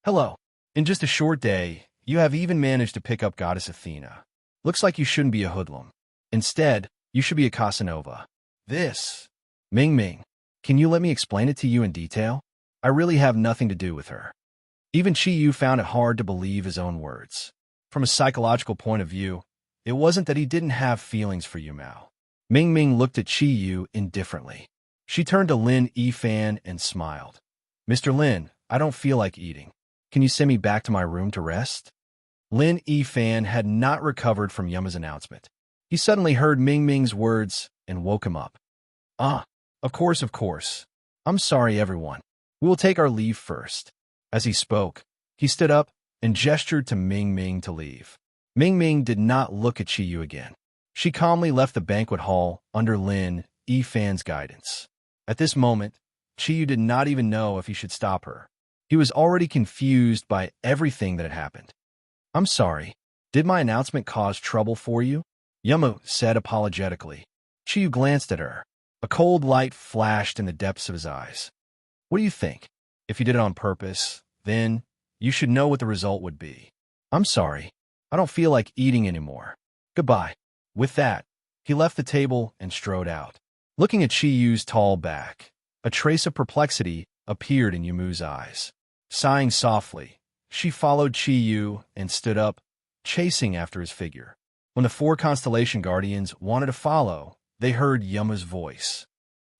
Hello. In just a short day, you have even managed to pick up Goddess Athena. Looks like you shouldn't be a hoodlum. Instead, you should be a Casanova. Ming Ming, can you let me explain it to you in detail? I really have nothing to do with her. Even Chi Yu found it hard to believe his own words. From a psychological point of view, it wasn't that he didn't have feelings for Yumao. Ming Ming looked at Chi Yu indifferently. She turned to Lin Yifan and smiled. Mr. Lin, I don't feel like eating. Can you send me back to my room to rest? Lin Yifan had not recovered from Yuma's announcement. He suddenly heard Ming Ming's words and woke him up. Of course. I'm sorry, everyone. We will take our leave first. As he spoke, he stood up and gestured to Ming Ming to leave. Ming Ming did not look at Chi Yu again. She calmly left the banquet hall under Lin Yifan's guidance. At this moment, Chi Yu did not even know if he should stop her. He was already confused by everything that had happened. I'm sorry. Did my announcement cause trouble for you? Yamu said apologetically. Chi Yu glanced at her. A cold light flashed in the depths of his eyes. What do you think? If you did it on purpose, then you should know what the result would be. I'm sorry. I don't feel like eating anymore. Goodbye. With that, he left the table and strode out. Looking at Chi Yu's tall back, a trace of perplexity appeared in Yamu's eyes. Sighing softly, she followed Chi Yu and stood up, chasing after his figure. When the four constellation guardians wanted to follow, they heard Yamu's voice.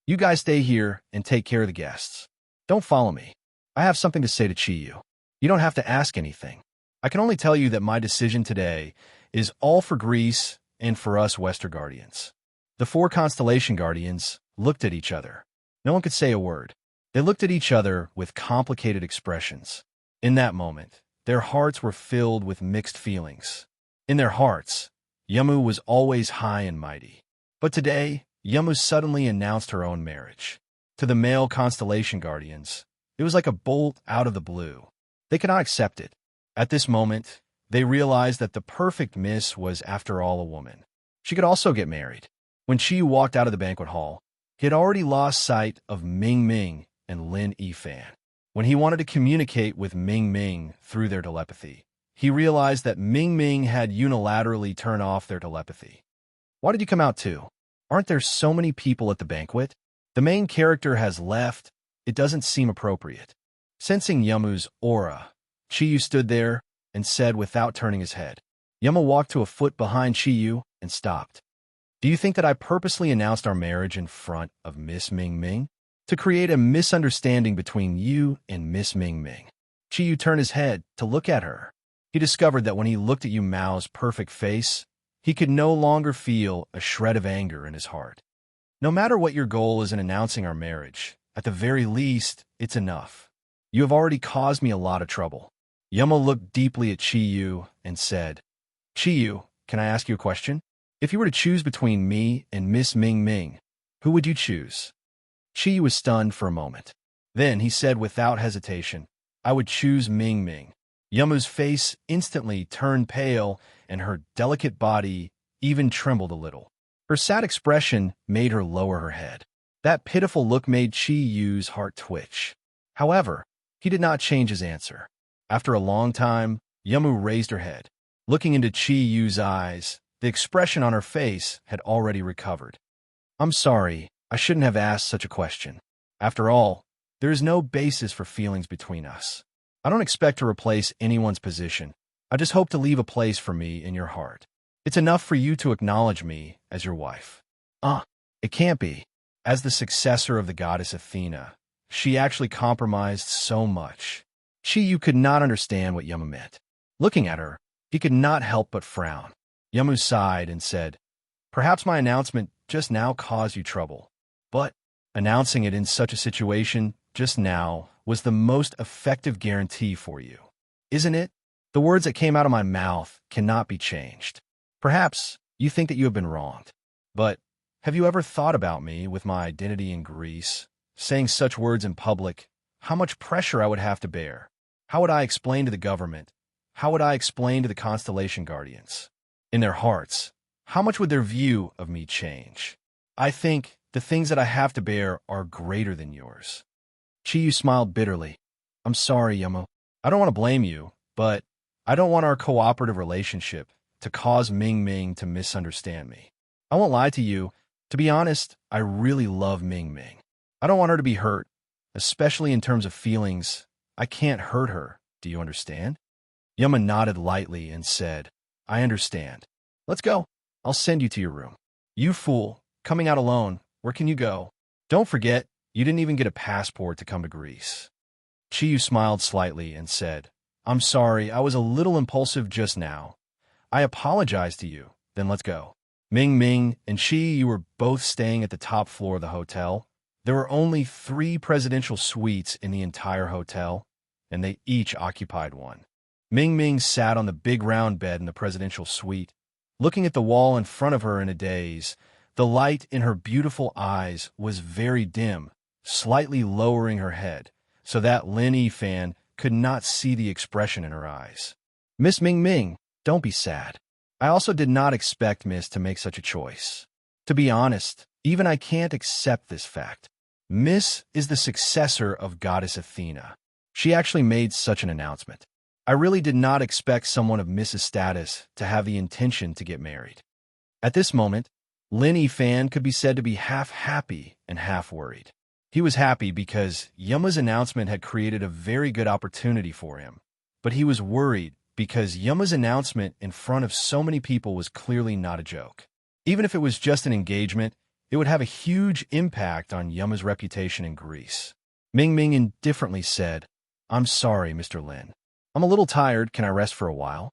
You guys stay here and take care of the guests. Don't follow me. I have something to say to Chi Yu. You don't have to ask anything. I can only tell you that my decision today is all for Greece and for us Western Guardians. The four constellation guardians looked at each other. No one could say a word. They looked at each other with complicated expressions. In that moment, their hearts were filled with mixed feelings. In their hearts, Yamu was always high and mighty. But today, Yamu suddenly announced her own marriage. To the male constellation guardians, it was like a bolt out of the blue. They could not accept it. At this moment, they realized that the perfect miss was, after all, a woman. She could also get married. When Chi walked out of the banquet hall, he had already lost sight of Ming Ming and Lin Yifan. When he wanted to communicate with Ming Ming through their telepathy, he realized that Ming Ming had unilaterally turned off their telepathy. Why did you come out too? Aren't there so many people at the banquet? The main character has left. It doesn't seem appropriate. Sensing Yamu's aura, Chiyu stood there and said without turning his head. Yamu walked to a foot behind Chiyu and stopped. Do you think that I purposely announced our marriage in front of Miss Ming Ming? To create a misunderstanding between you and Miss Ming Ming. Chiyu turned his head to look at her. He discovered that when he looked at Yu Mao's perfect face, he could no longer feel a shred of anger in his heart. No matter what your goal is in announcing our marriage, at the very least, it's enough. You have already caused me a lot of trouble. Yamu looked deeply at Chiyu and said, Chiyu, can I ask you a question? If you were to choose between me and Miss Ming Ming, who would you choose? Chiyu was stunned for a moment. Then he said without hesitation, I would choose Ming Ming. Yamu's face instantly turned pale and her delicate body even trembled a little. Her sad expression made her lower her head. That pitiful look made Chiyu's heart twitch. However, he did not change his answer. After a long time, Yamu raised her head. Looking into Chiyu's eyes, the expression on her face had already recovered. I'm sorry, I shouldn't have asked such a question. After all, there is no basis for feelings between us. I don't expect to replace anyone's position. I just hope to leave a place for me in your heart. It's enough for you to acknowledge me as your wife. It can't be. As the successor of the goddess Athena, she actually compromised so much. Chiyu could not understand what Yamu meant. Looking at her, he could not help but frown. Yamu sighed and said, Perhaps my announcement just now caused you trouble. But announcing it in such a situation just now was the most effective guarantee for you. Isn't it? The words that came out of my mouth cannot be changed. Perhaps you think that you have been wronged. But have you ever thought about me with my identity in Greece, saying such words in public, how much pressure I would have to bear? How would I explain to the government? How would I explain to the constellation guardians? In their hearts, how much would their view of me change? I think the things that I have to bear are greater than yours. Chiyu smiled bitterly. I'm sorry, Yamu. I don't want to blame you, but I don't want our cooperative relationship to cause Ming Ming to misunderstand me. I won't lie to you. To be honest, I really love Ming Ming. I don't want her to be hurt, especially in terms of feelings. I can't hurt her. Do you understand? Yamu nodded lightly and said, I understand. Let's go. I'll send you to your room. You fool, coming out alone. Where can you go? Don't forget, you didn't even get a passport to come to Greece. Chiyu smiled slightly and said, I'm sorry, I was a little impulsive just now. I apologize to you. Then let's go. Ming Ming and Chi were both staying at the top floor of the hotel. There were only 3 presidential suites in the entire hotel, and they each occupied one. Ming Ming sat on the big round bed in the presidential suite, looking at the wall in front of her in a daze. The light in her beautiful eyes was very dim, slightly lowering her head, so that Lin Yifan could not see the expression in her eyes. Miss Ming Ming, don't be sad. I also did not expect Miss to make such a choice. To be honest, even I can't accept this fact. Miss is the successor of Goddess Athena. She actually made such an announcement. I really did not expect someone of Miss's status to have the intention to get married. At this moment, Lin Yifan could be said to be half happy and half worried. He was happy because Yamu's announcement had created a very good opportunity for him, but he was worried because Yamu's announcement in front of so many people was clearly not a joke. Even if it was just an engagement, it would have a huge impact on Yamu's reputation in Greece. Ming Ming indifferently said, I'm sorry, Mr. Lin. I'm a little tired. Can I rest for a while?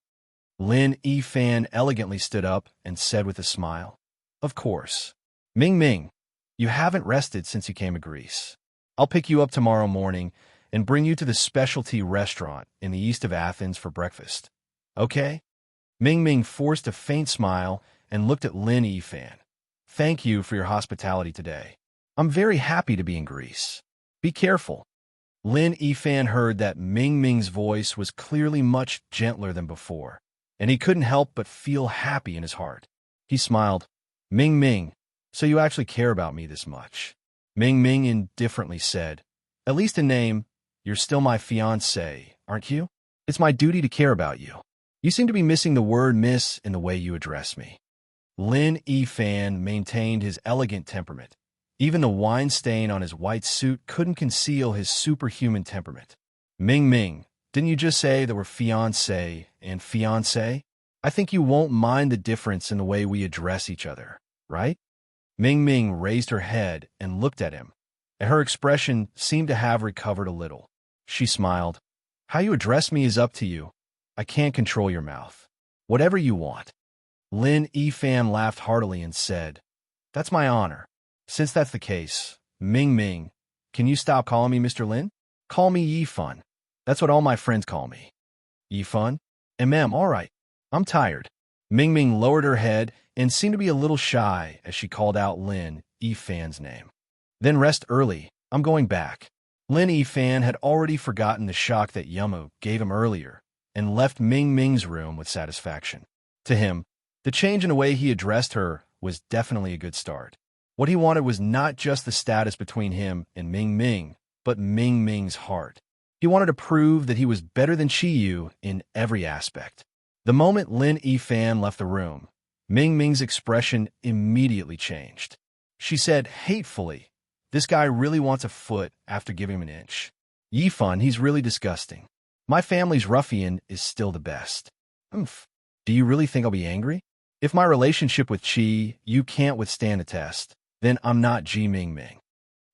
Lin Yifan elegantly stood up and said with a smile, Of course. Ming Ming, you haven't rested since you came to Greece. I'll pick you up tomorrow morning and bring you to the specialty restaurant in the east of Athens for breakfast. Okay? Ming Ming forced a faint smile and looked at Lin Yifan. Thank you for your hospitality today. I'm very happy to be in Greece. Be careful. Lin Yifan heard that Ming Ming's voice was clearly much gentler than before, and he couldn't help but feel happy in his heart. He smiled. Ming Ming, so you actually care about me this much? Ming Ming indifferently said, at least in name, you're still my fiancé, aren't you? It's my duty to care about you. You seem to be missing the word miss in the way you address me. Lin Yifan maintained his elegant temperament. Even the wine stain on his white suit couldn't conceal his superhuman temperament. Ming Ming, didn't you just say that we're fiancé and fiancé? I think you won't mind the difference in the way we address each other, right? Ming Ming raised her head and looked at him, and her expression seemed to have recovered a little. She smiled. How you address me is up to you. I can't control your mouth. Whatever you want. Lin Yifan laughed heartily and said, that's my honor. Since that's the case, Ming Ming, can you stop calling me Mr. Lin? Call me Yifan. That's what all my friends call me. Yifan? All right. I'm tired. Ming Ming lowered her head and seemed to be a little shy as she called out Lin Yifan's name. Then rest early. I'm going back. Lin Yifan had already forgotten the shock that Yamu gave him earlier and left Ming Ming's room with satisfaction. To him, the change in the way he addressed her was definitely a good start. What he wanted was not just the status between him and Ming Ming, but Ming Ming's heart. He wanted to prove that he was better than Chi Yu in every aspect. The moment Lin Yifan left the room, Ming Ming's expression immediately changed. She said hatefully, this guy really wants a foot after giving him an inch. Yifan, he's really disgusting. My family's ruffian is still the best. Oomph. Do you really think I'll be angry? If my relationship with Chi Yu can't withstand the test, then I'm not Ji Ming Ming.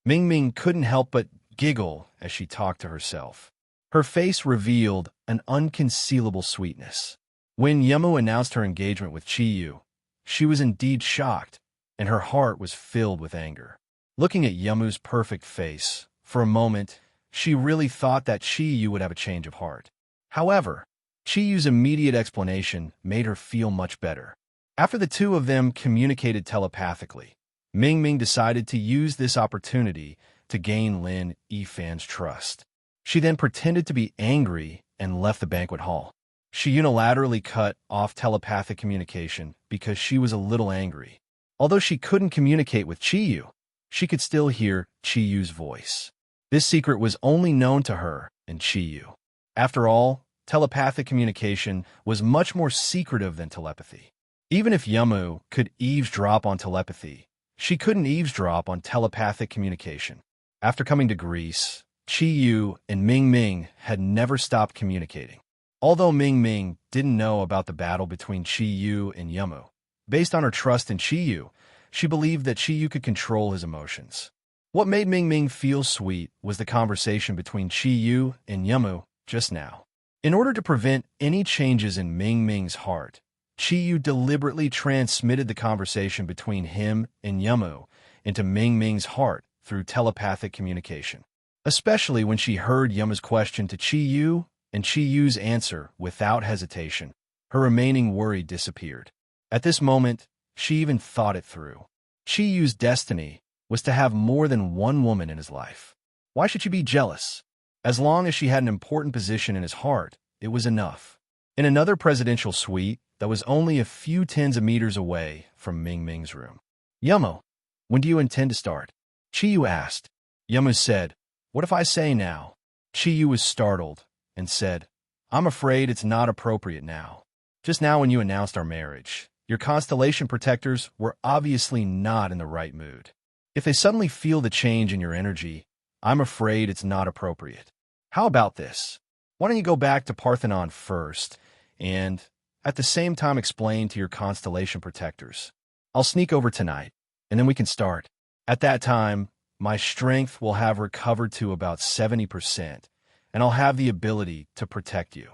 Ming Ming couldn't help but giggle as she talked to herself. Her face revealed an unconcealable sweetness. When Yamu announced her engagement with Chi Yu, she was indeed shocked, and her heart was filled with anger. Looking at Yamu's perfect face, for a moment, she really thought that Chi Yu would have a change of heart. However, Chi Yu's immediate explanation made her feel much better. After the two of them communicated telepathically, Ming Ming decided to use this opportunity to gain Lin Yifan's trust. She then pretended to be angry and left the banquet hall. She unilaterally cut off telepathic communication because she was a little angry. Although she couldn't communicate with Chi Yu, she could still hear Chi Yu's voice. This secret was only known to her and Chi Yu. After all, telepathic communication was much more secretive than telepathy. Even if Yamu could eavesdrop on telepathy, she couldn't eavesdrop on telepathic communication. After coming to Greece, Chi Yu and Ming Ming had never stopped communicating. Although Ming Ming didn't know about the battle between Chi Yu and Yamu, based on her trust in Chi Yu, she believed that Chi Yu could control his emotions. What made Ming Ming feel sweet was the conversation between Chi Yu and Yamu just now. In order to prevent any changes in Ming Ming's heart, Chi Yu deliberately transmitted the conversation between him and Yamu into Ming Ming's heart through telepathic communication. Especially when she heard Yamu's question to Chi Yu and Chi Yu's answer without hesitation, her remaining worry disappeared. At this moment, she even thought it through. Chi Yu's destiny was to have more than one woman in his life. Why should she be jealous? As long as she had an important position in his heart, it was enough. In another presidential suite that was only a few tens of meters away from Ming Ming's room. Yamu, when do you intend to start? Chi Yu asked. Yamu said, what if I say now? Chi Yu was startled and said, I'm afraid it's not appropriate now. Just now when you announced our marriage, your constellation protectors were obviously not in the right mood. If they suddenly feel the change in your energy, I'm afraid it's not appropriate. How about this? Why don't you go back to Parthenon first and, at the same time, explain to your constellation protectors? I'll sneak over tonight, and then we can start. At that time, my strength will have recovered to about 70%, and I'll have the ability to protect you.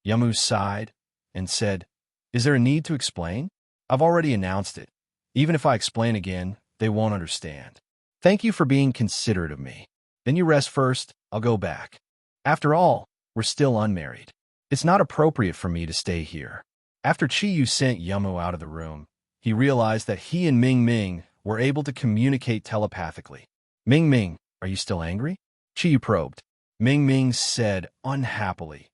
Yamu sighed and said, is there a need to explain? I've already announced it. Even if I explain again, they won't understand. Thank you for being considerate of me. Then you rest first, I'll go back. After all, we're still unmarried. It's not appropriate for me to stay here. After Chiyu sent Yumu out of the room, he realized that he and Ming Ming were able to communicate telepathically. Ming Ming, are you still angry? Chiyu probed. Ming Ming said unhappily,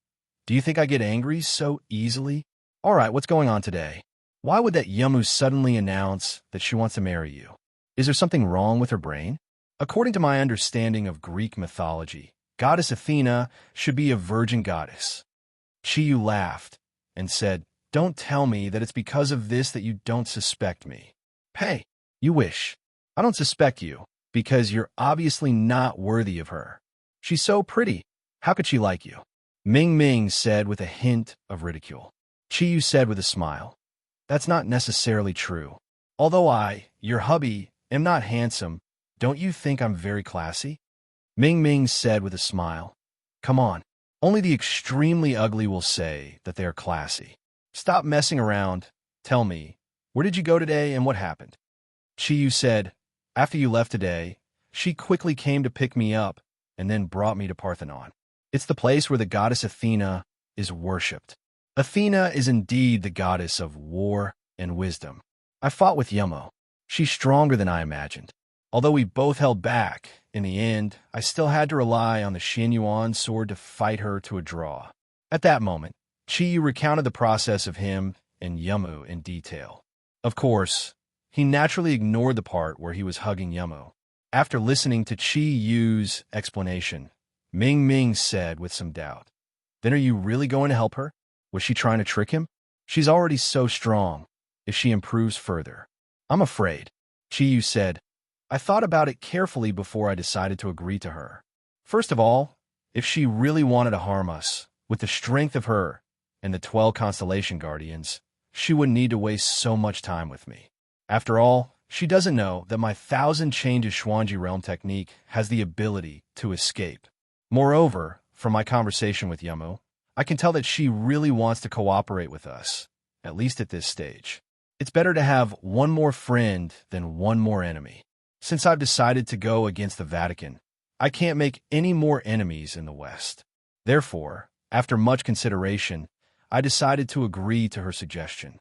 do you think I get angry so easily? All right, what's going on today? Why would that Yumu suddenly announce that she wants to marry you? Is there something wrong with her brain? According to my understanding of Greek mythology, Goddess Athena should be a virgin goddess. Chiyu laughed and said, don't tell me that it's because of this that you don't suspect me. Hey, you wish. I don't suspect you, because you're obviously not worthy of her. She's so pretty. How could she like you? Ming Ming said with a hint of ridicule. Chiyu said with a smile, that's not necessarily true. Although I, your hubby, am not handsome, don't you think I'm very classy? Ming Ming said with a smile, come on, only the extremely ugly will say that they are classy. Stop messing around. Tell me, where did you go today and what happened? Chiyu said, after you left today, she quickly came to pick me up and then brought me to Parthenon. It's the place where the goddess Athena is worshipped. Athena is indeed the goddess of war and wisdom. I fought with Yumo. She's stronger than I imagined. Although we both held back, in the end, I still had to rely on the Xianyuan sword to fight her to a draw. At that moment, Chiyu recounted the process of him and Yumu in detail. Of course, he naturally ignored the part where he was hugging Yumu. After listening to Chiyu's explanation, Ming Ming said with some doubt, then are you really going to help her? Was she trying to trick him? She's already so strong. If she improves further, I'm afraid. Chiyu said, I thought about it carefully before I decided to agree to her. First of all, if she really wanted to harm us, with the strength of her and the 12 constellation guardians, she wouldn't need to waste so much time with me. After all, she doesn't know that my 1,000 changes Xuanji realm technique has the ability to escape. Moreover, from my conversation with Yumu, I can tell that she really wants to cooperate with us, at least at this stage. It's better to have one more friend than one more enemy. Since I've decided to go against the Vatican, I can't make any more enemies in the West. Therefore, after much consideration, I decided to agree to her suggestion.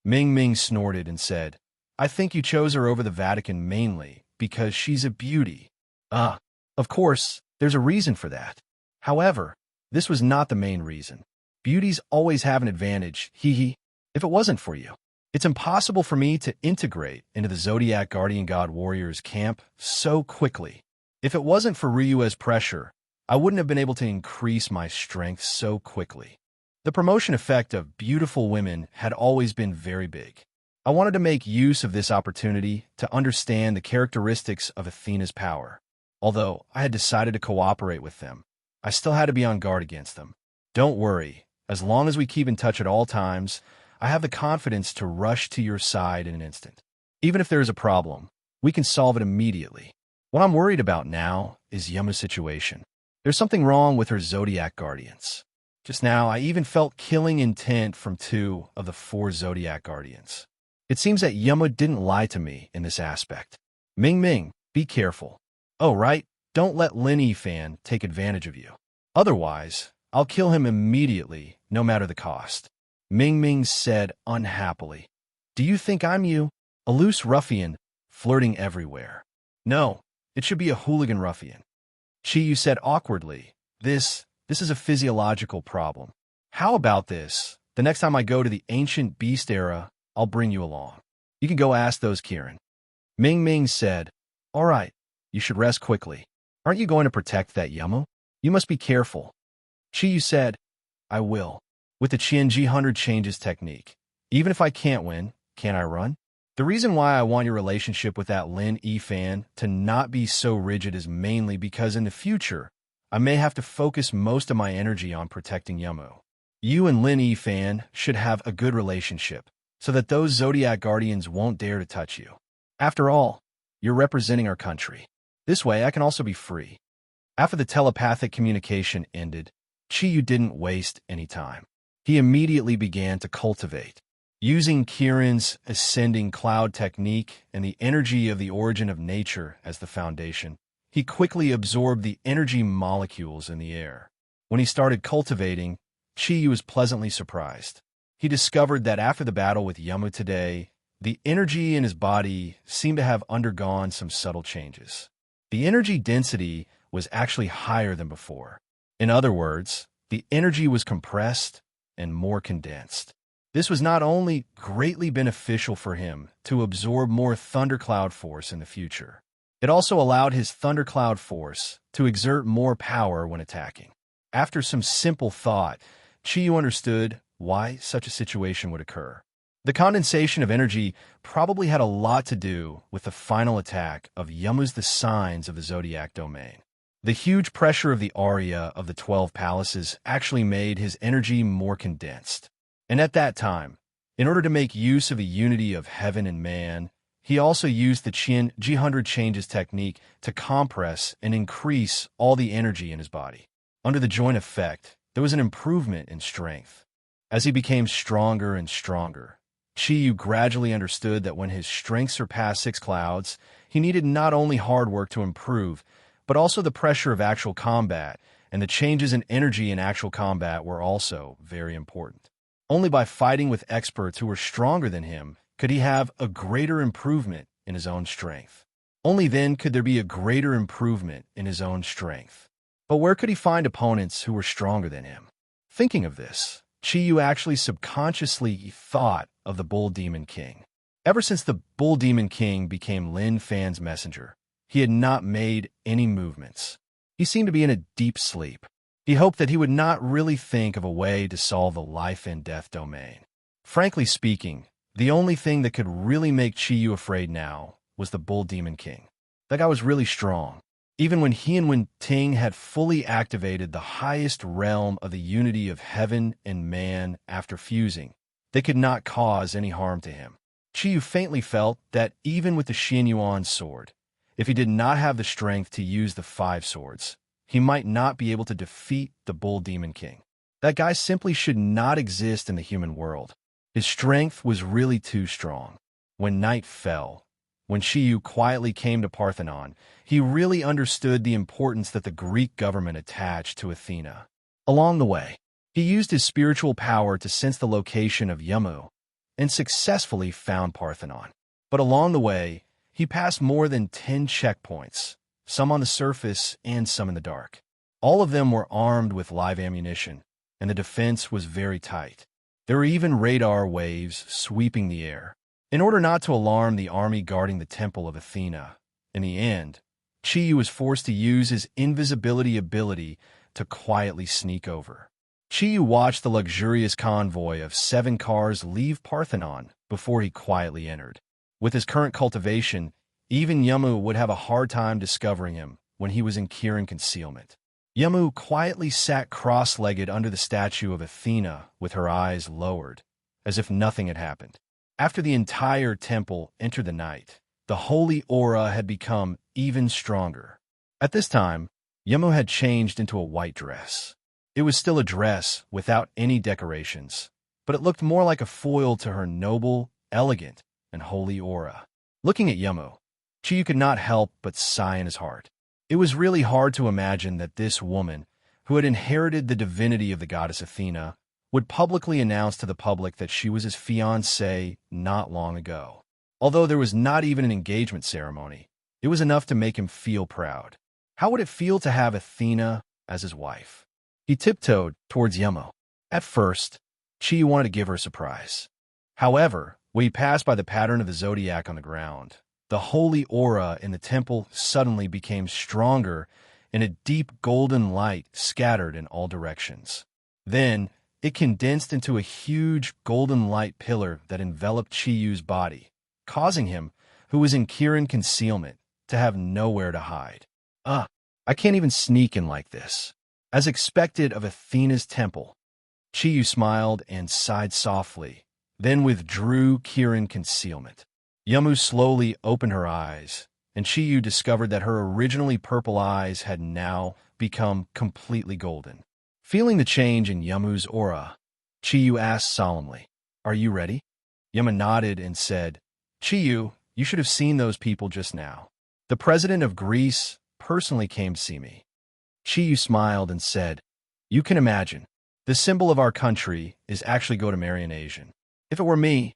Ming Ming snorted and said, I think you chose her over the Vatican mainly because she's a beauty. Of course, there's a reason for that. However, this was not the main reason. Beauties always have an advantage, hee. If it wasn't for you, it's impossible for me to integrate into the Zodiac Guardian God Warriors camp so quickly. If it wasn't for Ryua's pressure, I wouldn't have been able to increase my strength so quickly. The promotion effect of beautiful women had always been very big. I wanted to make use of this opportunity to understand the characteristics of Athena's power. Although I had decided to cooperate with them, I still had to be on guard against them. Don't worry, as long as we keep in touch at all times, I have the confidence to rush to your side in an instant. Even if there is a problem, we can solve it immediately. What I'm worried about now is Yuma's situation. There's something wrong with her Zodiac Guardians. Just now, I even felt killing intent from 2 of the 4 Zodiac Guardians. It seems that Yuma didn't lie to me in this aspect. Ming Ming, be careful. Oh, right, don't let Lin Yifan take advantage of you. Otherwise, I'll kill him immediately, no matter the cost. Ming Ming said unhappily, do you think I'm you? A loose ruffian, flirting everywhere. No, it should be a hooligan ruffian. Chiyu said awkwardly, This is a physiological problem. How about this? The next time I go to the ancient beast era, I'll bring you along. You can go ask those Kirin. Ming Ming said, all right, you should rest quickly. Aren't you going to protect that Yumu? You must be careful. Chiyu said, I will. With the Qianji 100 changes technique. Even if I can't win, can't I run? The reason why I want your relationship with that Lin Yifan to not be so rigid is mainly because in the future, I may have to focus most of my energy on protecting Yumu. You and Lin Yifan should have a good relationship, so that those Zodiac Guardians won't dare to touch you. After all, you're representing our country. This way, I can also be free. After the telepathic communication ended, Chiyu didn't waste any time. He immediately began to cultivate. Using Kirin's ascending cloud technique and the energy of the origin of nature as the foundation, he quickly absorbed the energy molecules in the air. When he started cultivating, Chiyu was pleasantly surprised. He discovered that after the battle with Yamu today, the energy in his body seemed to have undergone some subtle changes. The energy density was actually higher than before. In other words, the energy was compressed and more condensed. This was not only greatly beneficial for him to absorb more thundercloud force in the future, it also allowed his thundercloud force to exert more power when attacking. After some simple thought, Chiyu understood why such a situation would occur. The condensation of energy probably had a lot to do with the final attack of Yamu's the signs of the Zodiac domain. The huge pressure of the area of the 12 palaces actually made his energy more condensed. And at that time, in order to make use of the unity of heaven and man, he also used the Qin G100 changes technique to compress and increase all the energy in his body. Under the joint effect, there was an improvement in strength. As he became stronger and stronger, Chiyu gradually understood that when his strength surpassed 6 clouds, he needed not only hard work to improve, but also the pressure of actual combat, and the changes in energy in actual combat were also very important. Only by fighting with experts who were stronger than him could he have a greater improvement in his own strength. Only then could there be a greater improvement in his own strength. But where could he find opponents who were stronger than him? Thinking of this, Chiyu actually subconsciously thought of the Bull Demon King. Ever since the Bull Demon King became Lin Fan's messenger, he had not made any movements. He seemed to be in a deep sleep. He hoped that he would not really think of a way to solve the life and death domain. Frankly speaking, the only thing that could really make Chiyu afraid now was the Bull Demon King. That guy was really strong. Even when he and Wen Ting had fully activated the highest realm of the unity of heaven and man after fusing, they could not cause any harm to him. Chiyu faintly felt that even with the Xianyuan sword, if he did not have the strength to use the 5 swords, he might not be able to defeat the Bull Demon King. That guy simply should not exist in the human world. His strength was really too strong. When night fell, when Chiyu quietly came to Parthenon, he really understood the importance that the Greek government attached to Athena. Along the way, he used his spiritual power to sense the location of Yamu and successfully found Parthenon. But along the way, he passed more than 10 checkpoints, some on the surface and some in the dark. All of them were armed with live ammunition, and the defense was very tight. There were even radar waves sweeping the air. In order not to alarm the army guarding the temple of Athena, in the end, Chiyu was forced to use his invisibility ability to quietly sneak over. Chiyu watched the luxurious convoy of 7 cars leave Parthenon before he quietly entered. With his current cultivation, even Yamu would have a hard time discovering him when he was in Kirin concealment. Yamu quietly sat cross-legged under the statue of Athena with her eyes lowered, as if nothing had happened. After the entire temple entered the night, the holy aura had become even stronger. At this time, Yamu had changed into a white dress. It was still a dress without any decorations, but it looked more like a foil to her noble, elegant, and holy aura. Looking at Yamu, Chiyu could not help but sigh in his heart. It was really hard to imagine that this woman, who had inherited the divinity of the goddess Athena, would publicly announce to the public that she was his fiancée not long ago. Although there was not even an engagement ceremony, it was enough to make him feel proud. How would it feel to have Athena as his wife? He tiptoed towards Yamu. At first, Chiyu wanted to give her a surprise. However, when he passed by the pattern of the Zodiac on the ground, the holy aura in the temple suddenly became stronger, and a deep golden light scattered in all directions. Then, it condensed into a huge golden light pillar that enveloped Chiyu's body, causing him, who was in Kirin concealment, to have nowhere to hide. I can't even sneak in like this. As expected of Athena's temple, Chiyu smiled and sighed softly, then withdrew Kirin concealment. Yamu slowly opened her eyes, and Chiyu discovered that her originally purple eyes had now become completely golden. Feeling the change in Yamu's aura, Chiyu asked solemnly, "Are you ready?" Yamu nodded and said, "Chiyu, you should have seen those people just now. The president of Greece, personally came to see me. Chiyu smiled and said, "You can imagine. The symbol of our country is actually go to marry an Asian. If it were me,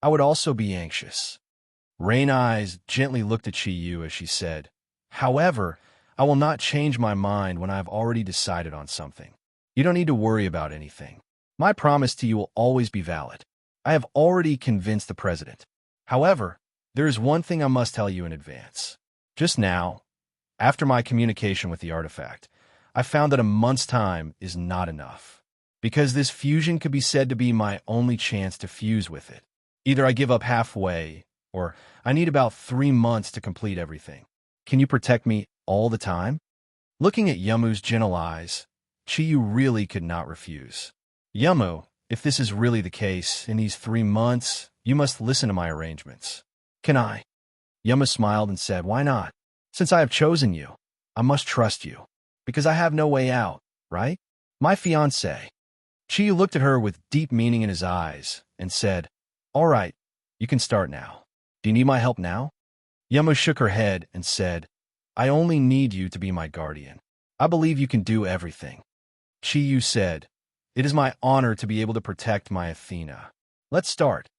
I would also be anxious." Rain eyes gently looked at Chiyu as she said, "However, I will not change my mind when I have already decided on something. You don't need to worry about anything. My promise to you will always be valid. I have already convinced the president. However, there is one thing I must tell you in advance. Just now, after my communication with the artifact, I found that a month's time is not enough, because this fusion could be said to be my only chance to fuse with it. Either I give up halfway, or I need about 3 months to complete everything. Can you protect me all the time?" Looking at Yamu's gentle eyes, Chiyu really could not refuse. "Yamu, if this is really the case, in these 3 months, you must listen to my arrangements." "Can I?" Yamu smiled and said, "Why not? Since I have chosen you, I must trust you, because I have no way out, right? My fiancé." Chiyu looked at her with deep meaning in his eyes and said, "All right, you can start now. Do you need my help now?" Yamu shook her head and said, "I only need you to be my guardian. I believe you can do everything." Chiyu said, "It is my honor to be able to protect my Athena. Let's start."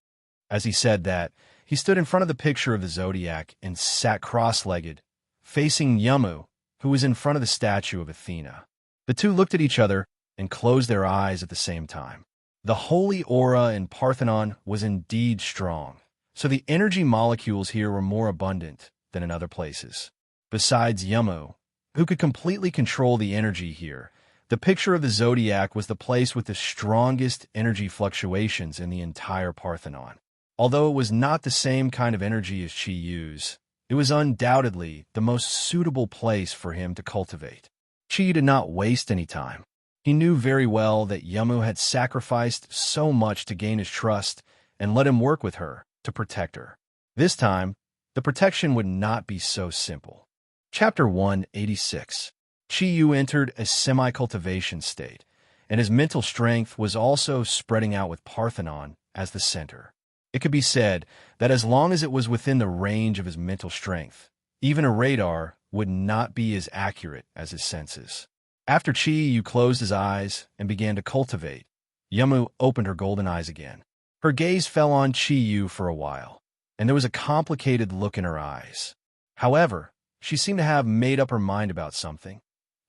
As he said that, he stood in front of the picture of the Zodiac and sat cross-legged, facing Yamu, who was in front of the statue of Athena. The two looked at each other and closed their eyes at the same time. The holy aura in Parthenon was indeed strong, so the energy molecules here were more abundant than in other places. Besides Yamu, who could completely control the energy here, the picture of the Zodiac was the place with the strongest energy fluctuations in the entire Parthenon. Although it was not the same kind of energy as Chiyu's, it was undoubtedly the most suitable place for him to cultivate. Chiyu did not waste any time. He knew very well that Yamu had sacrificed so much to gain his trust and let him work with her to protect her. This time, the protection would not be so simple. Chapter 186. Chiyu entered a semi-cultivation state, and his mental strength was also spreading out with Parthenon as the center. It could be said that as long as it was within the range of his mental strength, even a radar would not be as accurate as his senses. After Chiyu closed his eyes and began to cultivate, Yamu opened her golden eyes again. Her gaze fell on Chiyu for a while, and there was a complicated look in her eyes. However, she seemed to have made up her mind about something,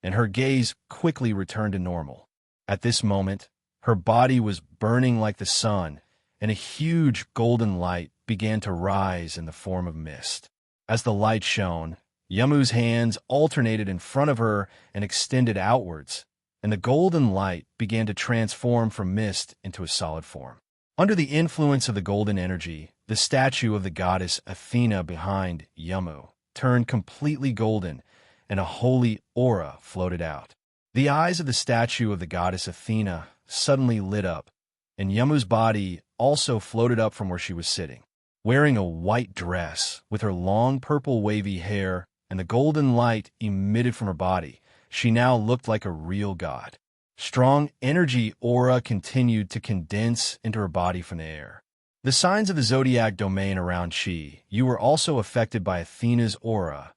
and her gaze quickly returned to normal. At this moment, her body was burning like the sun, and a huge golden light began to rise in the form of mist. As the light shone, Yamu's hands alternated in front of her and extended outwards, and the golden light began to transform from mist into a solid form. Under the influence of the golden energy, the statue of the goddess Athena behind Yamu turned completely golden, and a holy aura floated out. The eyes of the statue of the goddess Athena suddenly lit up, and Yamu's body also floated up from where she was sitting. Wearing a white dress with her long purple wavy hair and the golden light emitted from her body, she now looked like a real god. Strong energy aura continued to condense into her body from the air. The signs of the zodiac domain around Chi were also affected by Athena's aura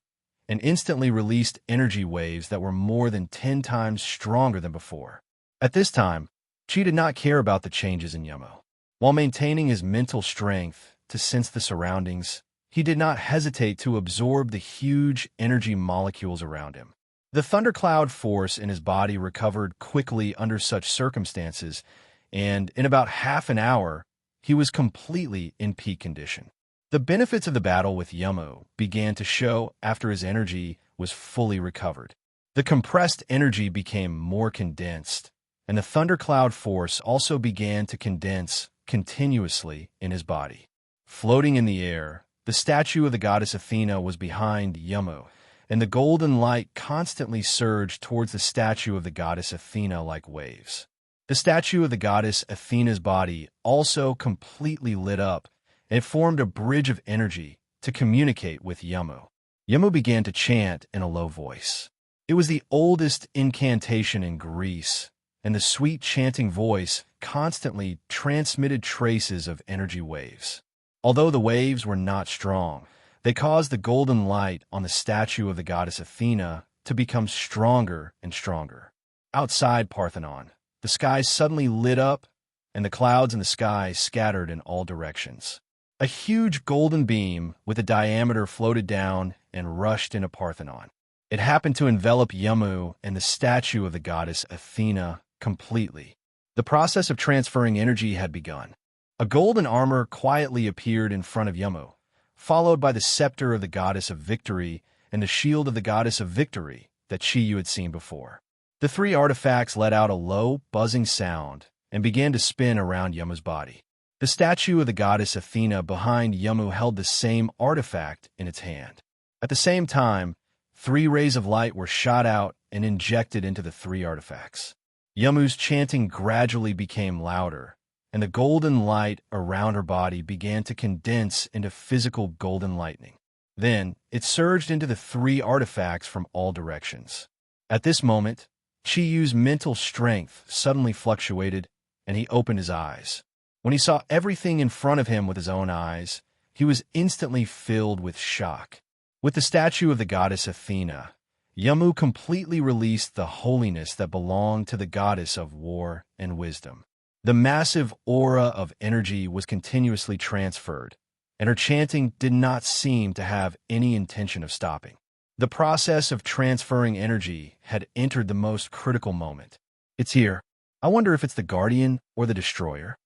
and instantly released energy waves that were more than 10 times stronger than before. At this time, Chi did not care about the changes in Yamu. While maintaining his mental strength to sense the surroundings, he did not hesitate to absorb the huge energy molecules around him. The thundercloud force in his body recovered quickly under such circumstances, and in about half an hour, he was completely in peak condition. The benefits of the battle with Yamu began to show after his energy was fully recovered. The compressed energy became more condensed, and the thundercloud force also began to condense continuously in his body. Floating in the air, the statue of the goddess Athena was behind Yamu, and the golden light constantly surged towards the statue of the goddess Athena like waves. The statue of the goddess Athena's body also completely lit up, and it formed a bridge of energy to communicate with Yamu. Yamu began to chant in a low voice. It was the oldest incantation in Greece, and the sweet chanting voice constantly transmitted traces of energy waves. Although the waves were not strong, They caused the golden light on the statue of the goddess Athena to become stronger and stronger. Outside Parthenon, the sky suddenly lit up, and the clouds in the sky scattered in all directions. A huge golden beam with a diameter floated down and rushed into Parthenon. It happened to envelop Yamu and the statue of the goddess Athena completely. The process of transferring energy had begun. A golden armor quietly appeared in front of Yamu, followed by the scepter of the goddess of victory and the shield of the goddess of victory that Chiyu had seen before. The three artifacts let out a low, buzzing sound and began to spin around Yamu's body. The statue of the goddess Athena behind Yamu held the same artifact in its hand. At the same time, 3 rays of light were shot out and injected into the 3 artifacts. Yamu's chanting gradually became louder, and the golden light around her body began to condense into physical golden lightning. Then, it surged into the 3 artifacts from all directions. At this moment, Chiyu's mental strength suddenly fluctuated, and he opened his eyes. When he saw everything in front of him with his own eyes, he was instantly filled with shock. With the statue of the goddess Athena, Yamu completely released the holiness that belonged to the goddess of war and wisdom. The massive aura of energy was continuously transferred, and her chanting did not seem to have any intention of stopping. The process of transferring energy had entered the most critical moment. It's here. I wonder if it's the Guardian or the Destroyer.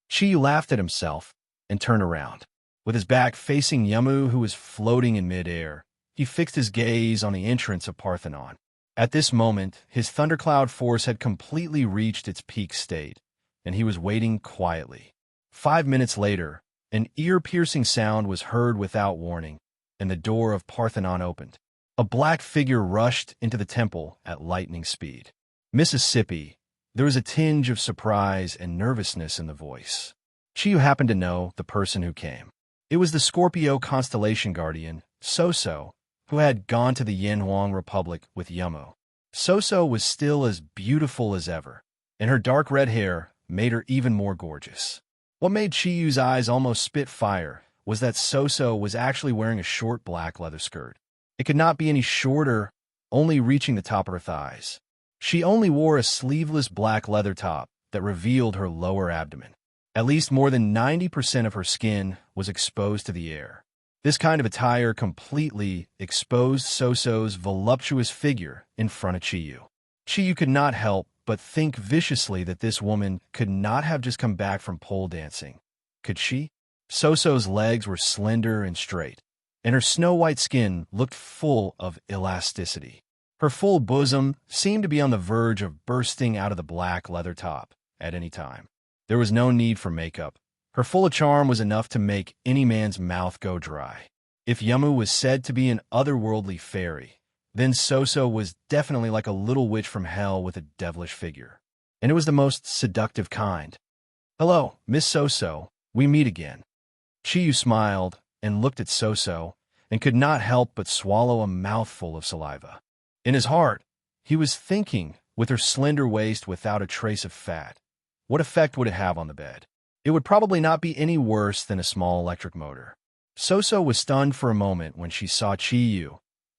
Chiyu laughed at himself and turned around. With his back facing Yamu, who was floating in midair, he fixed his gaze on the entrance of Parthenon. At this moment, his thundercloud force had completely reached its peak state, and he was waiting quietly. 5 minutes later, an ear-piercing sound was heard without warning, and the door of Parthenon opened. A black figure rushed into the temple at lightning speed. Mississippi. There was a tinge of surprise and nervousness in the voice. Chiyu happened to know the person who came. It was the Scorpio constellation guardian, Soso, who had gone to the Yanhuang Republic with Yamu. Soso was still as beautiful as ever, and her dark red hair made her even more gorgeous. What made Chiyu's eyes almost spit fire was that Soso was actually wearing a short black leather skirt. It could not be any shorter, only reaching the top of her thighs. She only wore a sleeveless black leather top that revealed her lower abdomen. At least more than 90% of her skin was exposed to the air. This kind of attire completely exposed Soso's voluptuous figure in front of Chiyu. Chiyu could not help but think viciously that this woman could not have just come back from pole dancing. Could she? Soso's legs were slender and straight, and her snow-white skin looked full of elasticity. Her full bosom seemed to be on the verge of bursting out of the black leather top at any time. There was no need for makeup. Her full of charm was enough to make any man's mouth go dry. If Yamu was said to be an otherworldly fairy, then Soso was definitely like a little witch from hell with a devilish figure. And it was the most seductive kind. "Hello, Miss Soso, we meet again." Chiyu smiled and looked at Soso and could not help but swallow a mouthful of saliva. In his heart, he was thinking, with her slender waist without a trace of fat, what effect would it have on the bed? It would probably not be any worse than a small electric motor. Soso was stunned for a moment when she saw Chiyu,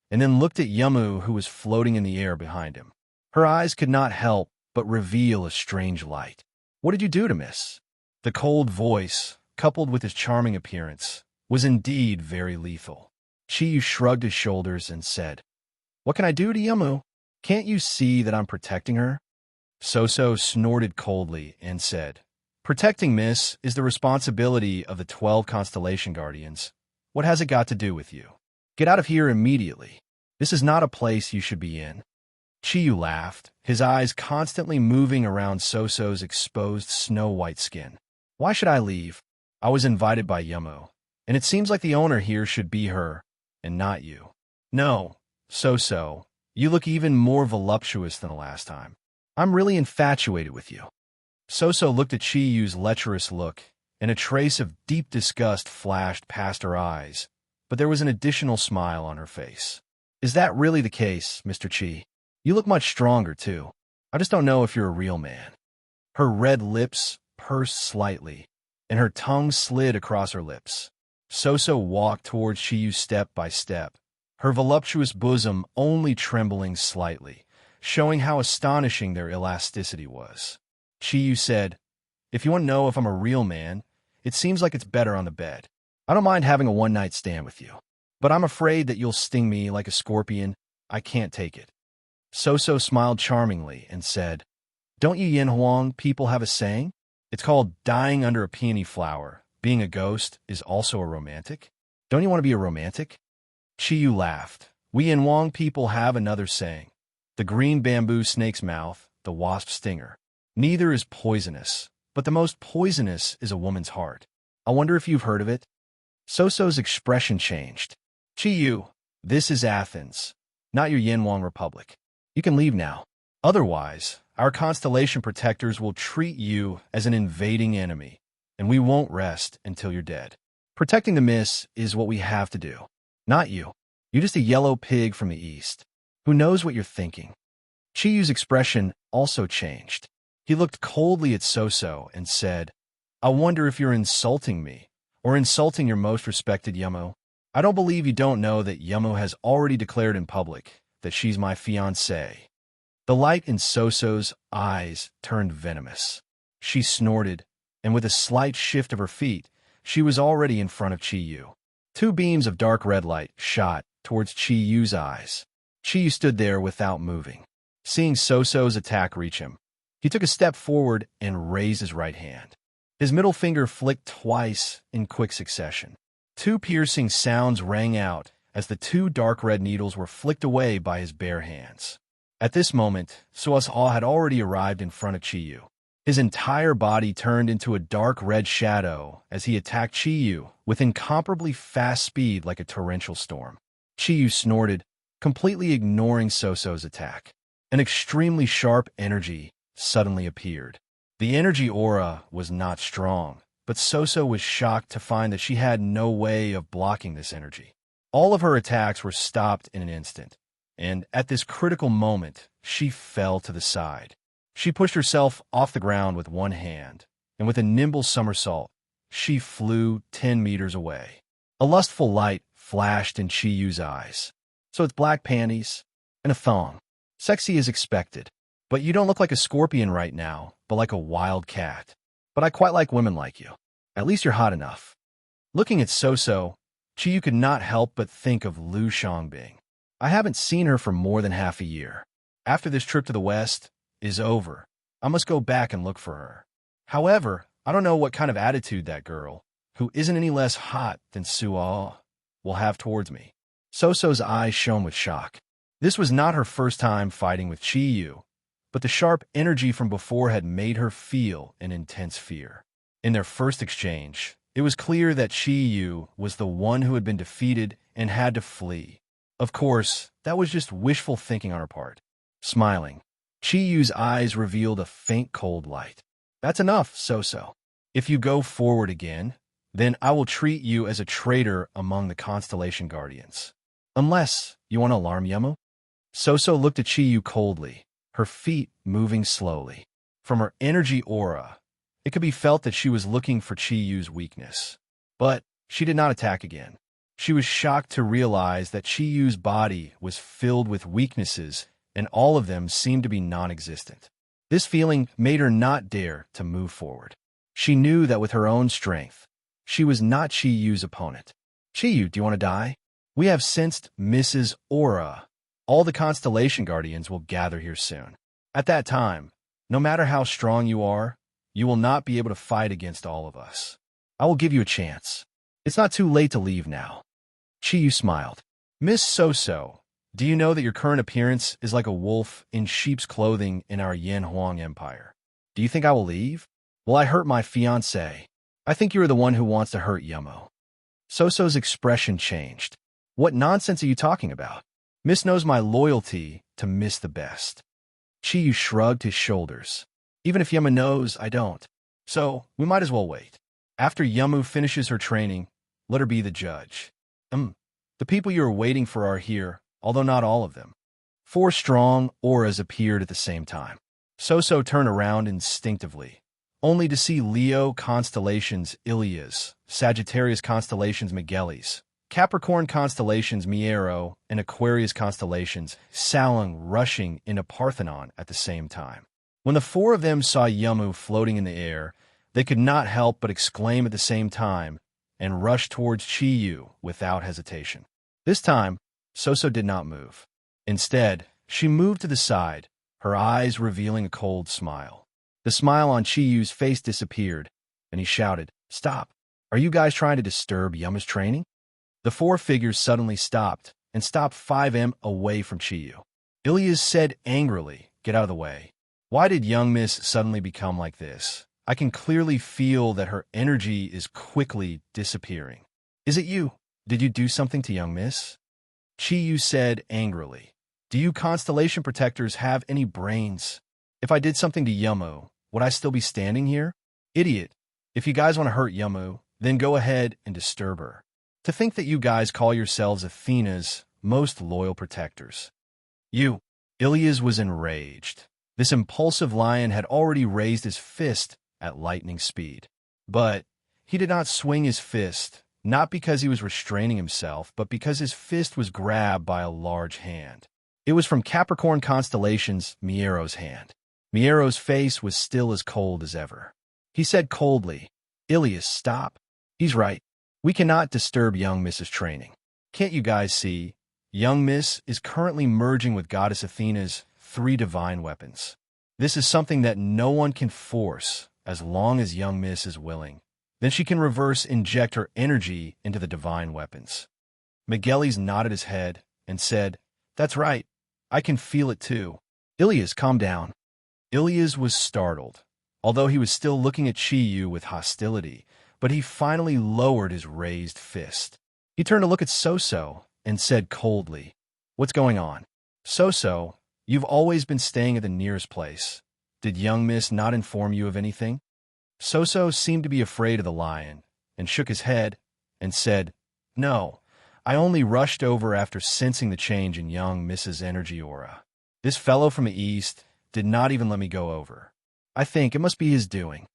and then looked at Yamu, who was floating in the air behind him. Her eyes could not help but reveal a strange light. "What did you do to Miss?" The cold voice, coupled with his charming appearance, was indeed very lethal. Chiyu shrugged his shoulders and said, "What can I do to Yamu? Can't you see that I'm protecting her?" Soso snorted coldly and said, "Protecting Miss is the responsibility of the 12 constellation guardians. What has it got to do with you? Get out of here immediately. This is not a place you should be in." Chiyu laughed, his eyes constantly moving around Soso's exposed snow-white skin. "Why should I leave? I was invited by Yamu, and it seems like the owner here should be her, and not you." "No, Soso, you look even more voluptuous than the last time. I'm really infatuated with you." Soso looked at Chiyu's lecherous look, and a trace of deep disgust flashed past her eyes, but there was an additional smile on her face. "Is that really the case, Mr. Chi? You look much stronger, too. I just don't know if you're a real man." Her red lips pursed slightly, and her tongue slid across her lips. Soso walked towards Chiyu step by step, her voluptuous bosom only trembling slightly, showing how astonishing their elasticity was. Chiyu said, "If you want to know if I'm a real man, it seems like it's better on the bed. I don't mind having a one-night stand with you, but I'm afraid that you'll sting me like a scorpion. I can't take it." Soso smiled charmingly and said, "Don't you Yin Huang people have a saying? It's called dying under a peony flower. Being a ghost is also a romantic. Don't you want to be a romantic?" Chiyu laughed. "We Yin Huang people have another saying. The green bamboo snake's mouth, the wasp stinger. Neither is poisonous, but the most poisonous is a woman's heart. I wonder if you've heard of it?" Soso's expression changed. "Chiyu, this is Athens, not your Yin Huang Republic. You can leave now. Otherwise, our constellation protectors will treat you as an invading enemy, and we won't rest until you're dead. Protecting the Miss is what we have to do. Not you. You're just a yellow pig from the east. Who knows what you're thinking?" Chiyu's expression also changed. He looked coldly at Soso and said, "I wonder if you're insulting me, or insulting your most respected Yumo. I don't believe you don't know that Yumo has already declared in public that she's my fiancée." The light in Soso's eyes turned venomous. She snorted, and with a slight shift of her feet, she was already in front of Chiyu. Two beams of dark red light shot towards Chiyu's eyes. Chiyu stood there without moving. Seeing Soso's attack reach him, he took a step forward and raised his right hand. His middle finger flicked twice in quick succession. Two piercing sounds rang out as the two dark red needles were flicked away by his bare hands. At this moment, Suas-Aw had already arrived in front of Chiyu. His entire body turned into a dark red shadow as he attacked Chiyu with incomparably fast speed like a torrential storm. Chiyu snorted, completely ignoring Soso's attack. An extremely sharp energy suddenly appeared. The energy aura was not strong, but Soso was shocked to find that she had no way of blocking this energy. All of her attacks were stopped in an instant, and at this critical moment, she fell to the side. She pushed herself off the ground with one hand, and with a nimble somersault, she flew 10 meters away. A lustful light flashed in Chiyu's eyes. "So it's black panties and a thong. Sexy as expected. But you don't look like a scorpion right now, but like a wild cat. But I quite like women like you. At least you're hot enough." Looking at Soso, Chiyu could not help but think of Lu Xiangbing. "I haven't seen her for more than half a year. After this trip to the West is over, I must go back and look for her. However, I don't know what kind of attitude that girl, who isn't any less hot than Suo, will have towards me." Soso's eyes shone with shock. This was not her first time fighting with Chiyu, but the sharp energy from before had made her feel an intense fear. In their first exchange, it was clear that Chiyu was the one who had been defeated and had to flee. Of course, that was just wishful thinking on her part. Smiling, Chiyu's eyes revealed a faint cold light. "That's enough, Soso. If you go forward again, then I will treat you as a traitor among the Constellation Guardians. Unless you want to alarm Yumo?" Soso looked at Chiyu coldly, her feet moving slowly. From her energy aura, it could be felt that she was looking for Chiyu's weakness. But she did not attack again. She was shocked to realize that Chiyu's body was filled with weaknesses, and all of them seemed to be non-existent. This feeling made her not dare to move forward. She knew that with her own strength, she was not Chiyu's opponent. "Chiyu, do you want to die? We have sensed Mrs. Aura. All the Constellation Guardians will gather here soon. At that time, no matter how strong you are, you will not be able to fight against all of us. I will give you a chance. It's not too late to leave now." Chiyu smiled. "Miss Soso, do you know that your current appearance is like a wolf in sheep's clothing in our Yin Huang Empire? Do you think I will leave? Will I hurt my fiancé? I think you are the one who wants to hurt Yumo." Soso's expression changed. "What nonsense are you talking about? Miss knows my loyalty to Miss the Best." Chiyu shrugged his shoulders. "Even if Yumo knows, I don't. So we might as well wait. After Yumo finishes her training, let her be the judge. The people you are waiting for are here, although not all of them." 4 strong auras appeared at the same time. Soso turned around instinctively, only to see Leo constellations Ilias, Sagittarius constellations Miguelis, Capricorn constellations Miero, and Aquarius constellations Salung rushing into Parthenon at the same time. When the four of them saw Yamu floating in the air, they could not help but exclaim at the same time and rush towards Chiyu without hesitation. This time, Soso did not move. Instead, she moved to the side, her eyes revealing a cold smile. The smile on Chiyu's face disappeared, and he shouted, "Stop! Are you guys trying to disturb Yama's training?" The four figures suddenly stopped, and stopped 5 m away from Chiyu. Ilias said angrily, "Get out of the way. Why did young miss suddenly become like this? I can clearly feel that her energy is quickly disappearing. Is it you? Did you do something to young miss?" Chiyu said angrily, "Do you constellation protectors have any brains? If I did something to Yamu, would I still be standing here? Idiot. If you guys want to hurt Yamu, then go ahead and disturb her. To think that you guys call yourselves Athena's most loyal protectors." You. Ilias was enraged. This impulsive lion had already raised his fist at lightning speed. But he did not swing his fist, not because he was restraining himself, but because his fist was grabbed by a large hand. It was from Capricorn constellation's Miero's hand. Miero's face was still as cold as ever. He said coldly, "Ilias, stop. He's right. We cannot disturb young Miss's training. Can't you guys see? Young Miss is currently merging with Goddess Athena's 3 divine weapons. This is something that no one can force as long as young Miss is willing. Then she can reverse inject her energy into the divine weapons." Miguelis nodded his head and said, "That's right. I can feel it too. Ilias, calm down." Ilias was startled, although he was still looking at Chiyu with hostility, but he finally lowered his raised fist. He turned to look at Soso and said coldly, "What's going on?" "Soso, you've always been staying at the nearest place. Did young miss not inform you of anything?" Soso seemed to be afraid of the lion and shook his head and said, "No, I only rushed over after sensing the change in young Miss's energy aura. This fellow from the east did not even let me go over. I think it must be his doing."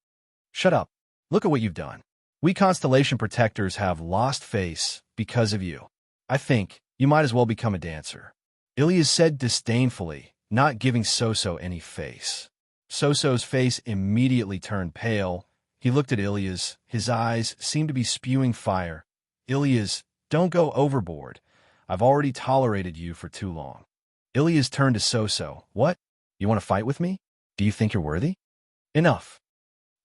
"Shut up. Look at what you've done. We constellation protectors have lost face because of you. I think you might as well become a dancer," Ilias said disdainfully, not giving Soso any face. Soso's face immediately turned pale. He looked at Ilias. His eyes seemed to be spewing fire. "Ilias, don't go overboard. I've already tolerated you for too long." Ilias turned to Soso. "What? You want to fight with me? Do you think you're worthy?" "Enough."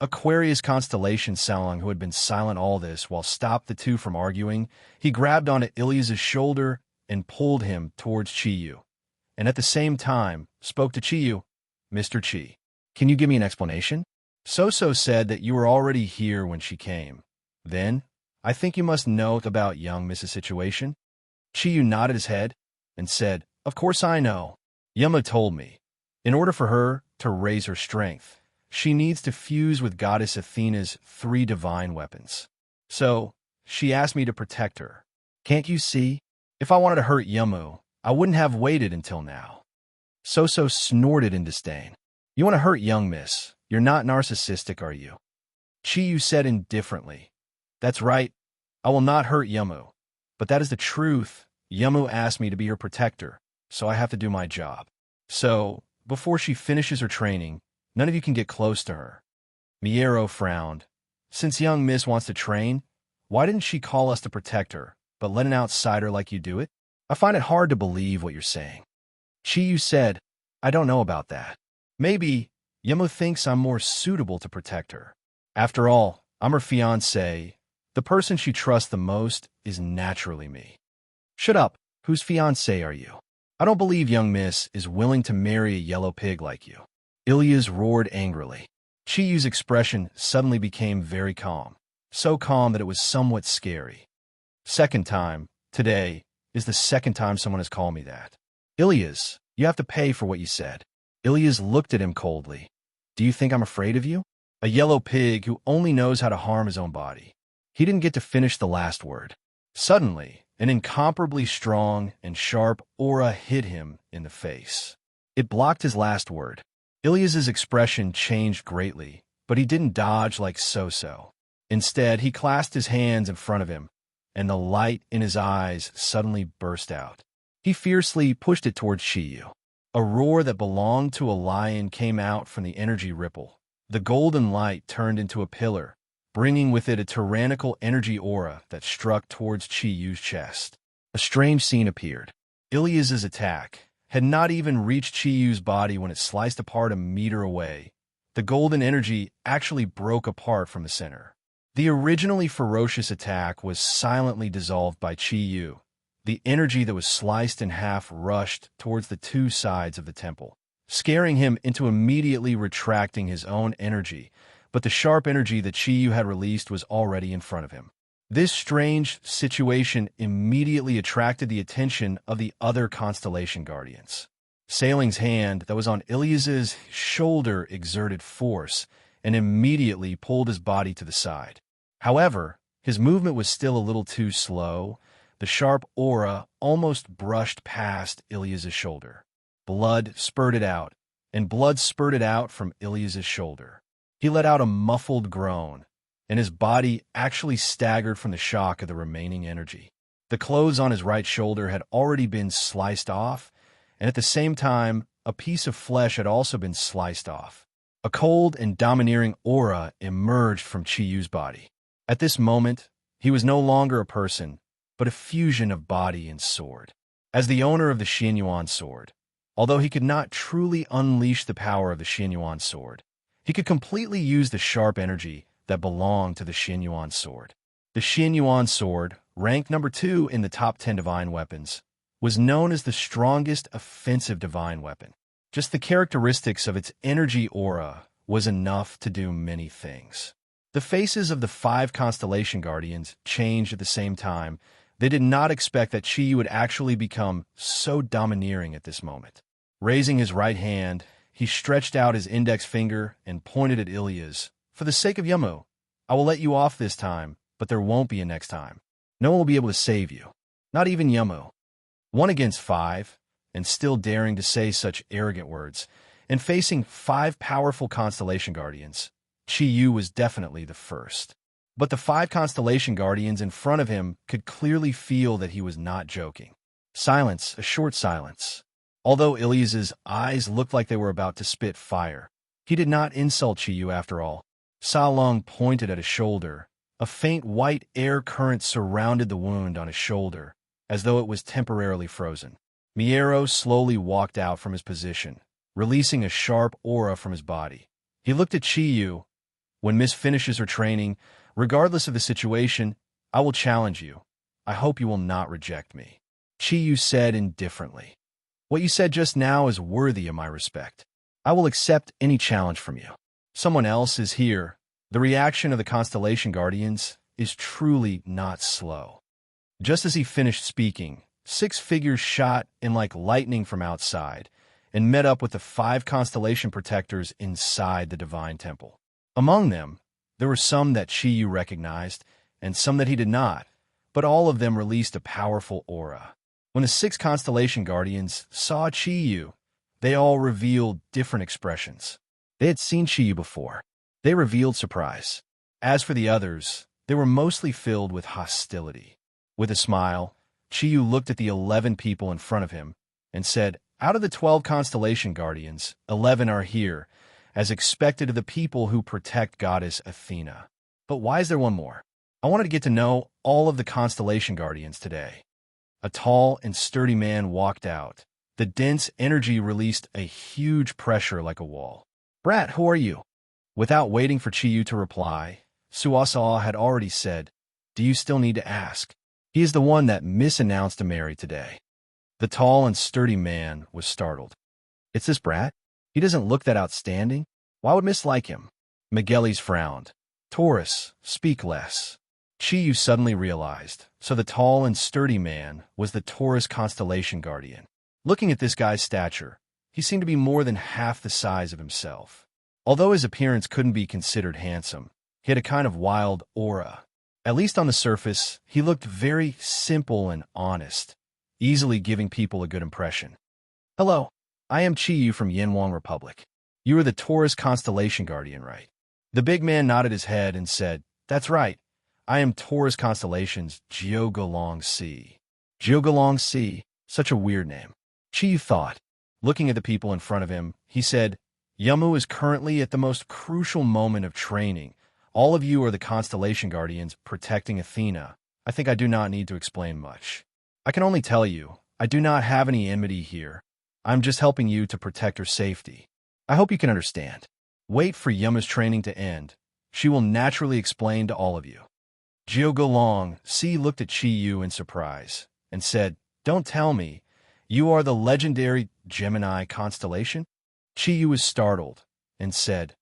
Aquarius constellation Salong, who had been silent all this while stopped the two from arguing, he grabbed onto Ilias' shoulder and pulled him towards Chiyu, and at the same time spoke to Chiyu. "Mr. Chi, can you give me an explanation? Soso said that you were already here when she came. Then, I think you must know about young Miss's situation." Chiyu nodded his head and said, "Of course I know. Yama told me. In order for her to raise her strength, she needs to fuse with Goddess Athena's 3 divine weapons. So, she asked me to protect her. Can't you see? If I wanted to hurt Yamu, I wouldn't have waited until now." Soso snorted in disdain. "You want to hurt young miss? You're not narcissistic, are you?" Chiyu said indifferently, "That's right. I will not hurt Yamu. But that is the truth. Yamu asked me to be her protector, so I have to do my job. So, before she finishes her training, none of you can get close to her." Miero frowned. "Since young miss wants to train, why didn't she call us to protect her, but let an outsider like you do it? I find it hard to believe what you're saying." Chiyu said, "I don't know about that. Maybe Yamu thinks I'm more suitable to protect her. After all, I'm her fiancé. The person she trusts the most is naturally me." "Shut up. Whose fiancé are you? I don't believe young miss is willing to marry a yellow pig like you." Ilias roared angrily. Chiyu's expression suddenly became very calm, so calm that it was somewhat scary. "Second time, today, is the second time someone has called me that. Ilias, you have to pay for what you said." Ilias looked at him coldly. "Do you think I'm afraid of you? A yellow pig who only knows how to harm his own body." He didn't get to finish the last word. Suddenly, an incomparably strong and sharp aura hit him in the face. It blocked his last word. Ilias's expression changed greatly, but he didn't dodge like So-So. Instead, he clasped his hands in front of him, and the light in his eyes suddenly burst out. He fiercely pushed it towards Chiyu. A roar that belonged to a lion came out from the energy ripple. The golden light turned into a pillar, bringing with it a tyrannical energy aura that struck towards Chiyu's chest. A strange scene appeared. Ilias's attack had not even reached Chiyu's body when it sliced apart a meter away. The golden energy actually broke apart from the center. The originally ferocious attack was silently dissolved by Chiyu. The energy that was sliced in half rushed towards the two sides of the temple, scaring him into immediately retracting his own energy, but the sharp energy that Chiyu had released was already in front of him. This strange situation immediately attracted the attention of the other constellation guardians. Sailing's hand that was on Ilias's shoulder exerted force and immediately pulled his body to the side. However, his movement was still a little too slow. The sharp aura almost brushed past Ilias's shoulder. Blood spurted out, and blood spurted out from Ilias's shoulder. He let out a muffled groan, and his body actually staggered from the shock of the remaining energy. The clothes on his right shoulder had already been sliced off, and at the same time, a piece of flesh had also been sliced off. A cold and domineering aura emerged from Chiyu's body. At this moment, he was no longer a person, but a fusion of body and sword. As the owner of the Xianyuan sword, although he could not truly unleash the power of the Xianyuan sword, he could completely use the sharp energy that belonged to the Xianyuan sword. The Xianyuan sword, ranked number 2 in the top 10 divine weapons, was known as the strongest offensive divine weapon. Just the characteristics of its energy aura was enough to do many things. The faces of the 5 constellation guardians changed at the same time. They did not expect that Chiyu would actually become so domineering at this moment. Raising his right hand, he stretched out his index finger and pointed at Ilias. For the sake of Yamu, I will let you off this time, but there won't be a next time. No one will be able to save you. Not even Yamu. 1 against 5, and still daring to say such arrogant words, and facing 5 powerful constellation guardians, Chiyu was definitely the first. But the 5 constellation guardians in front of him could clearly feel that he was not joking. Silence, a short silence. Although Ilias's eyes looked like they were about to spit fire, he did not insult Chiyu after all. Sa Long pointed at his shoulder. A faint white air current surrounded the wound on his shoulder, as though it was temporarily frozen. Miero slowly walked out from his position, releasing a sharp aura from his body. He looked at Chiyu. When Miss finishes her training, regardless of the situation, I will challenge you. I hope you will not reject me. Chiyu said indifferently. What you said just now is worthy of my respect. I will accept any challenge from you. Someone else is here. The reaction of the Constellation Guardians is truly not slow. Just as he finished speaking, 6 figures shot in like lightning from outside and met up with the 5 constellation protectors inside the divine temple. Among them, there were some that Chiyu recognized and some that he did not, but all of them released a powerful aura. When the 6 constellation guardians saw Chiyu, they all revealed different expressions. They had seen Chiyu before. They revealed surprise. As for the others, they were mostly filled with hostility. With a smile, Chiyu looked at the 11 people in front of him and said, out of the 12 constellation guardians, 11 are here, as expected of the people who protect goddess Athena. But why is there one more? I wanted to get to know all of the constellation guardians today. A tall and sturdy man walked out. The dense energy released a huge pressure like a wall. Brat, who are you? Without waiting for Chiyu to reply, Suasaw had already said, do you still need to ask? He is the one that misannounced to marry today. The tall and sturdy man was startled. It's this brat? He doesn't look that outstanding. Why would Miss like him? Miguelis frowned. Taurus, speak less. Chiyu suddenly realized, so the tall and sturdy man was the Taurus constellation guardian. Looking at this guy's stature, he seemed to be more than half the size of himself. Although his appearance couldn't be considered handsome, he had a kind of wild aura. At least on the surface, he looked very simple and honest, easily giving people a good impression. Hello, I am Chiyu from Yanwang Republic. You are the Taurus constellation guardian, right? The big man nodded his head and said, "That's right. I am Taurus constellation's Geogolong C." Geogolong C, such a weird name. Chi thought. Looking at the people in front of him, he said, "Yamu is currently at the most crucial moment of training. All of you are the constellation guardians protecting Athena. I think I do not need to explain much. I can only tell you, I do not have any enmity here. I'm just helping you to protect her safety. I hope you can understand. Wait for Yamu's training to end. She will naturally explain to all of you." Geogolong C looked at Chi Yu in surprise and said, "Don't tell me. You are the legendary Gemini constellation?" Chi Yu was startled and said,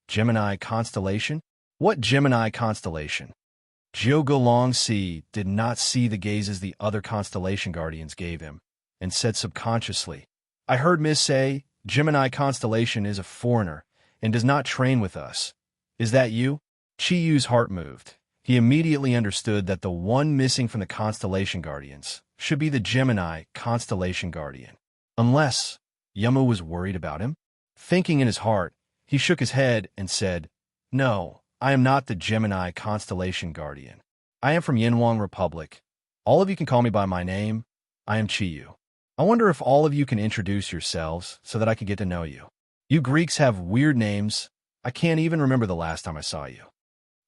"Gemini constellation? What Gemini constellation?" Geogolong C did not see the gazes the other constellation guardians gave him and said subconsciously, "I heard Miss say Gemini constellation is a foreigner and does not train with us. Is that you?" Chi Yu's heart moved. He immediately understood that the one missing from the constellation guardians should be the Gemini constellation guardian. Unless Yamu was worried about him? Thinking in his heart, he shook his head and said, "No, I am not the Gemini constellation guardian. I am from Yinhuang Republic. All of you can call me by my name. I am Chi Yu. I wonder if all of you can introduce yourselves so that I can get to know you. You Greeks have weird names. I can't even remember the last time I saw you."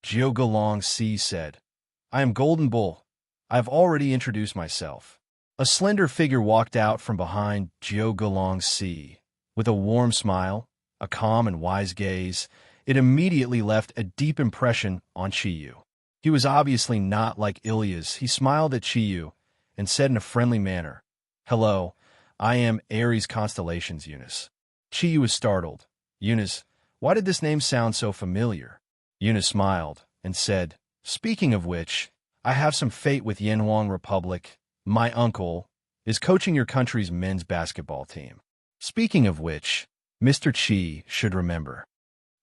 Geogolong C said, "I am Golden Bull. I have already introduced myself." A slender figure walked out from behind Geogolong C. With a warm smile, a calm and wise gaze, it immediately left a deep impression on Chi Yu. He was obviously not like Ilya's. He smiled at Chi Yu and said in a friendly manner, "Hello, I am Aries Constellation's Eunice." Chi Yu was startled. "Eunice, why did this name sound so familiar?" Eunice smiled and said, "Speaking of which, I have some fate with Yinhuang Republic. My uncle is coaching your country's men's basketball team. Speaking of which, Mr. Chi should remember."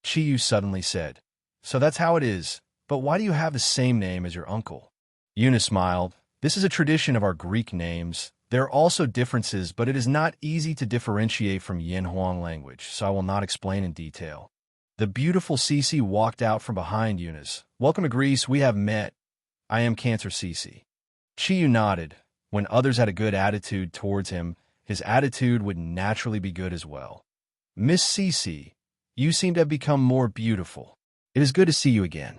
Chi Yu suddenly said, "So that's how it is, but why do you have the same name as your uncle?" Eunice smiled. "This is a tradition of our Greek names. There are also differences, but it is not easy to differentiate from Yinhuang language, so I will not explain in detail." The beautiful Cece walked out from behind Eunice. "Welcome to Greece, we have met. I am Cancer Cece." Chi Yu nodded. When others had a good attitude towards him, his attitude would naturally be good as well. "Miss Cece, you seem to have become more beautiful. It is good to see you again."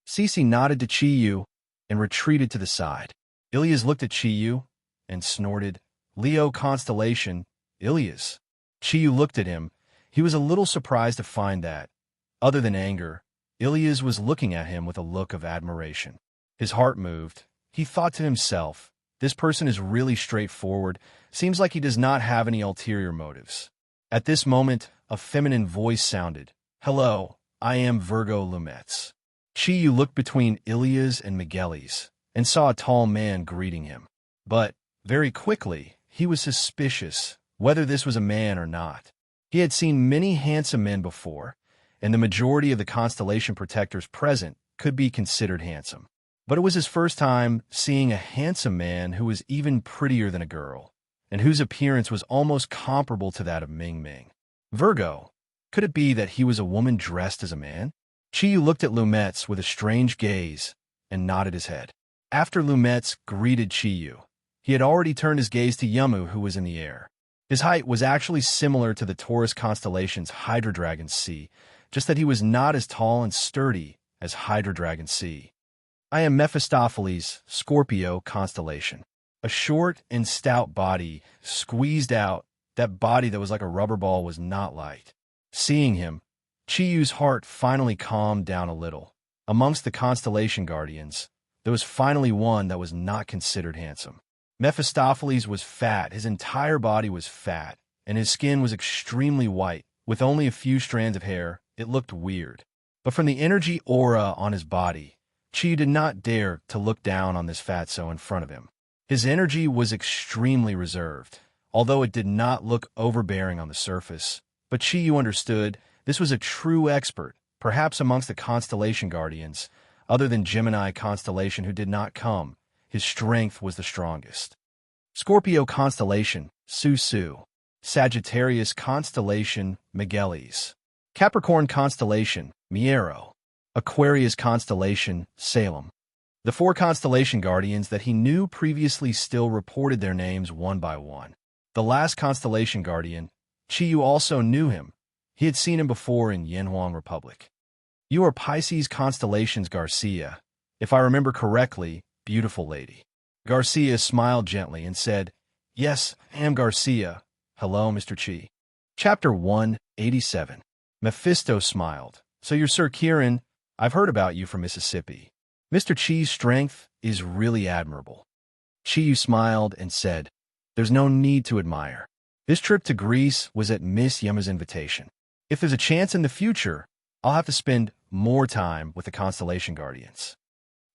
Cece nodded to Chi Yu and retreated to the side. Ilyas looked at Chi Yu and snorted, "Leo constellation, Ilyas." Chi Yu looked at him. He was a little surprised to find that, other than anger, Ilyas was looking at him with a look of admiration. His heart moved. He thought to himself, "This person is really straightforward. Seems like he does not have any ulterior motives." At this moment, a feminine voice sounded, "Hello, I am Virgo Lumetz." Chi Yu looked between Ilyas and Miguelis and saw a tall man greeting him. But, very quickly, he was suspicious whether this was a man or not. He had seen many handsome men before, and the majority of the constellation protectors present could be considered handsome. But it was his first time seeing a handsome man who was even prettier than a girl, and whose appearance was almost comparable to that of Ming Ming. Virgo, could it be that he was a woman dressed as a man? Chi Yu looked at Lumetz with a strange gaze and nodded his head. After Lumetz greeted Chi Yu, he had already turned his gaze to Yamu, who was in the air. His height was actually similar to the Taurus constellation's Hydra Dragon C, just that he was not as tall and sturdy as Hydra Dragon C. "I am Mephistopheles, Scorpio constellation." A short and stout body squeezed out. That body that was like a rubber ball was not light. Seeing him, Chi Yu's heart finally calmed down a little. Amongst the constellation guardians, there was finally one that was not considered handsome. Mephistopheles was fat. His entire body was fat, and his skin was extremely white. With only a few strands of hair, it looked weird. But from the energy aura on his body, Chi did not dare to look down on this fatso in front of him. His energy was extremely reserved, although it did not look overbearing on the surface. But Chi Yu understood this was a true expert, perhaps amongst the constellation guardians, other than Gemini constellation who did not come. His strength was the strongest. Scorpio constellation, Su Su. Sagittarius constellation, Miguelis. Capricorn constellation, Miero. Aquarius constellation, Salem. The 4 constellation guardians that he knew previously still reported their names one by one. The last constellation guardian, Chiyu, also knew him. He had seen him before in Yanhuang Republic. You are Pisces constellations, Garcia. If I remember correctly, beautiful lady. Garcia smiled gently and said, Yes, I am Garcia. Hello, Mr. Chi. Chapter 187. Mephisto smiled. So you're Sir Kieran. I've heard about you from Mississippi. Mr. Chi's strength is really admirable. Chiyu smiled and said, There's no need to admire. This trip to Greece was at Miss Yama's invitation. If there's a chance in the future, I'll have to spend more time with the Constellation Guardians.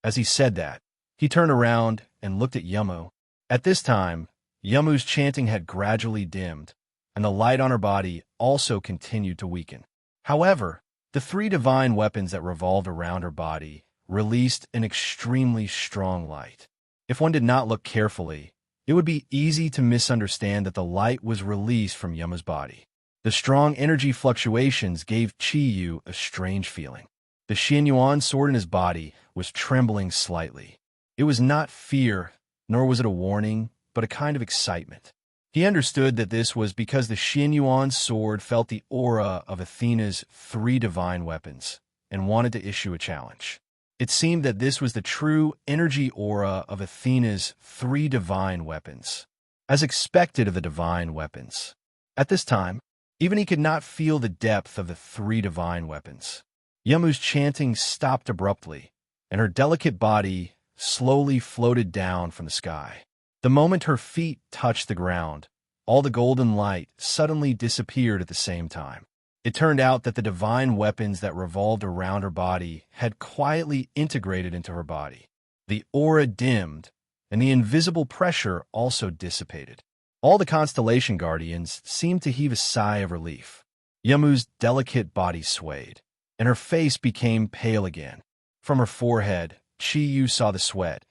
As he said that, he turned around and looked at Yamu. At this time, Yamu's chanting had gradually dimmed, and the light on her body also continued to weaken. However, the 3 divine weapons that revolved around her body released an extremely strong light. If one did not look carefully, it would be easy to misunderstand that the light was released from Yamu's body. The strong energy fluctuations gave Chiyu a strange feeling. The Xianyuan sword in his body was trembling slightly. It was not fear, nor was it a warning, but a kind of excitement. He understood that this was because the Xianyuan sword felt the aura of Athena's 3 divine weapons and wanted to issue a challenge. It seemed that this was the true energy aura of Athena's 3 divine weapons, as expected of the divine weapons. At this time, even he could not feel the depth of the 3 divine weapons. Yamu's chanting stopped abruptly, and her delicate body slowly floated down from the sky. The moment her feet touched the ground, all the golden light suddenly disappeared at the same time. It turned out that the divine weapons that revolved around her body had quietly integrated into her body. The aura dimmed, and the invisible pressure also dissipated. All the constellation guardians seemed to heave a sigh of relief. Yamu's delicate body swayed, and her face became pale again. From her forehead, Chiyu saw the sweat,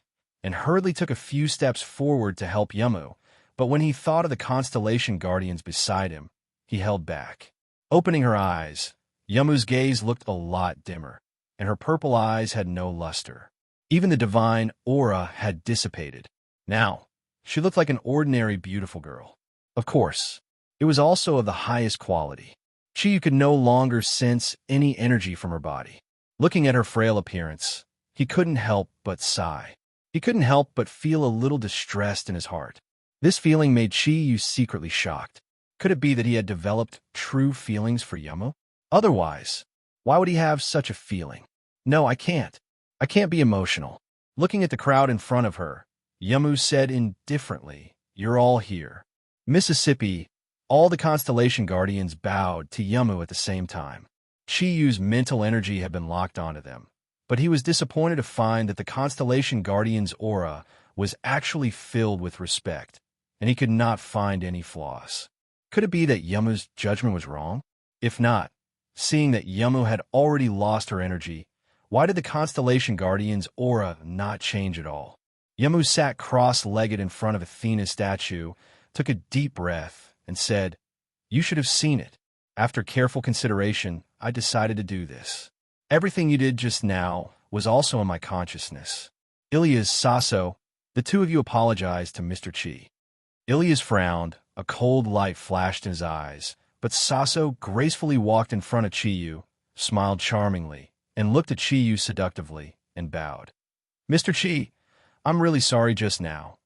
and hurriedly took a few steps forward to help Yamu, but when he thought of the constellation guardians beside him, he held back. Opening her eyes, Yamu's gaze looked a lot dimmer, and her purple eyes had no luster. Even the divine aura had dissipated. Now, she looked like an ordinary beautiful girl. Of course, it was also of the highest quality. Chiyu could no longer sense any energy from her body. Looking at her frail appearance, he couldn't help but sigh. He couldn't help but feel a little distressed in his heart. This feeling made Chiyu secretly shocked. Could it be that he had developed true feelings for Yamu? Otherwise, why would he have such a feeling? No, I can't. I can't be emotional. Looking at the crowd in front of her, Yamu said indifferently, You're all here. Mississippi, all the constellation guardians bowed to Yamu at the same time. Chiyu's mental energy had been locked onto them, but he was disappointed to find that the constellation guardian's aura was actually filled with respect, and he could not find any flaws. Could it be that Yamu's judgment was wrong? If not, seeing that Yamu had already lost her energy, why did the constellation guardian's aura not change at all? Yamu sat cross-legged in front of Athena's statue, took a deep breath, and said, You should have seen it. After careful consideration, I decided to do this. Everything you did just now was also in my consciousness. Ilias, Sasso, the 2 of you apologized to Mr. Chi. Ilias frowned, a cold light flashed in his eyes, but Sasso gracefully walked in front of Chiyu, smiled charmingly, and looked at Chiyu seductively, and bowed. Mr. Chi, I'm really sorry just now.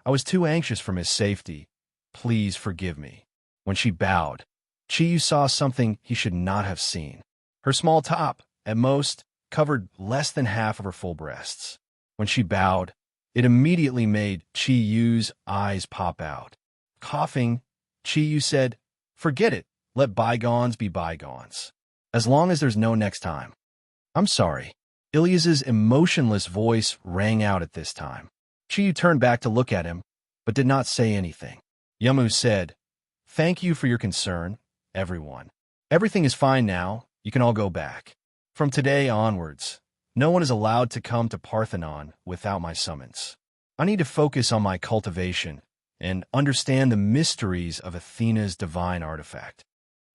I was too anxious for his safety. Please forgive me. When she bowed, Chiyu saw something he should not have seen. Her small top, at most, covered less than half of her full breasts. When she bowed, it immediately made Chiyu's eyes pop out. Coughing, Chiyu said, Forget it. Let bygones be bygones. As long as there's no next time. I'm sorry. Ilias's emotionless voice rang out at this time. Chiyu turned back to look at him, but did not say anything. Yamu said, Thank you for your concern, everyone. Everything is fine now. You can all go back. From today onwards, no one is allowed to come to Parthenon without my summons. I need to focus on my cultivation and understand the mysteries of Athena's divine artifact.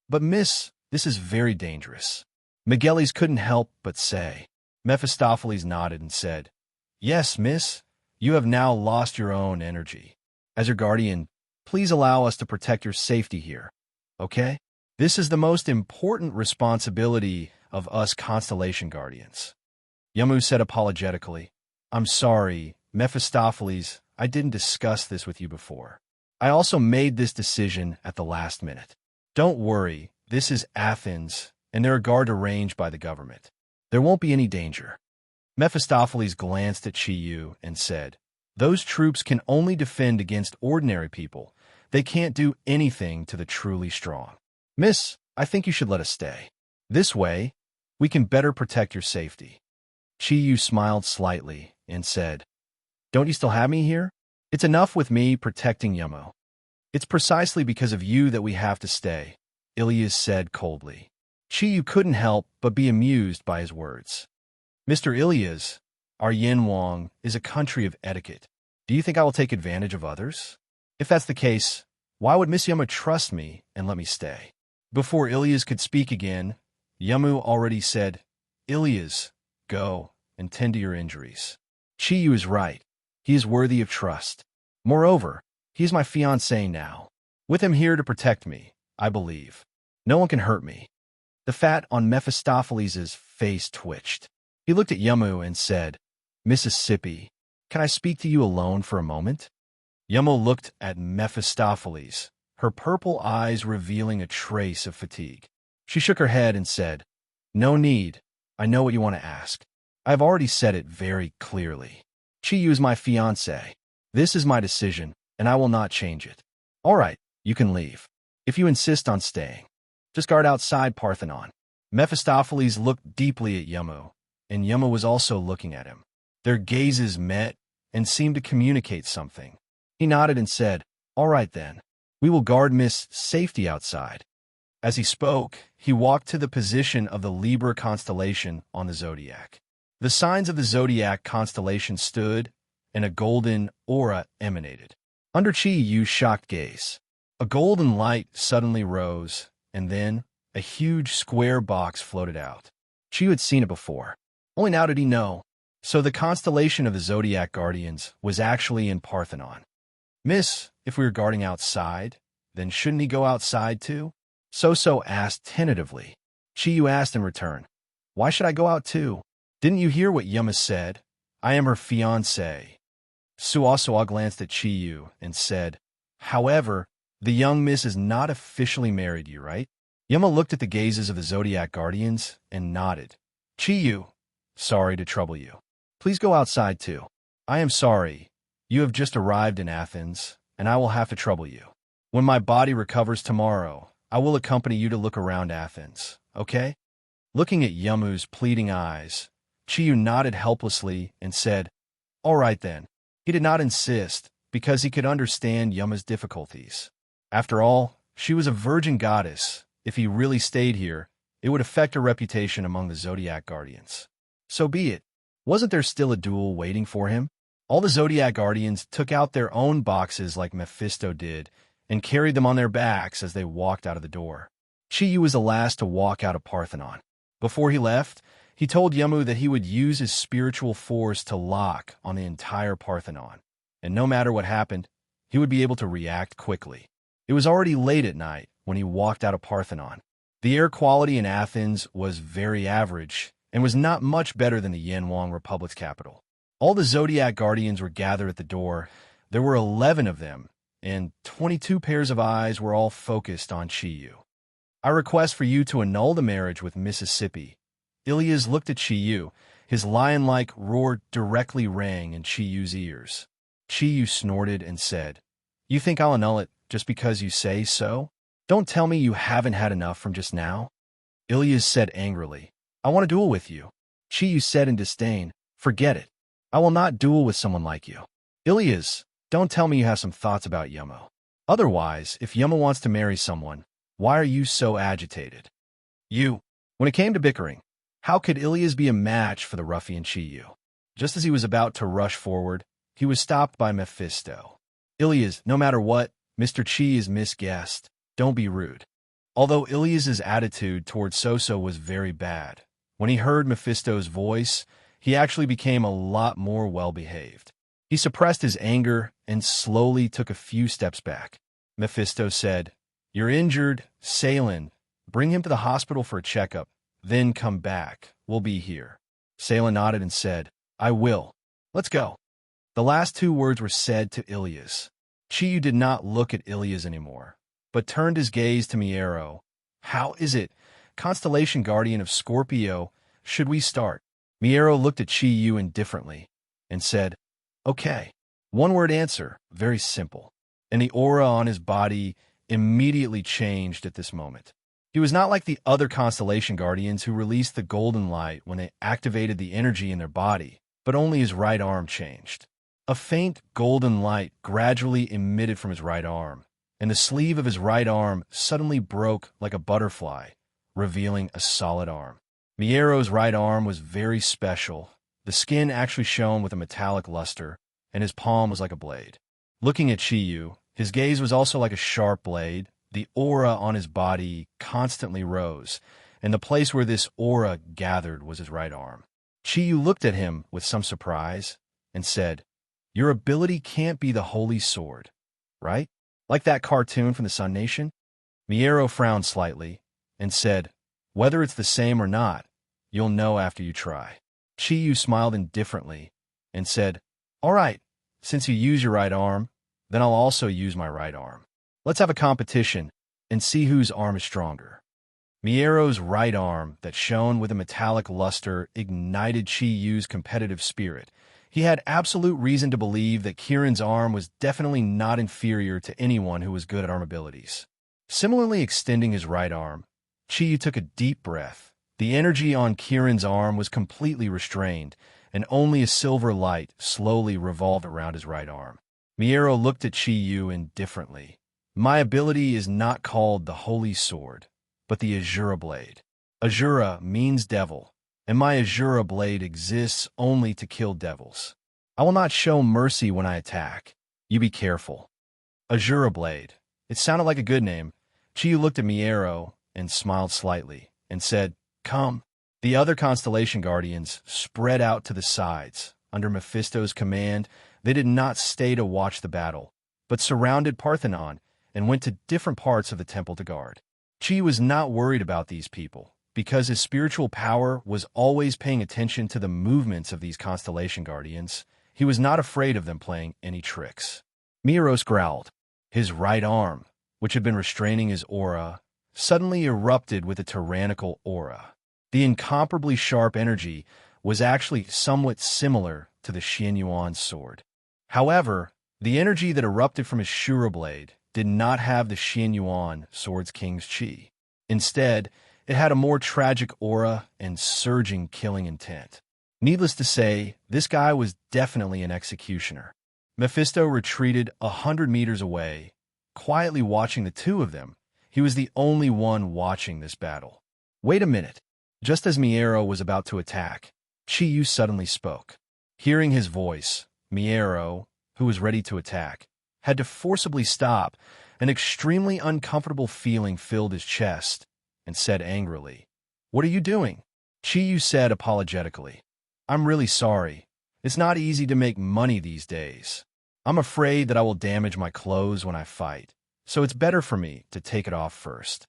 But Miss, This is very dangerous. Miguelis couldn't help but say. Mephistopheles nodded and said, Yes, miss. You have now lost your own energy. As your guardian, please allow us to protect your safety here, okay? This is the most important responsibility of us Constellation Guardians. Yamu said apologetically, I'm sorry, Mephistopheles, I didn't discuss this with you before. I also made this decision at the last minute. Don't worry, this is Athens, and they're guarded arranged by the government. There won't be any danger. Mephistopheles glanced at Chiyu and said, Those troops can only defend against ordinary people. They can't do anything to the truly strong. Miss, I think you should let us stay. This way, we can better protect your safety. Chiyu smiled slightly and said, Don't you still have me here? It's enough with me protecting Yamo. It's precisely because of you that we have to stay, Ilias said coldly. Chiyu couldn't help but be amused by his words. Mr. Ilias, our Yinwang is a country of etiquette. Do you think I will take advantage of others? If that's the case, why would Miss Yamo trust me and let me stay? Before Ilias could speak again, Yamu already said, Ilias, go and tend to your injuries. Chiyu is right. He is worthy of trust. Moreover, he is my fiancé now. With him here to protect me, I believe. No one can hurt me. The fat on Mephistopheles' face twitched. He looked at Yamu and said, Mississippi, can I speak to you alone for a moment? Yamu looked at Mephistopheles, her purple eyes revealing a trace of fatigue. She shook her head and said, No need. I know what you want to ask. I've already said it very clearly. Chiyu is my fiancé. This is my decision, and I will not change it. All right, you can leave. If you insist on staying. Just guard outside Parthenon. Mephistopheles looked deeply at Yamu, and Yamu was also looking at him. Their gazes met and seemed to communicate something. He nodded and said, All right then. We will guard Miss Safety outside. As he spoke, he walked to the position of the Libra constellation on the Zodiac. The signs of the Zodiac constellation stood, and a golden aura emanated. Under Chiyu's shocked gaze, a golden light suddenly rose, and then a huge square box floated out. Chiyu had seen it before. Only now did he know. So the constellation of the Zodiac Guardians was actually in Parthenon. Miss, if we were guarding outside, then shouldn't he go outside too? So asked tentatively. Chiyu asked in return, Why should I go out too? Didn't you hear what Yuma said? I am her fiancé. Suasoa glanced at Chiyu and said, However, the young miss is not officially married, you right? Yuma looked at the gazes of the Zodiac Guardians and nodded. Chiyu, sorry to trouble you. Please go outside too. I am sorry. You have just arrived in Athens, and I will have to trouble you. When my body recovers tomorrow, I will accompany you to look around Athens, okay? Looking at Yamu's pleading eyes, Chiyu nodded helplessly and said, All right then. He did not insist, because he could understand Yama's difficulties. After all, she was a virgin goddess. If he really stayed here, it would affect her reputation among the Zodiac Guardians. So be it. Wasn't there still a duel waiting for him? All the Zodiac Guardians took out their own boxes like Mephisto did and carried them on their backs as they walked out of the door. Chiyu was the last to walk out of Parthenon. Before he left, he told Yamu that he would use his spiritual force to lock on the entire Parthenon, and no matter what happened, he would be able to react quickly. It was already late at night when he walked out of Parthenon. The air quality in Athens was very average and was not much better than the Yanwang Republic's capital. All the Zodiac Guardians were gathered at the door. There were 11 of them, and 22 pairs of eyes were all focused on Chiyu. I request for you to annul the marriage with Mississippi. Ilias looked at Chiyu. His lion-like roar directly rang in Chiyu's ears. Chiyu snorted and said, You think I'll annul it just because you say so? Don't tell me you haven't had enough from just now. Ilias said angrily, I want to duel with you. Chiyu said in disdain, Forget it. I will not duel with someone like you. Ilias, don't tell me you have some thoughts about Yamo. Otherwise, if Yamo wants to marry someone, why are you so agitated? When it came to bickering, how could Ilias be a match for the ruffian Chiyu? Just as he was about to rush forward, he was stopped by Mephisto. Ilias, no matter what, Mr. Chi is Miss Guest. Don't be rude. Although Ilias's attitude towards Soso was very bad, when he heard Mephisto's voice, he actually became a lot more well-behaved. He suppressed his anger and slowly took a few steps back. Mephisto said, "You're injured, Salen. Bring him to the hospital for a checkup, then come back. We'll be here." Salen nodded and said, "I will. Let's go." The last two words were said to Ilias. Chiyu did not look at Ilias anymore, but turned his gaze to Miero. "How is it, Constellation Guardian of Scorpio, should we start?" Miero looked at Chiyu indifferently and said, "Okay." One-word answer, very simple. And the aura on his body immediately changed at this moment. He was not like the other Constellation Guardians who released the golden light when they activated the energy in their body, but only his right arm changed. A faint golden light gradually emitted from his right arm, and the sleeve of his right arm suddenly broke like a butterfly, revealing a solid arm. Miero's right arm was very special. The skin actually shone with a metallic luster, and his palm was like a blade. Looking at Chiyu, his gaze was also like a sharp blade. The aura on his body constantly rose, and the place where this aura gathered was his right arm. Chiyu looked at him with some surprise and said, "Your ability can't be the Holy Sword, right? Like that cartoon from the Sun Nation?" Miero frowned slightly and said, "Whether it's the same or not, you'll know after you try." Chiyu smiled indifferently and said, "All right, since you use your right arm, then I'll also use my right arm. Let's have a competition and see whose arm is stronger." Miero's right arm that shone with a metallic luster ignited Chiyu's competitive spirit. He had absolute reason to believe that Kieran's arm was definitely not inferior to anyone who was good at arm abilities. Similarly extending his right arm, Chiyu took a deep breath. The energy on Kieran's arm was completely restrained, and only a silver light slowly revolved around his right arm. Miero looked at Chiyu indifferently. "My ability is not called the Holy Sword, but the Azura Blade. Azura means devil, and my Azura Blade exists only to kill devils. I will not show mercy when I attack. You be careful." Azura Blade. It sounded like a good name. Chiyu looked at Miero and smiled slightly and said, "Come." The other Constellation Guardians spread out to the sides. Under Mephisto's command, they did not stay to watch the battle, but surrounded Parthenon and went to different parts of the temple to guard. Chi was not worried about these people, because his spiritual power was always paying attention to the movements of these Constellation Guardians. He was not afraid of them playing any tricks. Miros growled. His right arm, which had been restraining his aura, suddenly erupted with a tyrannical aura. The incomparably sharp energy was actually somewhat similar to the Xianyuan sword. However, the energy that erupted from his Shura blade did not have the Xianyuan sword's king's chi. Instead, it had a more tragic aura and surging killing intent. Needless to say, this guy was definitely an executioner. Mephisto retreated 100 meters away, quietly watching the two of them. He was the only one watching this battle. Wait a minute. Just as Miero was about to attack, Chiyu suddenly spoke. Hearing his voice, Miero, who was ready to attack, had to forcibly stop. An extremely uncomfortable feeling filled his chest, and said angrily, "What are you doing?" Chiyu said apologetically, "I'm really sorry. It's not easy to make money these days. I'm afraid that I will damage my clothes when I fight, so it's better for me to take it off first."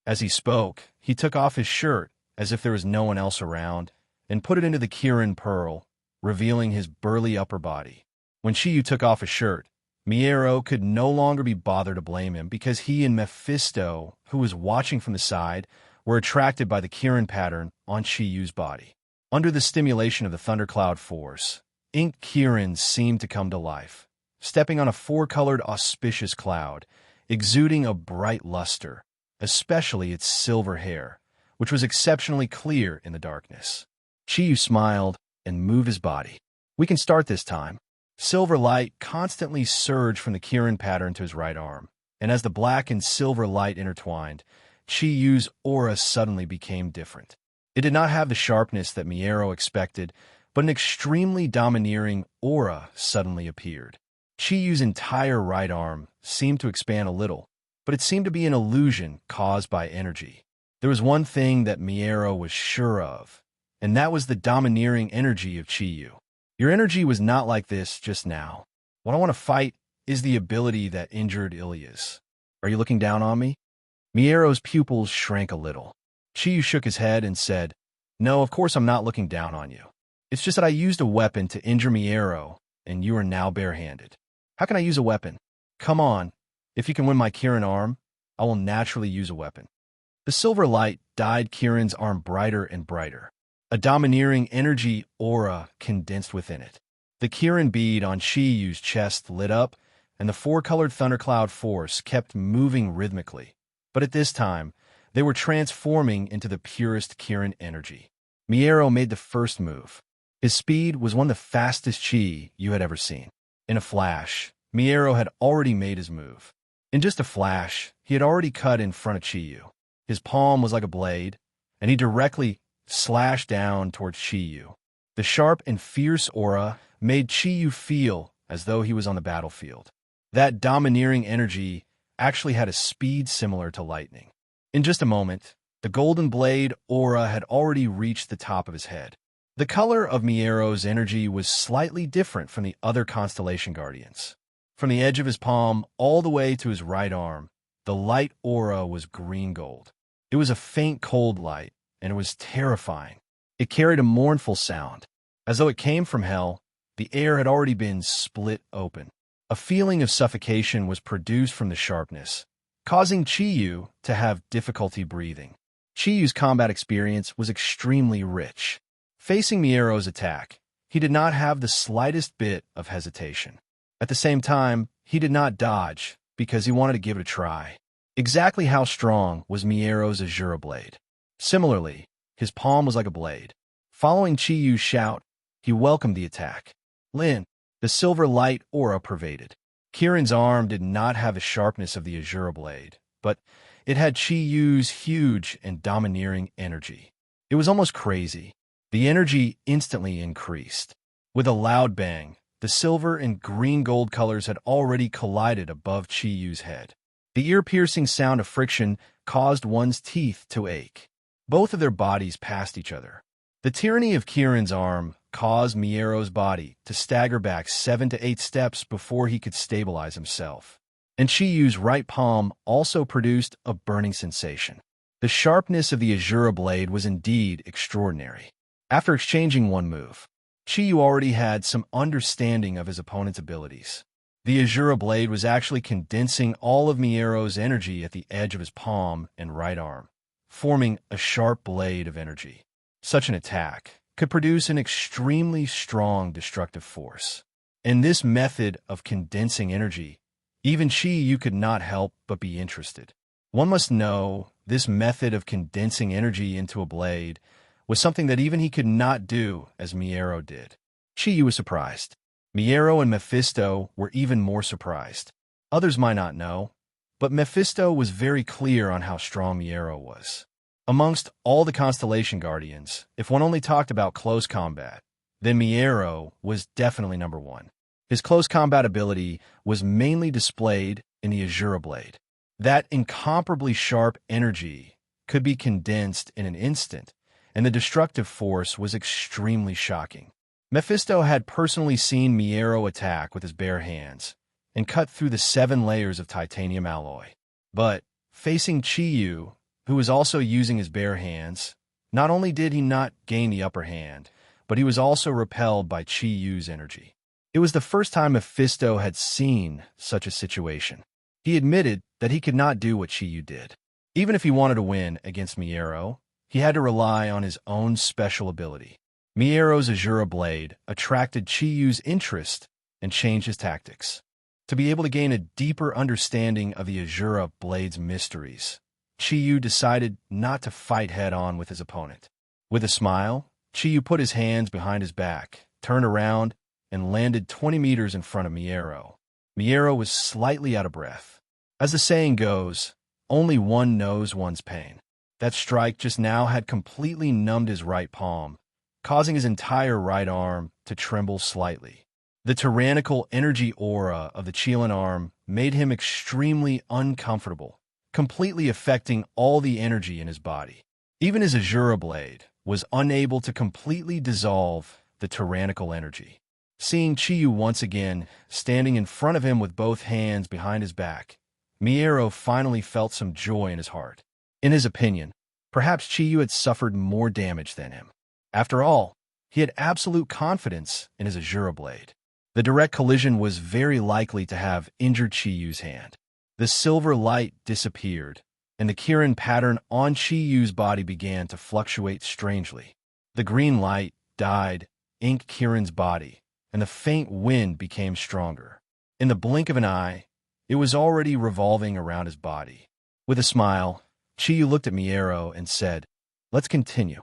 As he spoke, he took off his shirt, as if there was no one else around, and put it into the Kirin Pearl, revealing his burly upper body. When Chiyu took off his shirt, Miero could no longer be bothered to blame him because he and Mephisto, who was watching from the side, were attracted by the Kirin pattern on Chiyu's body. Under the stimulation of the thundercloud force, ink Kirins seemed to come to life, stepping on a four-colored auspicious cloud, exuding a bright luster, especially its silver hair, which was exceptionally clear in the darkness. Chiyu smiled and moved his body. "We can start this time." Silver light constantly surged from the Kirin pattern to his right arm, and as the black and silver light intertwined, Chiyu's aura suddenly became different. It did not have the sharpness that Miero expected, but an extremely domineering aura suddenly appeared. Chiyu's entire right arm seemed to expand a little, but it seemed to be an illusion caused by energy. There was one thing that Miero was sure of, and that was the domineering energy of Chiyu. Your energy was not like this just now. What I want to fight is the ability that injured Ilias. Are you looking down on me? Miero's pupils shrank a little. Chiyu shook his head and said, No, of course I'm not looking down on you. It's just that I used a weapon to injure Miero, and you are now barehanded. How can I use a weapon? Come on. If you can win my Kirin arm, I will naturally use a weapon. The silver light dyed Kirin's arm brighter and brighter. A domineering energy aura condensed within it. The Kirin bead on Chiyu's chest lit up, and the four-colored thundercloud force kept moving rhythmically. But at this time, they were transforming into the purest Kirin energy. Miero made the first move. His speed was one of the fastest Chi you had ever seen. In a flash, Miero had already made his move. In just a flash, he had already cut in front of Chiyu. His palm was like a blade, and he directly slashed down towards Chiyu. The sharp and fierce aura made Chiyu feel as though he was on the battlefield. That domineering energy actually had a speed similar to lightning. In just a moment, the golden blade aura had already reached the top of his head. The color of Miero's energy was slightly different from the other Constellation Guardians. From the edge of his palm all the way to his right arm, the light aura was green-gold. It was a faint cold light, and it was terrifying. It carried a mournful sound. As though it came from hell, the air had already been split open. A feeling of suffocation was produced from the sharpness, causing Chiyu to have difficulty breathing. Chiyu's combat experience was extremely rich. Facing Miero's attack, he did not have the slightest bit of hesitation. At the same time, he did not dodge because he wanted to give it a try. Exactly how strong was Miero's Azura blade? Similarly, his palm was like a blade. Following Chiyu's shout, he welcomed the attack. Lin, the silver light aura pervaded. Kirin's arm did not have the sharpness of the Azura blade, but it had Chiyu's huge and domineering energy. It was almost crazy. The energy instantly increased. With a loud bang, the silver and green-gold colors had already collided above Chiyu's head. The ear-piercing sound of friction caused one's teeth to ache. Both of their bodies passed each other. The tyranny of Kirin's arm caused Miero's body to stagger back 7 to 8 steps before he could stabilize himself. And Chiyu's right palm also produced a burning sensation. The sharpness of the Azura blade was indeed extraordinary. After exchanging one move, Chiyu already had some understanding of his opponent's abilities. The Azura blade was actually condensing all of Miero's energy at the edge of his palm and right arm, forming a sharp blade of energy. Such an attack could produce an extremely strong destructive force. In this method of condensing energy, even Chiyu could not help but be interested. One must know this method of condensing energy into a blade was something that even he could not do as Miero did. Chiyu was surprised. Miero and Mephisto were even more surprised. Others might not know, but Mephisto was very clear on how strong Miero was. Amongst all the Constellation Guardians, if one only talked about close combat, then Miero was definitely number one. His close combat ability was mainly displayed in the Azura blade. That incomparably sharp energy could be condensed in an instant, and the destructive force was extremely shocking. Mephisto had personally seen Miero attack with his bare hands and cut through the 7 layers of titanium alloy. But, facing Chiyu, who was also using his bare hands, not only did he not gain the upper hand, but he was also repelled by Chiyu's energy. It was the first time Mephisto had seen such a situation. He admitted that he could not do what Chiyu did. Even if he wanted to win against Miero, he had to rely on his own special ability. Miero's Azura blade attracted Chiyu's interest and changed his tactics. To be able to gain a deeper understanding of the Azura blade's mysteries, Chiyu decided not to fight head-on with his opponent. With a smile, Chiyu put his hands behind his back, turned around, and landed 20 meters in front of Miero. Miero was slightly out of breath. As the saying goes, only one knows one's pain. That strike just now had completely numbed his right palm, causing his entire right arm to tremble slightly. The tyrannical energy aura of the Qilin arm made him extremely uncomfortable, completely affecting all the energy in his body. Even his Azura blade was unable to completely dissolve the tyrannical energy. Seeing Chiyu once again standing in front of him with both hands behind his back, Miero finally felt some joy in his heart. In his opinion, perhaps Chiyu had suffered more damage than him. After all, he had absolute confidence in his Azura blade. The direct collision was very likely to have injured Chiyu's hand. The silver light disappeared, and the Kirin pattern on Chiyu's body began to fluctuate strangely. The green light died, inked Kirin's body, and the faint wind became stronger. In the blink of an eye, it was already revolving around his body. With a smile, Chiyu looked at Miero and said, "Let's continue."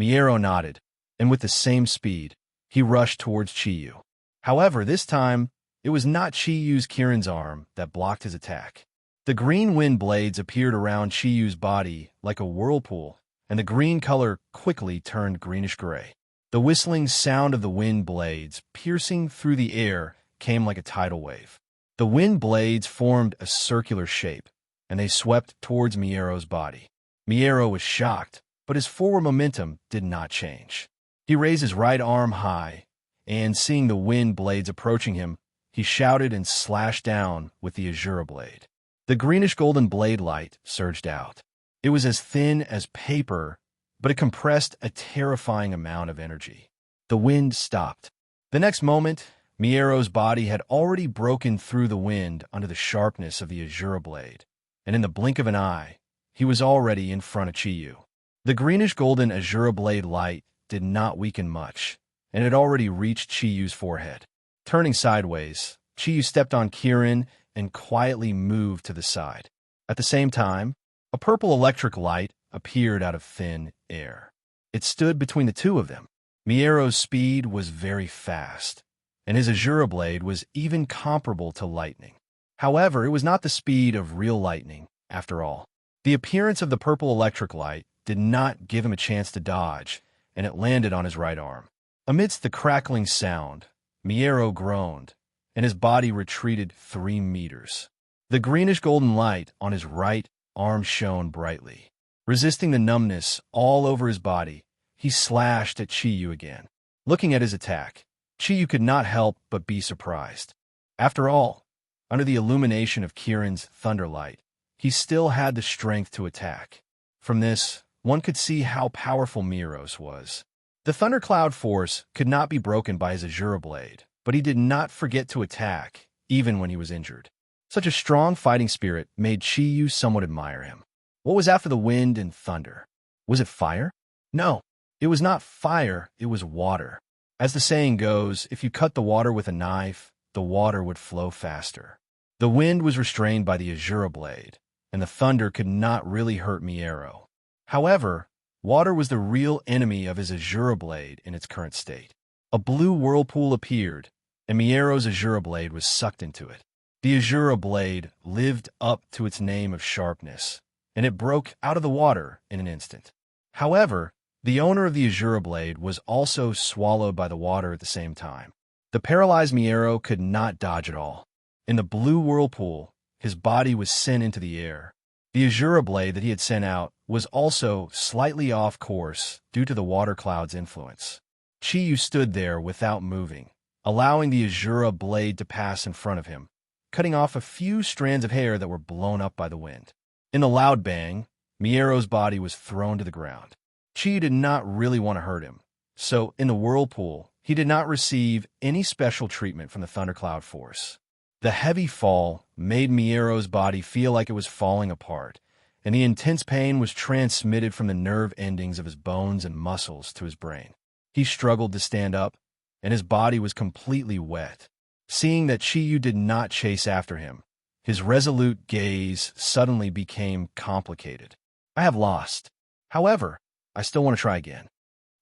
Miero nodded, and with the same speed, he rushed towards Chiyu. However, this time, it was not Chiyu's Kirin's arm that blocked his attack. The green wind blades appeared around Chiyu's body like a whirlpool, and the green color quickly turned greenish-gray. The whistling sound of the wind blades piercing through the air came like a tidal wave. The wind blades formed a circular shape, and they swept towards Miero's body. Miero was shocked, but his forward momentum did not change. He raised his right arm high, and seeing the wind blades approaching him, he shouted and slashed down with the Azura blade. The greenish-golden blade light surged out. It was as thin as paper, but it compressed a terrifying amount of energy. The wind stopped. The next moment, Miero's body had already broken through the wind under the sharpness of the Azura blade, and in the blink of an eye, he was already in front of Chiyu. The greenish-golden Azura blade light did not weaken much, and had already reached Chiyu's forehead. Turning sideways, Chiyu stepped on Kirin and quietly moved to the side. At the same time, a purple electric light appeared out of thin air. It stood between the two of them. Miero's speed was very fast, and his Azura blade was even comparable to lightning. However, it was not the speed of real lightning, after all. The appearance of the purple electric light did not give him a chance to dodge, and it landed on his right arm. Amidst the crackling sound, Miero groaned, and his body retreated 3 meters. The greenish-golden light on his right arm shone brightly. Resisting the numbness all over his body, he slashed at Chiyu again. Looking at his attack, Chiyu could not help but be surprised. After all, under the illumination of Kirin's thunderlight, he still had the strength to attack. From this, one could see how powerful Miero's was. The thundercloud force could not be broken by his Azura blade, but he did not forget to attack, even when he was injured. Such a strong fighting spirit made Chiyu somewhat admire him. What was after the wind and thunder? Was it fire? No, it was not fire, it was water. As the saying goes, if you cut the water with a knife, the water would flow faster. The wind was restrained by the Azura blade, and the thunder could not really hurt Miero. However, water was the real enemy of his Azura blade in its current state. A blue whirlpool appeared, and Miero's Azura blade was sucked into it. The Azura blade lived up to its name of sharpness, and it broke out of the water in an instant. However, the owner of the Azura blade was also swallowed by the water at the same time. The paralyzed Miero could not dodge at all. In the blue whirlpool, his body was sent into the air. The Azura blade that he had sent out was also slightly off course due to the water cloud's influence. Chiyu stood there without moving, allowing the Azura blade to pass in front of him, cutting off a few strands of hair that were blown up by the wind. In the loud bang, Miero's body was thrown to the ground. Chiyu did not really want to hurt him, so in the whirlpool, he did not receive any special treatment from the thundercloud force. The heavy fall made Miero's body feel like it was falling apart, and the intense pain was transmitted from the nerve endings of his bones and muscles to his brain. He struggled to stand up, and his body was completely wet. Seeing that Chiyu did not chase after him, his resolute gaze suddenly became complicated. "I have lost. However, I still want to try again,"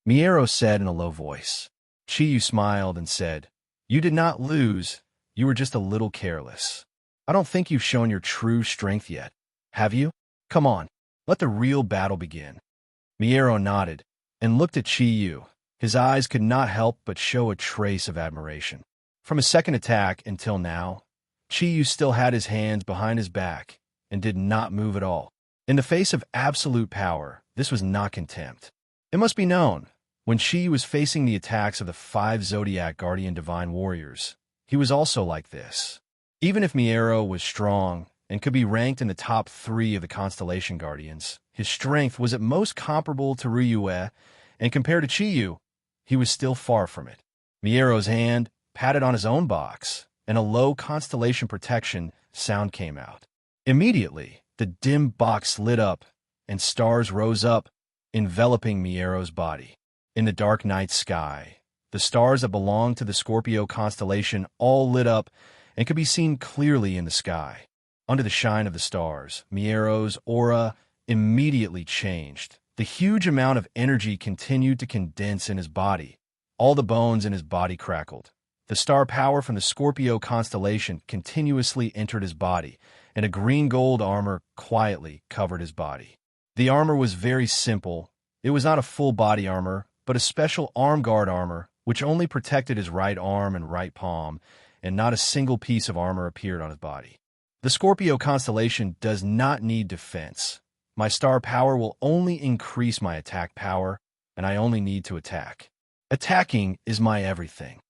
Miero said in a low voice. Chiyu smiled and said, "You did not lose. You were just a little careless. I don't think you've shown your true strength yet. Have you? Come on, let the real battle begin." Miero nodded and looked at Chiyu. His eyes could not help but show a trace of admiration. From his second attack until now, Chiyu still had his hands behind his back and did not move at all. In the face of absolute power, this was not contempt. It must be known, when Chiyu was facing the attacks of the 5 Zodiac Guardian Divine Warriors, he was also like this. Even if Miero was strong and could be ranked in the top 3 of the Constellation Guardians, his strength was at most comparable to Ryue, and compared to Chiyu, he was still far from it. Miero's hand patted on his own box, and a low constellation protection sound came out. Immediately, the dim box lit up, and stars rose up, enveloping Miero's body. In the dark night sky, the stars that belonged to the Scorpio constellation all lit up and could be seen clearly in the sky. Under the shine of the stars, Miero's aura immediately changed. The huge amount of energy continued to condense in his body. All the bones in his body crackled. The star power from the Scorpio constellation continuously entered his body, and a green-gold armor quietly covered his body. The armor was very simple. It was not a full-body armor, but a special arm guard armor, which only protected his right arm and right palm, and not a single piece of armor appeared on his body. The Scorpio constellation does not need defense. My star power will only increase my attack power, and I only need to attack. Attacking is my everything.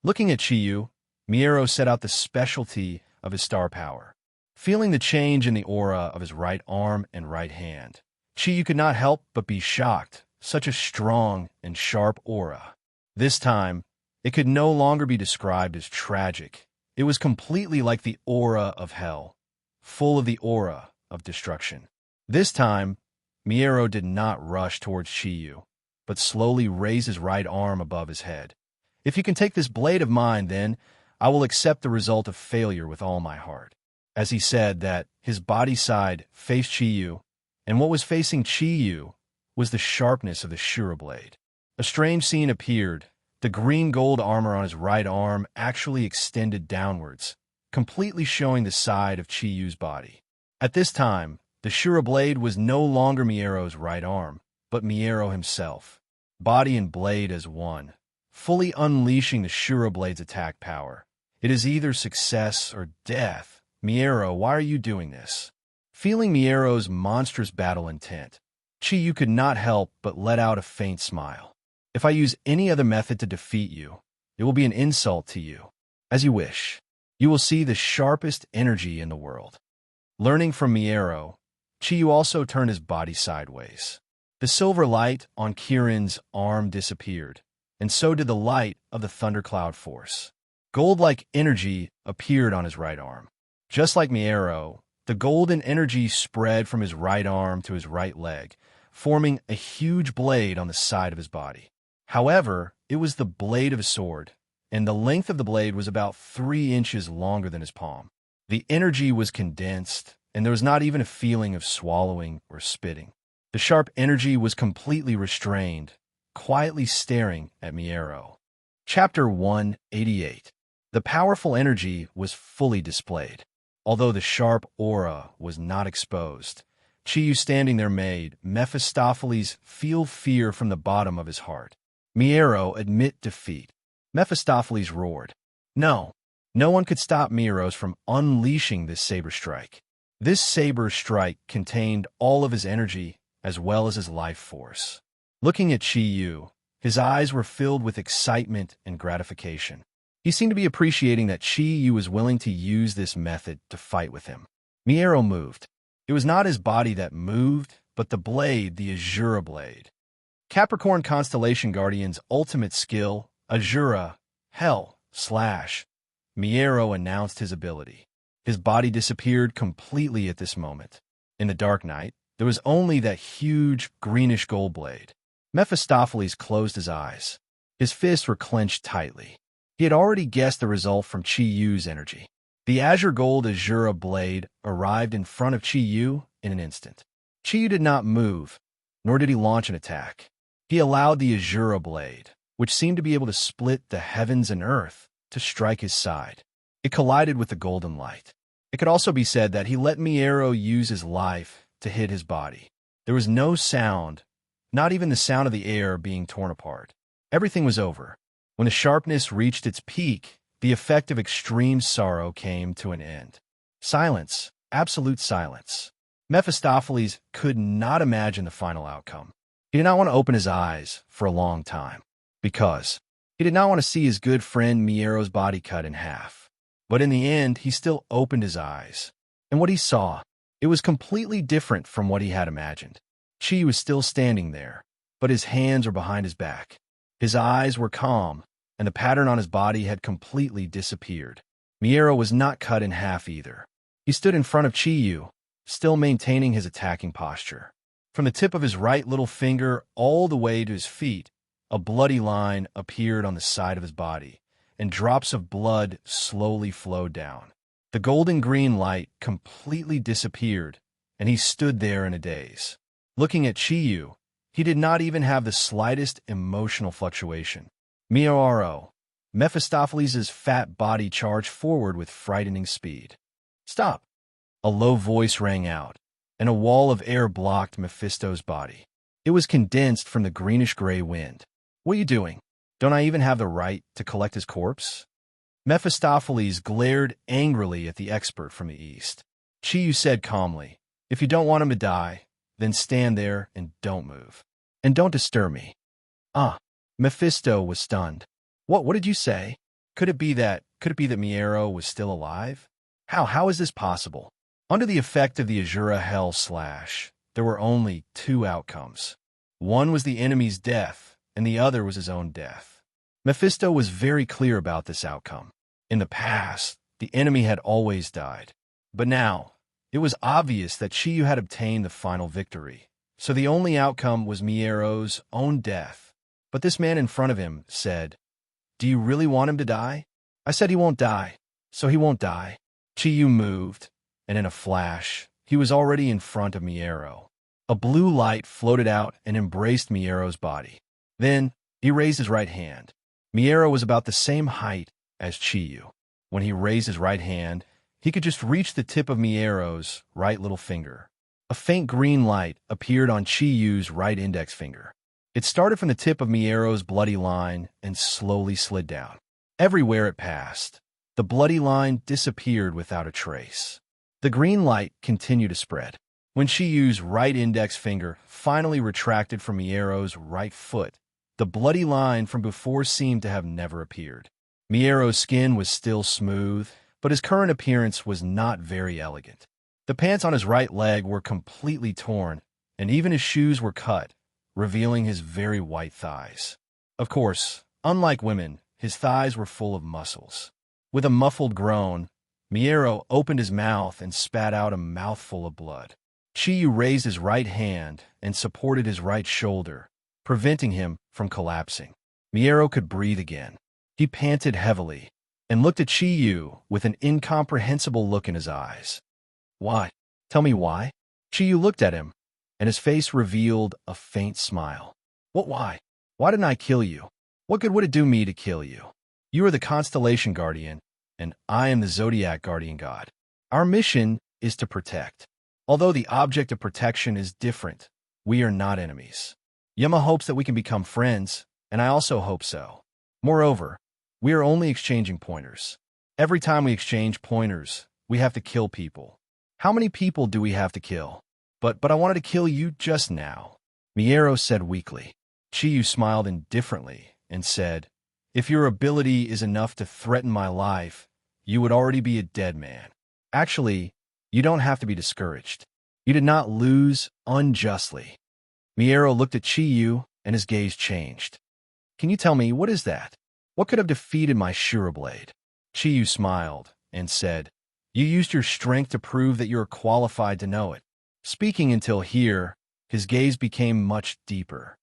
Looking at Chiyu, Miero set out the specialty of his star power. Feeling the change in the aura of his right arm and right hand, Chiyu could not help but be shocked. Such a strong and sharp aura. This time, it could no longer be described as tragic. It was completely like the aura of hell, full of the aura of destruction. This time, Miero did not rush towards Chiyu, but slowly raised his right arm above his head. If you can take this blade of mine, then I will accept the result of failure with all my heart. As he said that, his body side faced Chiyu, and what was facing Chiyu was the sharpness of the Shura blade. A strange scene appeared. The green-gold armor on his right arm actually extended downwards, completely showing the side of Chiyu's body. At this time, the Shura blade was no longer Miero's right arm, but Miero himself, body and blade as one, fully unleashing the Shura blade's attack power. It is either success or death. Miero, why are you doing this? Feeling Miero's monstrous battle intent, Chiyu could not help but let out a faint smile. If I use any other method to defeat you, it will be an insult to you. As you wish. You will see the sharpest energy in the world. Learning from Miero, Chiyu also turned his body sideways. The silver light on Kirin's arm disappeared, and so did the light of the thundercloud force. Gold-like energy appeared on his right arm. Just like Miero, the golden energy spread from his right arm to his right leg, forming a huge blade on the side of his body. However, it was the blade of a sword, and the length of the blade was about 3 inches longer than his palm. The energy was condensed, and there was not even a feeling of swallowing or spitting. The sharp energy was completely restrained, quietly staring at Miero. Chapter 188. The powerful energy was fully displayed. Although the sharp aura was not exposed, Chiyu standing there made Mephistopheles feel fear from the bottom of his heart. Miero admit defeat. Mephistopheles roared. No one could stop Miero's from unleashing this saber strike. This saber strike contained all of his energy as well as his life force. Looking at Chiyu, his eyes were filled with excitement and gratification. He seemed to be appreciating that Chiyu was willing to use this method to fight with him. Miero moved. It was not his body that moved, but the blade, the Azura blade. Capricorn Constellation Guardian's ultimate skill, Azura, Hell, Slash. Miero announced his ability. His body disappeared completely at this moment. In the dark night, there was only that huge greenish gold blade. Mephistopheles closed his eyes. His fists were clenched tightly. He had already guessed the result from Chiyu's energy. The azure gold Azura blade arrived in front of Chiyu in an instant. Chiyu did not move, nor did he launch an attack. He allowed the Azura blade, which seemed to be able to split the heavens and earth, to strike his side. It collided with the golden light. It could also be said that he let Miero use his life to hit his body. There was no sound, not even the sound of the air being torn apart. Everything was over. When the sharpness reached its peak, the effect of extreme sorrow came to an end. Silence, absolute silence. Mephistopheles could not imagine the final outcome. He did not want to open his eyes for a long time, because he did not want to see his good friend Miero's body cut in half. But in the end, he still opened his eyes. And what he saw, it was completely different from what he had imagined. Chi was still standing there, but his hands were behind his back. His eyes were calm, and the pattern on his body had completely disappeared. Miero was not cut in half either. He stood in front of Chiyu, still maintaining his attacking posture. From the tip of his right little finger all the way to his feet, a bloody line appeared on the side of his body, and drops of blood slowly flowed down. The golden-green light completely disappeared, and he stood there in a daze. Looking at Chiyu, he did not even have the slightest emotional fluctuation. Mioro, Mephistopheles' fat body charged forward with frightening speed. "Stop!" A low voice rang out, and a wall of air blocked Mephisto's body. It was condensed from the greenish-gray wind. "What are you doing? Don't I even have the right to collect his corpse?" Mephistopheles glared angrily at the expert from the east. Chiyu said calmly, "If you don't want him to die, then stand there and don't move. And don't disturb me." "Ah." Mephisto was stunned. What did you say? Could it be that Miero was still alive? How is this possible?" Under the effect of the Azura Hell Slash, there were only two outcomes. One was the enemy's death, and the other was his own death. Mephisto was very clear about this outcome. In the past, the enemy had always died. But now, it was obvious that Chiyu had obtained the final victory. So the only outcome was Miero's own death. But this man in front of him said, "Do you really want him to die?" "I said he won't die, so he won't die." Chiyu moved, and in a flash, he was already in front of Miero. A blue light floated out and embraced Miero's body. Then, he raised his right hand. Miero was about the same height as Chiyu. When he raised his right hand, he could just reach the tip of Miero's right little finger. A faint green light appeared on Chiyu's right index finger. It started from the tip of Miero's bloody line and slowly slid down. Everywhere it passed, the bloody line disappeared without a trace. The green light continued to spread. When Chiyu's right index finger finally retracted from Miero's right foot, the bloody line from before seemed to have never appeared. Miero's skin was still smooth, but his current appearance was not very elegant. The pants on his right leg were completely torn, and even his shoes were cut, revealing his very white thighs. Of course, unlike women, his thighs were full of muscles. With a muffled groan, Miero opened his mouth and spat out a mouthful of blood. Chiyu raised his right hand and supported his right shoulder, preventing him from collapsing. Miero could breathe again. He panted heavily and looked at Chiyu with an incomprehensible look in his eyes. "Why? Tell me why?" Chiyu looked at him, and his face revealed a faint smile. Why? Why didn't I kill you? What good would it do me to kill you? You are the Constellation Guardian, and I am the Zodiac Guardian God. Our mission is to protect. Although the object of protection is different, we are not enemies. Yama hopes that we can become friends, and I also hope so. Moreover, we are only exchanging pointers. Every time we exchange pointers, we have to kill people. How many people do we have to kill? But I wanted to kill you just now," Miero said weakly. Chiyu smiled indifferently and said, "If your ability is enough to threaten my life, you would already be a dead man. Actually, you don't have to be discouraged. You did not lose unjustly." Miero looked at Chiyu, and his gaze changed. "Can you tell me, what is that? What could have defeated my Shura blade?" Chiyu smiled and said, "You used your strength to prove that you are qualified to know it." Speaking until here, his gaze became much deeper.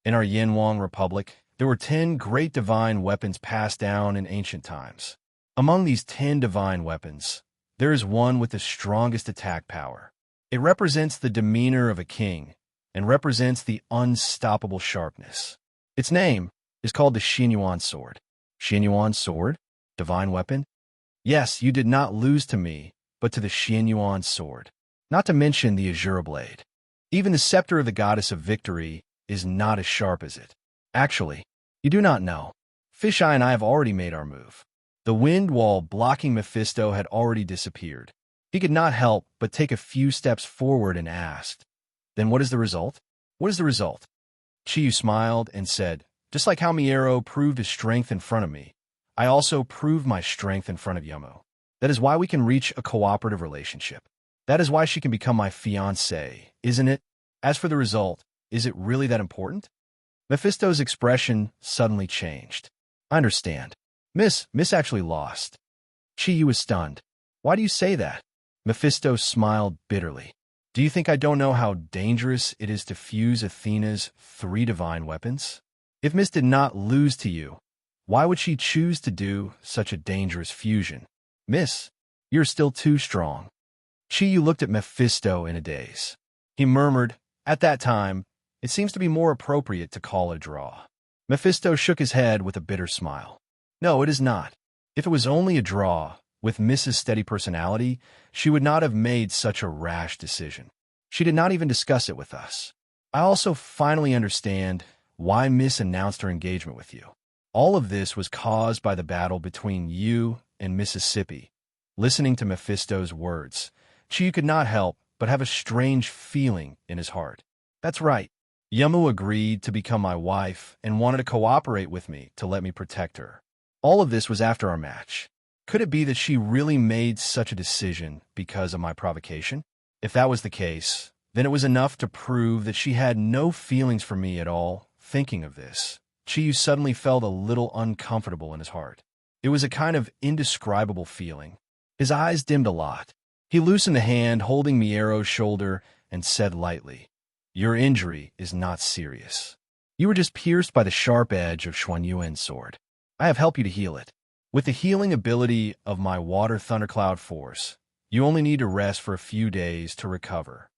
In our Yinhuang Republic, there were 10 great divine weapons passed down in ancient times. Among these 10 divine weapons, there is one with the strongest attack power. It represents the demeanor of a king and represents the unstoppable sharpness. Its name is called the Xinyuan Sword. Xinyuan Sword? Divine weapon? Yes, you did not lose to me, but to the Xinyuan Sword. Not to mention the Azura Blade. Even the scepter of the Goddess of Victory is not as sharp as it. Actually, you do not know. Fisheye and I have already made our move. The wind wall blocking Mephisto had already disappeared. He could not help but take a few steps forward and asked, "Then what is the result? What is the result?" Chiyu smiled and said, "Just like how Miero proved his strength in front of me, I also proved my strength in front of Yomo. That is why we can reach a cooperative relationship. That is why she can become my fiancée, isn't it? As for the result, is it really that important?" Mephisto's expression suddenly changed. "I understand. Miss actually lost." Chiyu was stunned. "Why do you say that?" Mephisto smiled bitterly. "Do you think I don't know how dangerous it is to fuse Athena's 3 divine weapons? If Miss did not lose to you, why would she choose to do such a dangerous fusion? Miss, you're still too strong." Chiyu looked at Mephisto in a daze. He murmured, "At that time, it seems to be more appropriate to call it a draw." Mephisto shook his head with a bitter smile. "No, it is not. If it was only a draw, with Mrs. Steady personality, she would not have made such a rash decision. She did not even discuss it with us. I also finally understand why Miss announced her engagement with you. All of this was caused by the battle between you and Mississippi." Listening to Mephisto's words, Chiyu could not help but have a strange feeling in his heart. "That's right. Yamu agreed to become my wife and wanted to cooperate with me to let me protect her. All of this was after our match. Could it be that she really made such a decision because of my provocation? If that was the case, then it was enough to prove that she had no feelings for me at all." Thinking of this, Chiyu suddenly felt a little uncomfortable in his heart. It was a kind of indescribable feeling. His eyes dimmed a lot. He loosened the hand holding Miero's shoulder and said lightly, "Your injury is not serious. You were just pierced by the sharp edge of Xuanyuan's sword. I have helped you to heal it. With the healing ability of my water thundercloud force, you only need to rest for a few days to recover."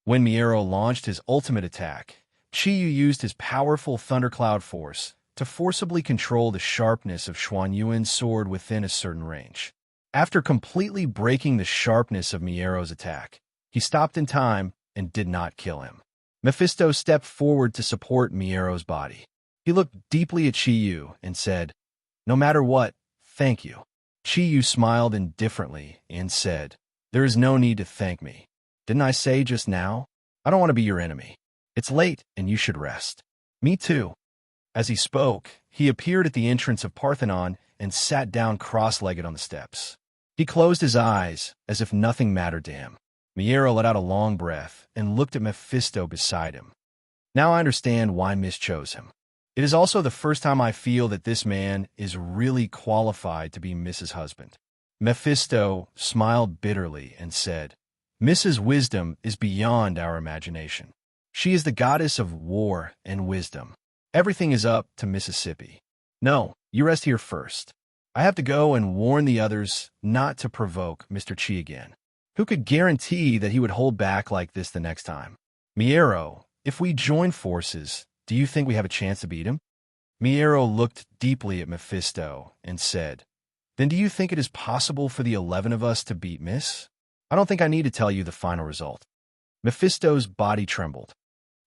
When Miero launched his ultimate attack, Chiyu used his powerful thundercloud force to forcibly control the sharpness of Xuanyuan's sword within a certain range. After completely breaking the sharpness of Miero's attack, he stopped in time and did not kill him. Mephisto stepped forward to support Miero's body. He looked deeply at Chiyu and said, "No matter what, thank you." Chiyu smiled indifferently and said, "There is no need to thank me. Didn't I say just now? I don't want to be your enemy. It's late and you should rest." "Me too." As he spoke, he appeared at the entrance of Parthenon and sat down cross-legged on the steps. He closed his eyes as if nothing mattered to him. Miero let out a long breath and looked at Mephisto beside him. "Now I understand why Miss chose him. It is also the first time I feel that this man is really qualified to be Mrs. Husband." Mephisto smiled bitterly and said, "Mrs. Wisdom is beyond our imagination. She is the goddess of war and wisdom. Everything is up to Mississippi. No, you rest here first. I have to go and warn the others not to provoke Mr. Chi again. Who could guarantee that he would hold back like this the next time? Miero, if we join forces, do you think we have a chance to beat him?" Miero looked deeply at Mephisto and said, "Then do you think it is possible for the 11 of us to beat Miss? I don't think I need to tell you the final result." Mephisto's body trembled.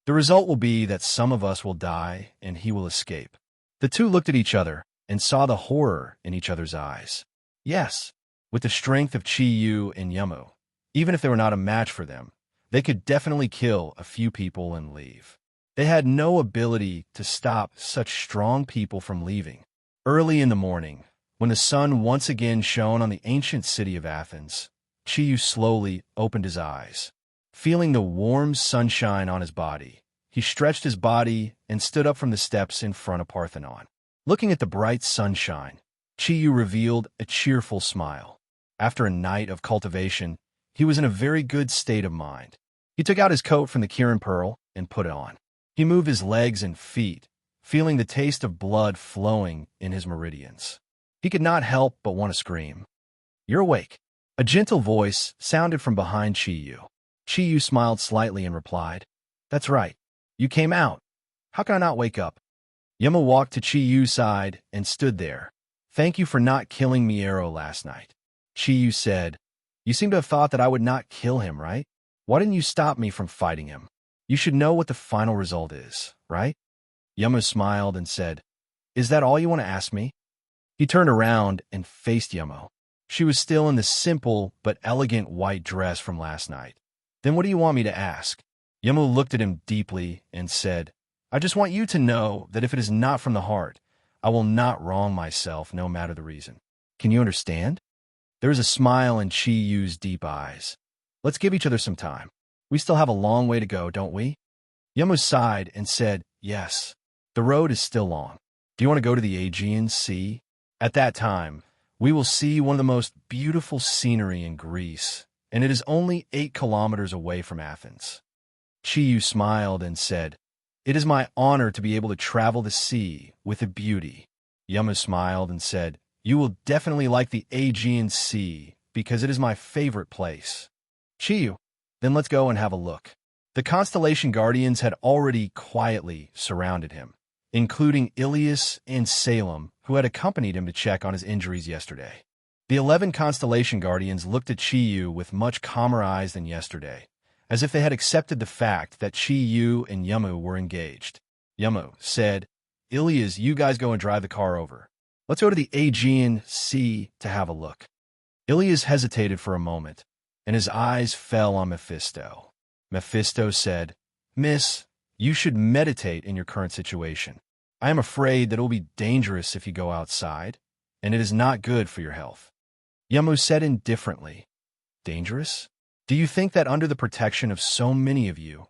"The result will be that some of us will die and he will escape." The two looked at each other and saw the horror in each other's eyes. Yes, with the strength of Chiyu and Yamu, even if they were not a match for them, they could definitely kill a few people and leave. They had no ability to stop such strong people from leaving. Early in the morning, when the sun once again shone on the ancient city of Athens, Chiyu slowly opened his eyes. Feeling the warm sunshine on his body, he stretched his body and stood up from the steps in front of Parthenon. Looking at the bright sunshine, Chiyu revealed a cheerful smile. After a night of cultivation, he was in a very good state of mind. He took out his coat from the Kirin Pearl and put it on. He moved his legs and feet, feeling the taste of blood flowing in his meridians. He could not help but want to scream. "You're awake." A gentle voice sounded from behind Chiyu. Chiyu smiled slightly and replied, "That's right. You came out. How can I not wake up?" Yama walked to Chiyu's side and stood there. "Thank you for not killing Miero last night." Chiyu said, "You seem to have thought that I would not kill him, right? Why didn't you stop me from fighting him? You should know what the final result is, right?" Yama smiled and said, "Is that all you want to ask me?" He turned around and faced Yamo. She was still in the simple but elegant white dress from last night. Then what do you want me to ask? Yamo looked at him deeply and said, I just want you to know that if it is not from the heart, I will not wrong myself no matter the reason. Can you understand? There is a smile in Chi Yu's deep eyes. Let's give each other some time. We still have a long way to go, don't we? Yamo sighed and said, yes. The road is still long. Do you want to go to the Aegean Sea? At that time, we will see one of the most beautiful scenery in Greece, and it is only 8 kilometers away from Athens. Chi Yu smiled and said, it is my honor to be able to travel the sea with a beauty. Yamo smiled and said, you will definitely like the Aegean Sea because it is my favorite place. Chi Yu, then let's go and have a look. The constellation guardians had already quietly surrounded him, including Ilias and Salem, who had accompanied him to check on his injuries yesterday. The 11 constellation guardians looked at Chi Yu with much calmer eyes than yesterday, as if they had accepted the fact that Chi Yu and Yamo were engaged. Yamo said, Ilias, you guys go and drive the car over. Let's go to the Aegean Sea to have a look. Ilias hesitated for a moment, and his eyes fell on Mephisto. Mephisto said, Miss, you should meditate in your current situation. I am afraid that it will be dangerous if you go outside, and it is not good for your health. Yamo said indifferently, dangerous? Do you think that under the protection of so many of you,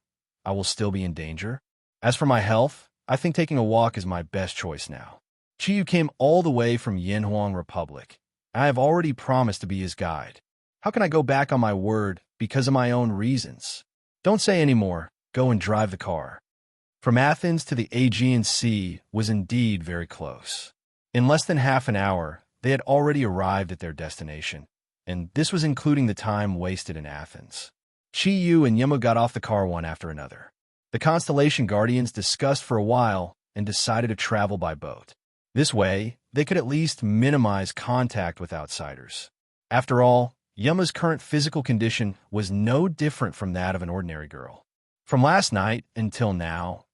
I will still be in danger? As for my health, I think taking a walk is my best choice now. Chi Yu came all the way from Yanhuang Republic. I have already promised to be his guide. How can I go back on my word because of my own reasons? Don't say any more. Go and drive the car. From Athens to the Aegean Sea was indeed very close. In less than half an hour, they had already arrived at their destination, and this was including the time wasted in Athens. Chi Yu and Yamo got off the car one after another. The constellation guardians discussed for a while and decided to travel by boat. This way, they could at least minimize contact with outsiders. After all, Yama's current physical condition was no different from that of an ordinary girl. From last night until now,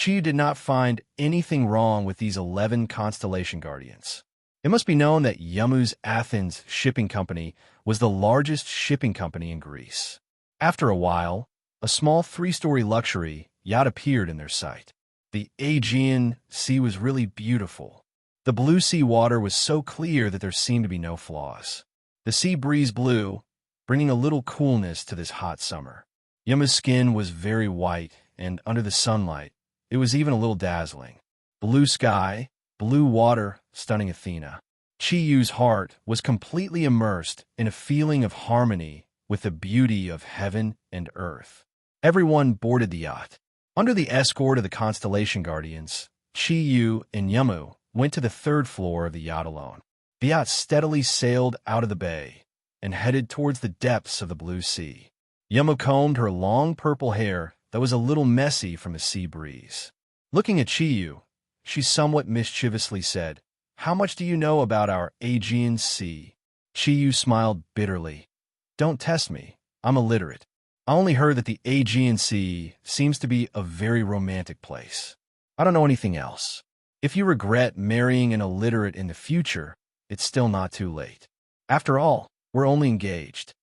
Chi Yu did not find anything wrong with these 11 constellation guardians. It must be known that Yamu's Athens shipping company was the largest shipping company in Greece. After a while, a small 3-story luxury yacht appeared in their sight. The Aegean Sea was really beautiful. The blue sea water was so clear that there seemed to be no flaws. The sea breeze blew, bringing a little coolness to this hot summer. Yama's skin was very white, and under the sunlight, it was even a little dazzling. Blue sky, blue water, stunning Athena. Chi Yu's heart was completely immersed in a feeling of harmony with the beauty of heaven and earth. Everyone boarded the yacht. Under the escort of the constellation guardians, Chi Yu and Yamu went to the 3rd floor of the yacht alone. The yacht steadily sailed out of the bay and headed towards the depths of the blue sea. Yamo combed her long purple hair that was a little messy from the sea breeze. Looking at Chi Yu, she somewhat mischievously said, How much do you know about our Aegean Sea? Chi Yu smiled bitterly. Don't test me. I'm illiterate. I only heard that the Aegean Sea seems to be a very romantic place. I don't know anything else. If you regret marrying an illiterate in the future, it's still not too late. After all, we're only engaged.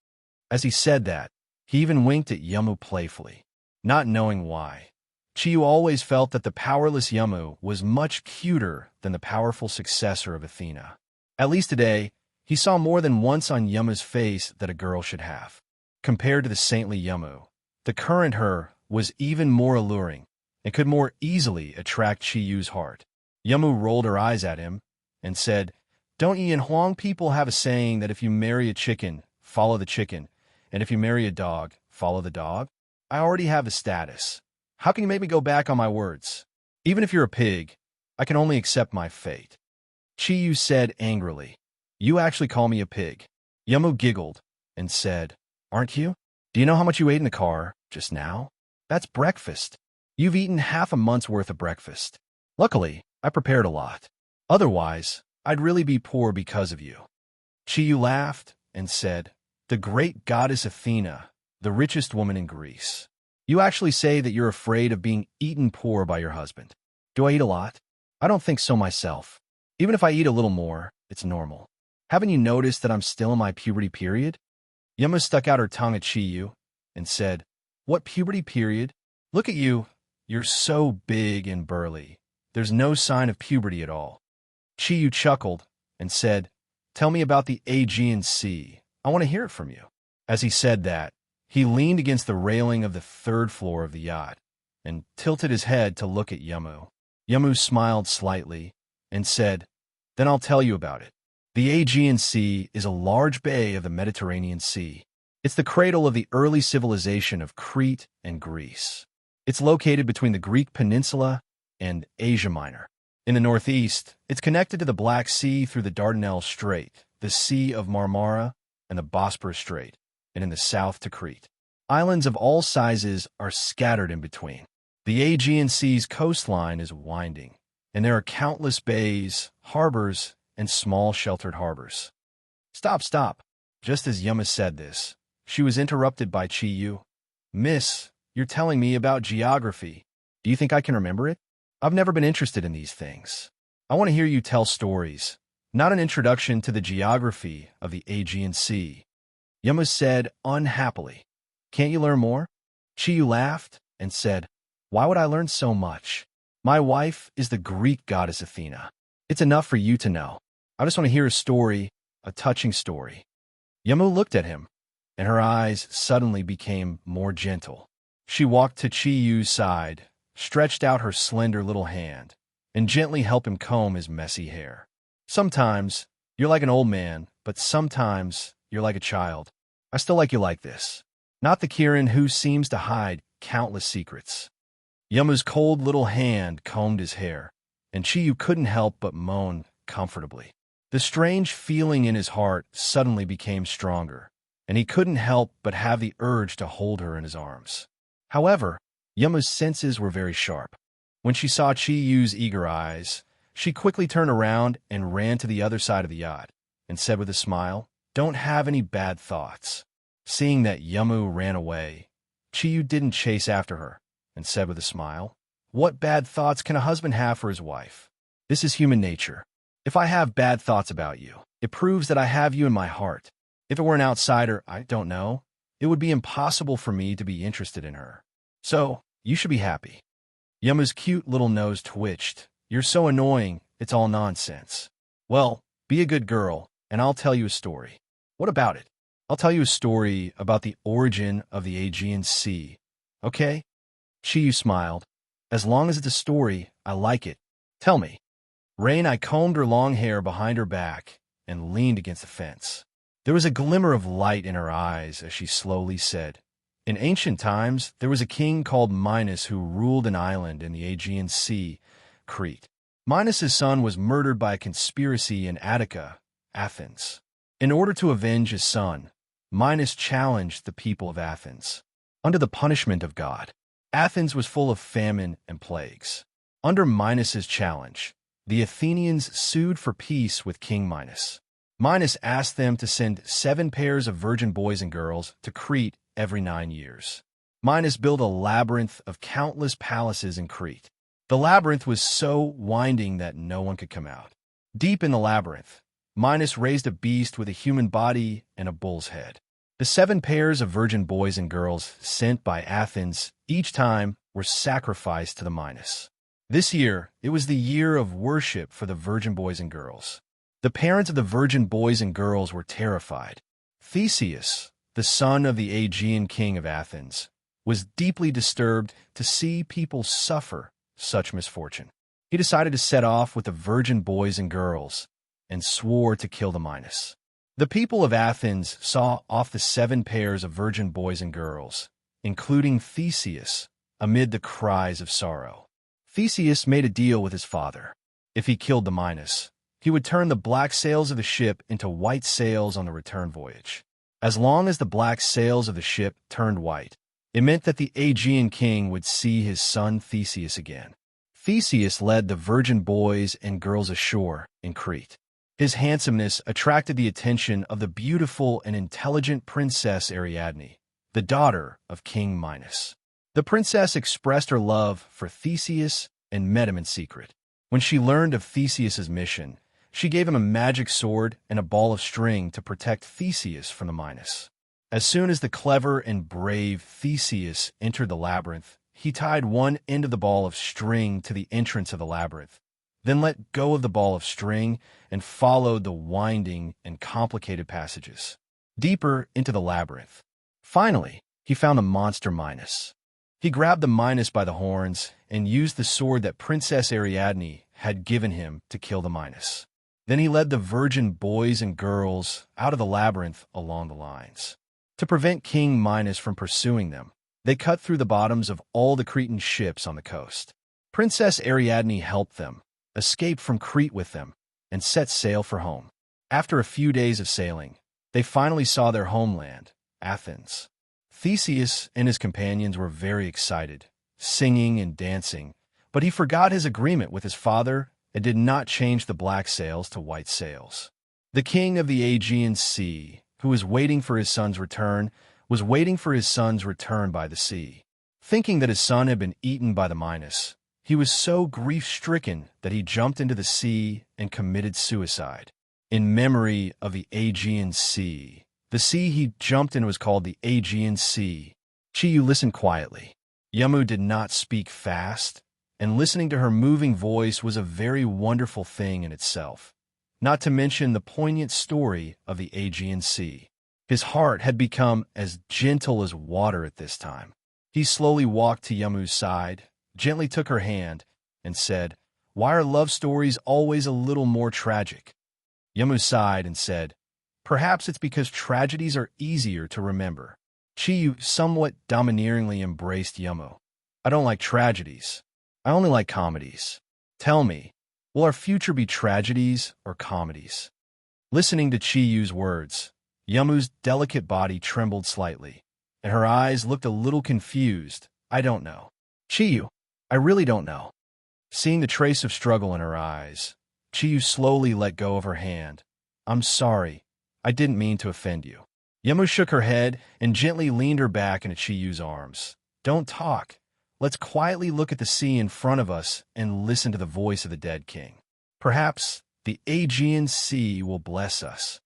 As he said that, he even winked at Yamu playfully. Not knowing why, Chi Yu always felt that the powerless Yamu was much cuter than the powerful successor of Athena. At least today, he saw more than once on Yamu's face that a girl should have. Compared to the saintly Yamu, the current her was even more alluring and could more easily attract Chi Yu's heart. Yamu rolled her eyes at him and said, Don't you Yanhuang people have a saying that if you marry a chicken, follow the chicken, and if you marry a dog, follow the dog? I already have the status. How can you make me go back on my words? Even if you're a pig, I can only accept my fate. Chi Yu said angrily, You actually call me a pig. Yamu giggled and said, Aren't you? Do you know how much you ate in the car just now? That's breakfast. You've eaten half a month's worth of breakfast. Luckily, I prepared a lot. Otherwise, I'd really be poor because of you. Chi Yu laughed and said, The great goddess Athena, the richest woman in Greece. You actually say that you're afraid of being eaten poor by your husband. Do I eat a lot? I don't think so myself. Even if I eat a little more, it's normal. Haven't you noticed that I'm still in my puberty period? Yama stuck out her tongue at Chiyu and said, What puberty period? Look at you. You're so big and burly. There's no sign of puberty at all. Chiyu chuckled and said, Tell me about the Aegean Sea. I want to hear it from you. As he said that, he leaned against the railing of the third floor of the yacht and tilted his head to look at Yamu. Yamu smiled slightly and said, Then I'll tell you about it. The Aegean Sea is a large bay of the Mediterranean Sea. It's the cradle of the early civilization of Crete and Greece. It's located between the Greek peninsula and Asia Minor. In the northeast, it's connected to the Black Sea through the Dardanelles Strait, the Sea of Marmara, and the Bosporus Strait, and in the south to Crete. Islands of all sizes are scattered in between. The Aegean Sea's coastline is winding, and there are countless bays, harbors, and small sheltered harbors. Stop. Just as Yama said this, she was interrupted by Chiyu. Miss, you're telling me about geography. Do you think I can remember it? I've never been interested in these things. I want to hear you tell stories, not an introduction to the geography of the Aegean Sea. Yama said unhappily. Can't you learn more? Chiyu laughed and said, Why would I learn so much? My wife is the Greek goddess Athena. It's enough for you to know. I just want to hear a story, a touching story. Yamu looked at him, and her eyes suddenly became more gentle. She walked to Chiyu's side, stretched out her slender little hand, and gently helped him comb his messy hair. Sometimes you're like an old man, but sometimes you're like a child. I still like you like this. Not the Kirin who seems to hide countless secrets. Yamu's cold little hand combed his hair, and Chiyu couldn't help but moan comfortably. The strange feeling in his heart suddenly became stronger, and he couldn't help but have the urge to hold her in his arms. However, Yamu's senses were very sharp. When she saw Chiyu's eager eyes, she quickly turned around and ran to the other side of the yacht and said with a smile, Don't have any bad thoughts. Seeing that Yamu ran away, Chiyu didn't chase after her and said with a smile, What bad thoughts can a husband have for his wife? This is human nature. If I have bad thoughts about you, it proves that I have you in my heart. If it were an outsider, I don't know, it would be impossible for me to be interested in her. So, you should be happy. Yamu's cute little nose twitched. You're so annoying, it's all nonsense. Well, be a good girl, and I'll tell you a story. What about it? I'll tell you a story about the origin of the Aegean Sea. Okay? Chiyu smiled. As long as it's a story, I like it. Tell me. Rain combed her long hair behind her back and leaned against the fence. There was a glimmer of light in her eyes as she slowly said, In ancient times, there was a king called Minos who ruled an island in the Aegean Sea, Crete. Minos' son was murdered by a conspiracy in Attica, Athens. In order to avenge his son, Minos challenged the people of Athens. Under the punishment of God, Athens was full of famine and plagues. Under Minos' challenge, the Athenians sued for peace with King Minos. Minos asked them to send 7 pairs of virgin boys and girls to Crete every 9 years. Minos built a labyrinth of countless palaces in Crete. The labyrinth was so winding that no one could come out. Deep in the labyrinth, Minos raised a beast with a human body and a bull's head. The 7 pairs of virgin boys and girls sent by Athens each time were sacrificed to the Minos. This year, it was the year of worship for the virgin boys and girls. The parents of the virgin boys and girls were terrified. Theseus, the son of the Aegean king of Athens, was deeply disturbed to see people suffer such misfortune. He decided to set off with the virgin boys and girls and swore to kill the Minos. The people of Athens saw off the 7 pairs of virgin boys and girls, including Theseus, amid the cries of sorrow. Theseus made a deal with his father. If he killed the Minos, he would turn the black sails of the ship into white sails on the return voyage. As long as the black sails of the ship turned white, it meant that the Aegean king would see his son Theseus again. Theseus led the virgin boys and girls ashore in Crete. His handsomeness attracted the attention of the beautiful and intelligent princess Ariadne, the daughter of King Minos. The princess expressed her love for Theseus and met him in secret. When she learned of Theseus's mission, She gave him a magic sword and a ball of string to protect Theseus from the Minos. As soon as the clever and brave Theseus entered the labyrinth, he tied one end of the ball of string to the entrance of the labyrinth, then let go of the ball of string and followed the winding and complicated passages deeper into the labyrinth. Finally, he found the monster Minos. He grabbed the Minos by the horns and used the sword that Princess Ariadne had given him to kill the Minos. Then he led the virgin boys and girls out of the labyrinth along the lines. To prevent King Minos from pursuing them, they cut through the bottoms of all the Cretan ships on the coast. Princess Ariadne helped them, escaped from Crete with them, and set sail for home. After a few days of sailing, they finally saw their homeland, Athens. Theseus and his companions were very excited, singing and dancing, but he forgot his agreement with his father and did not change the black sails to white sails. The king of the Aegean Sea, who was waiting for his son's return, was waiting for his son's return by the sea. Thinking that his son had been eaten by the Minos, he was so grief-stricken that he jumped into the sea and committed suicide. In memory of the Aegean Sea, the sea he jumped in was called the Aegean Sea. Chiyu listened quietly. Yamu did not speak fast, and listening to her moving voice was a very wonderful thing in itself, not to mention the poignant story of the Aegean Sea. His heart had become as gentle as water at this time. He slowly walked to Yamu's side, gently took her hand, and said, "Why are love stories always a little more tragic?" Yamu sighed and said, "Perhaps it's because tragedies are easier to remember." Chiyu somewhat domineeringly embraced Yamu. "I don't like tragedies. I only like comedies. Tell me, will our future be tragedies or comedies?" Listening to Chiyu's words, Yamu's delicate body trembled slightly, and her eyes looked a little confused. "I don't know. Chiyu, I really don't know." Seeing the trace of struggle in her eyes, Chiyu slowly let go of her hand. "I'm sorry. I didn't mean to offend you." Yamu shook her head and gently leaned her back into Chiyu's arms. "Don't talk. Let's quietly look at the sea in front of us and listen to the voice of the dead king. Perhaps the Aegean Sea will bless us."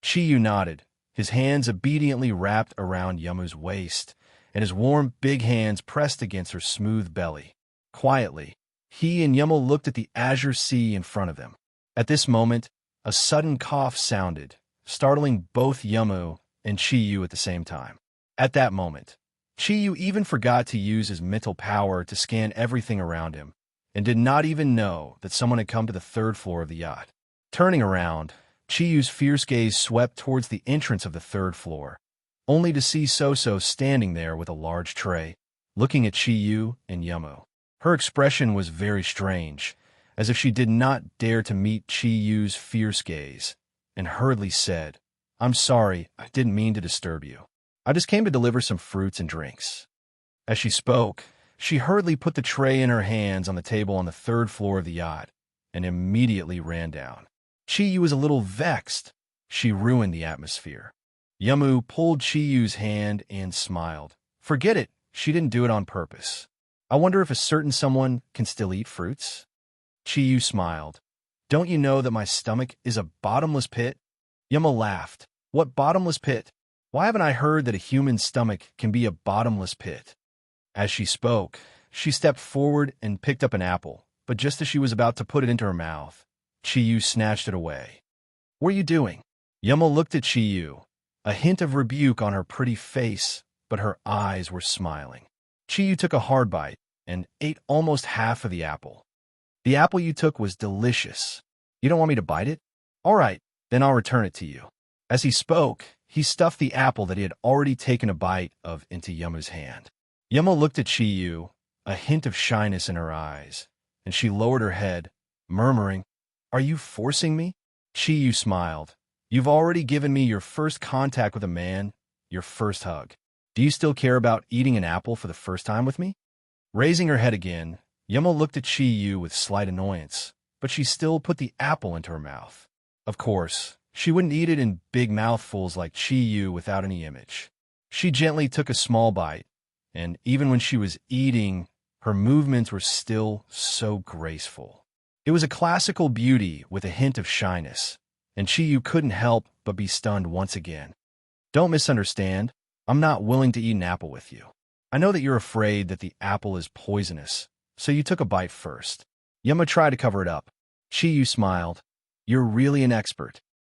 Chiyu nodded, his hands obediently wrapped around Yamu's waist, and his warm, big hands pressed against her smooth belly. Quietly, he and Yamu looked at the azure sea in front of them. At this moment, a sudden cough sounded, startling both Yamu and Chiyu at the same time. At that moment, Chiyu even forgot to use his mental power to scan everything around him, and did not even know that someone had come to the third floor of the yacht. Turning around, Chiyu's fierce gaze swept towards the entrance of the third floor, only to see Soso standing there with a large tray, looking at Chiyu and Yamu. Her expression was very strange, as if she did not dare to meet Chiyu's fierce gaze, and hurriedly said, "I'm sorry, I didn't mean to disturb you. I just came to deliver some fruits and drinks." As she spoke, she hurriedly put the tray in her hands on the table on the third floor of the yacht, and immediately ran down. Chiyu was a little vexed. She ruined the atmosphere. Yamu pulled Chiyu's hand and smiled. "Forget it, she didn't do it on purpose. I wonder if a certain someone can still eat fruits?" Chiyu smiled. "Don't you know that my stomach is a bottomless pit?" Yamu laughed. "What bottomless pit? Why haven't I heard that a human stomach can be a bottomless pit?" As she spoke, she stepped forward and picked up an apple, but just as she was about to put it into her mouth, Chiyu snatched it away. "What are you doing?" Yamu looked at Chiyu, a hint of rebuke on her pretty face, but her eyes were smiling. Chiyu took a hard bite and ate almost half of the apple. "The apple you took was delicious. You don't want me to bite it? All right, then I'll return it to you." As he spoke, he stuffed the apple that he had already taken a bite of into Yamu's hand. Yamu looked at Chiyu, a hint of shyness in her eyes, and she lowered her head, murmuring, "Are you forcing me?" Chiyu smiled. "You've already given me your first contact with a man, your first hug. Do you still care about eating an apple for the first time with me?" Raising her head again, Yamu looked at Chiyu with slight annoyance, but she still put the apple into her mouth. Of course, she wouldn't eat it in big mouthfuls like Chiyu without any image. She gently took a small bite, and even when she was eating, her movements were still so graceful. It was a classical beauty with a hint of shyness, and Chiyu couldn't help but be stunned once again. Don't misunderstand. I'm not willing to eat an apple with you. I know that you're afraid that the apple is poisonous, so you took a bite first. Yama tried to cover it up. Chiyu smiled. You're really an expert.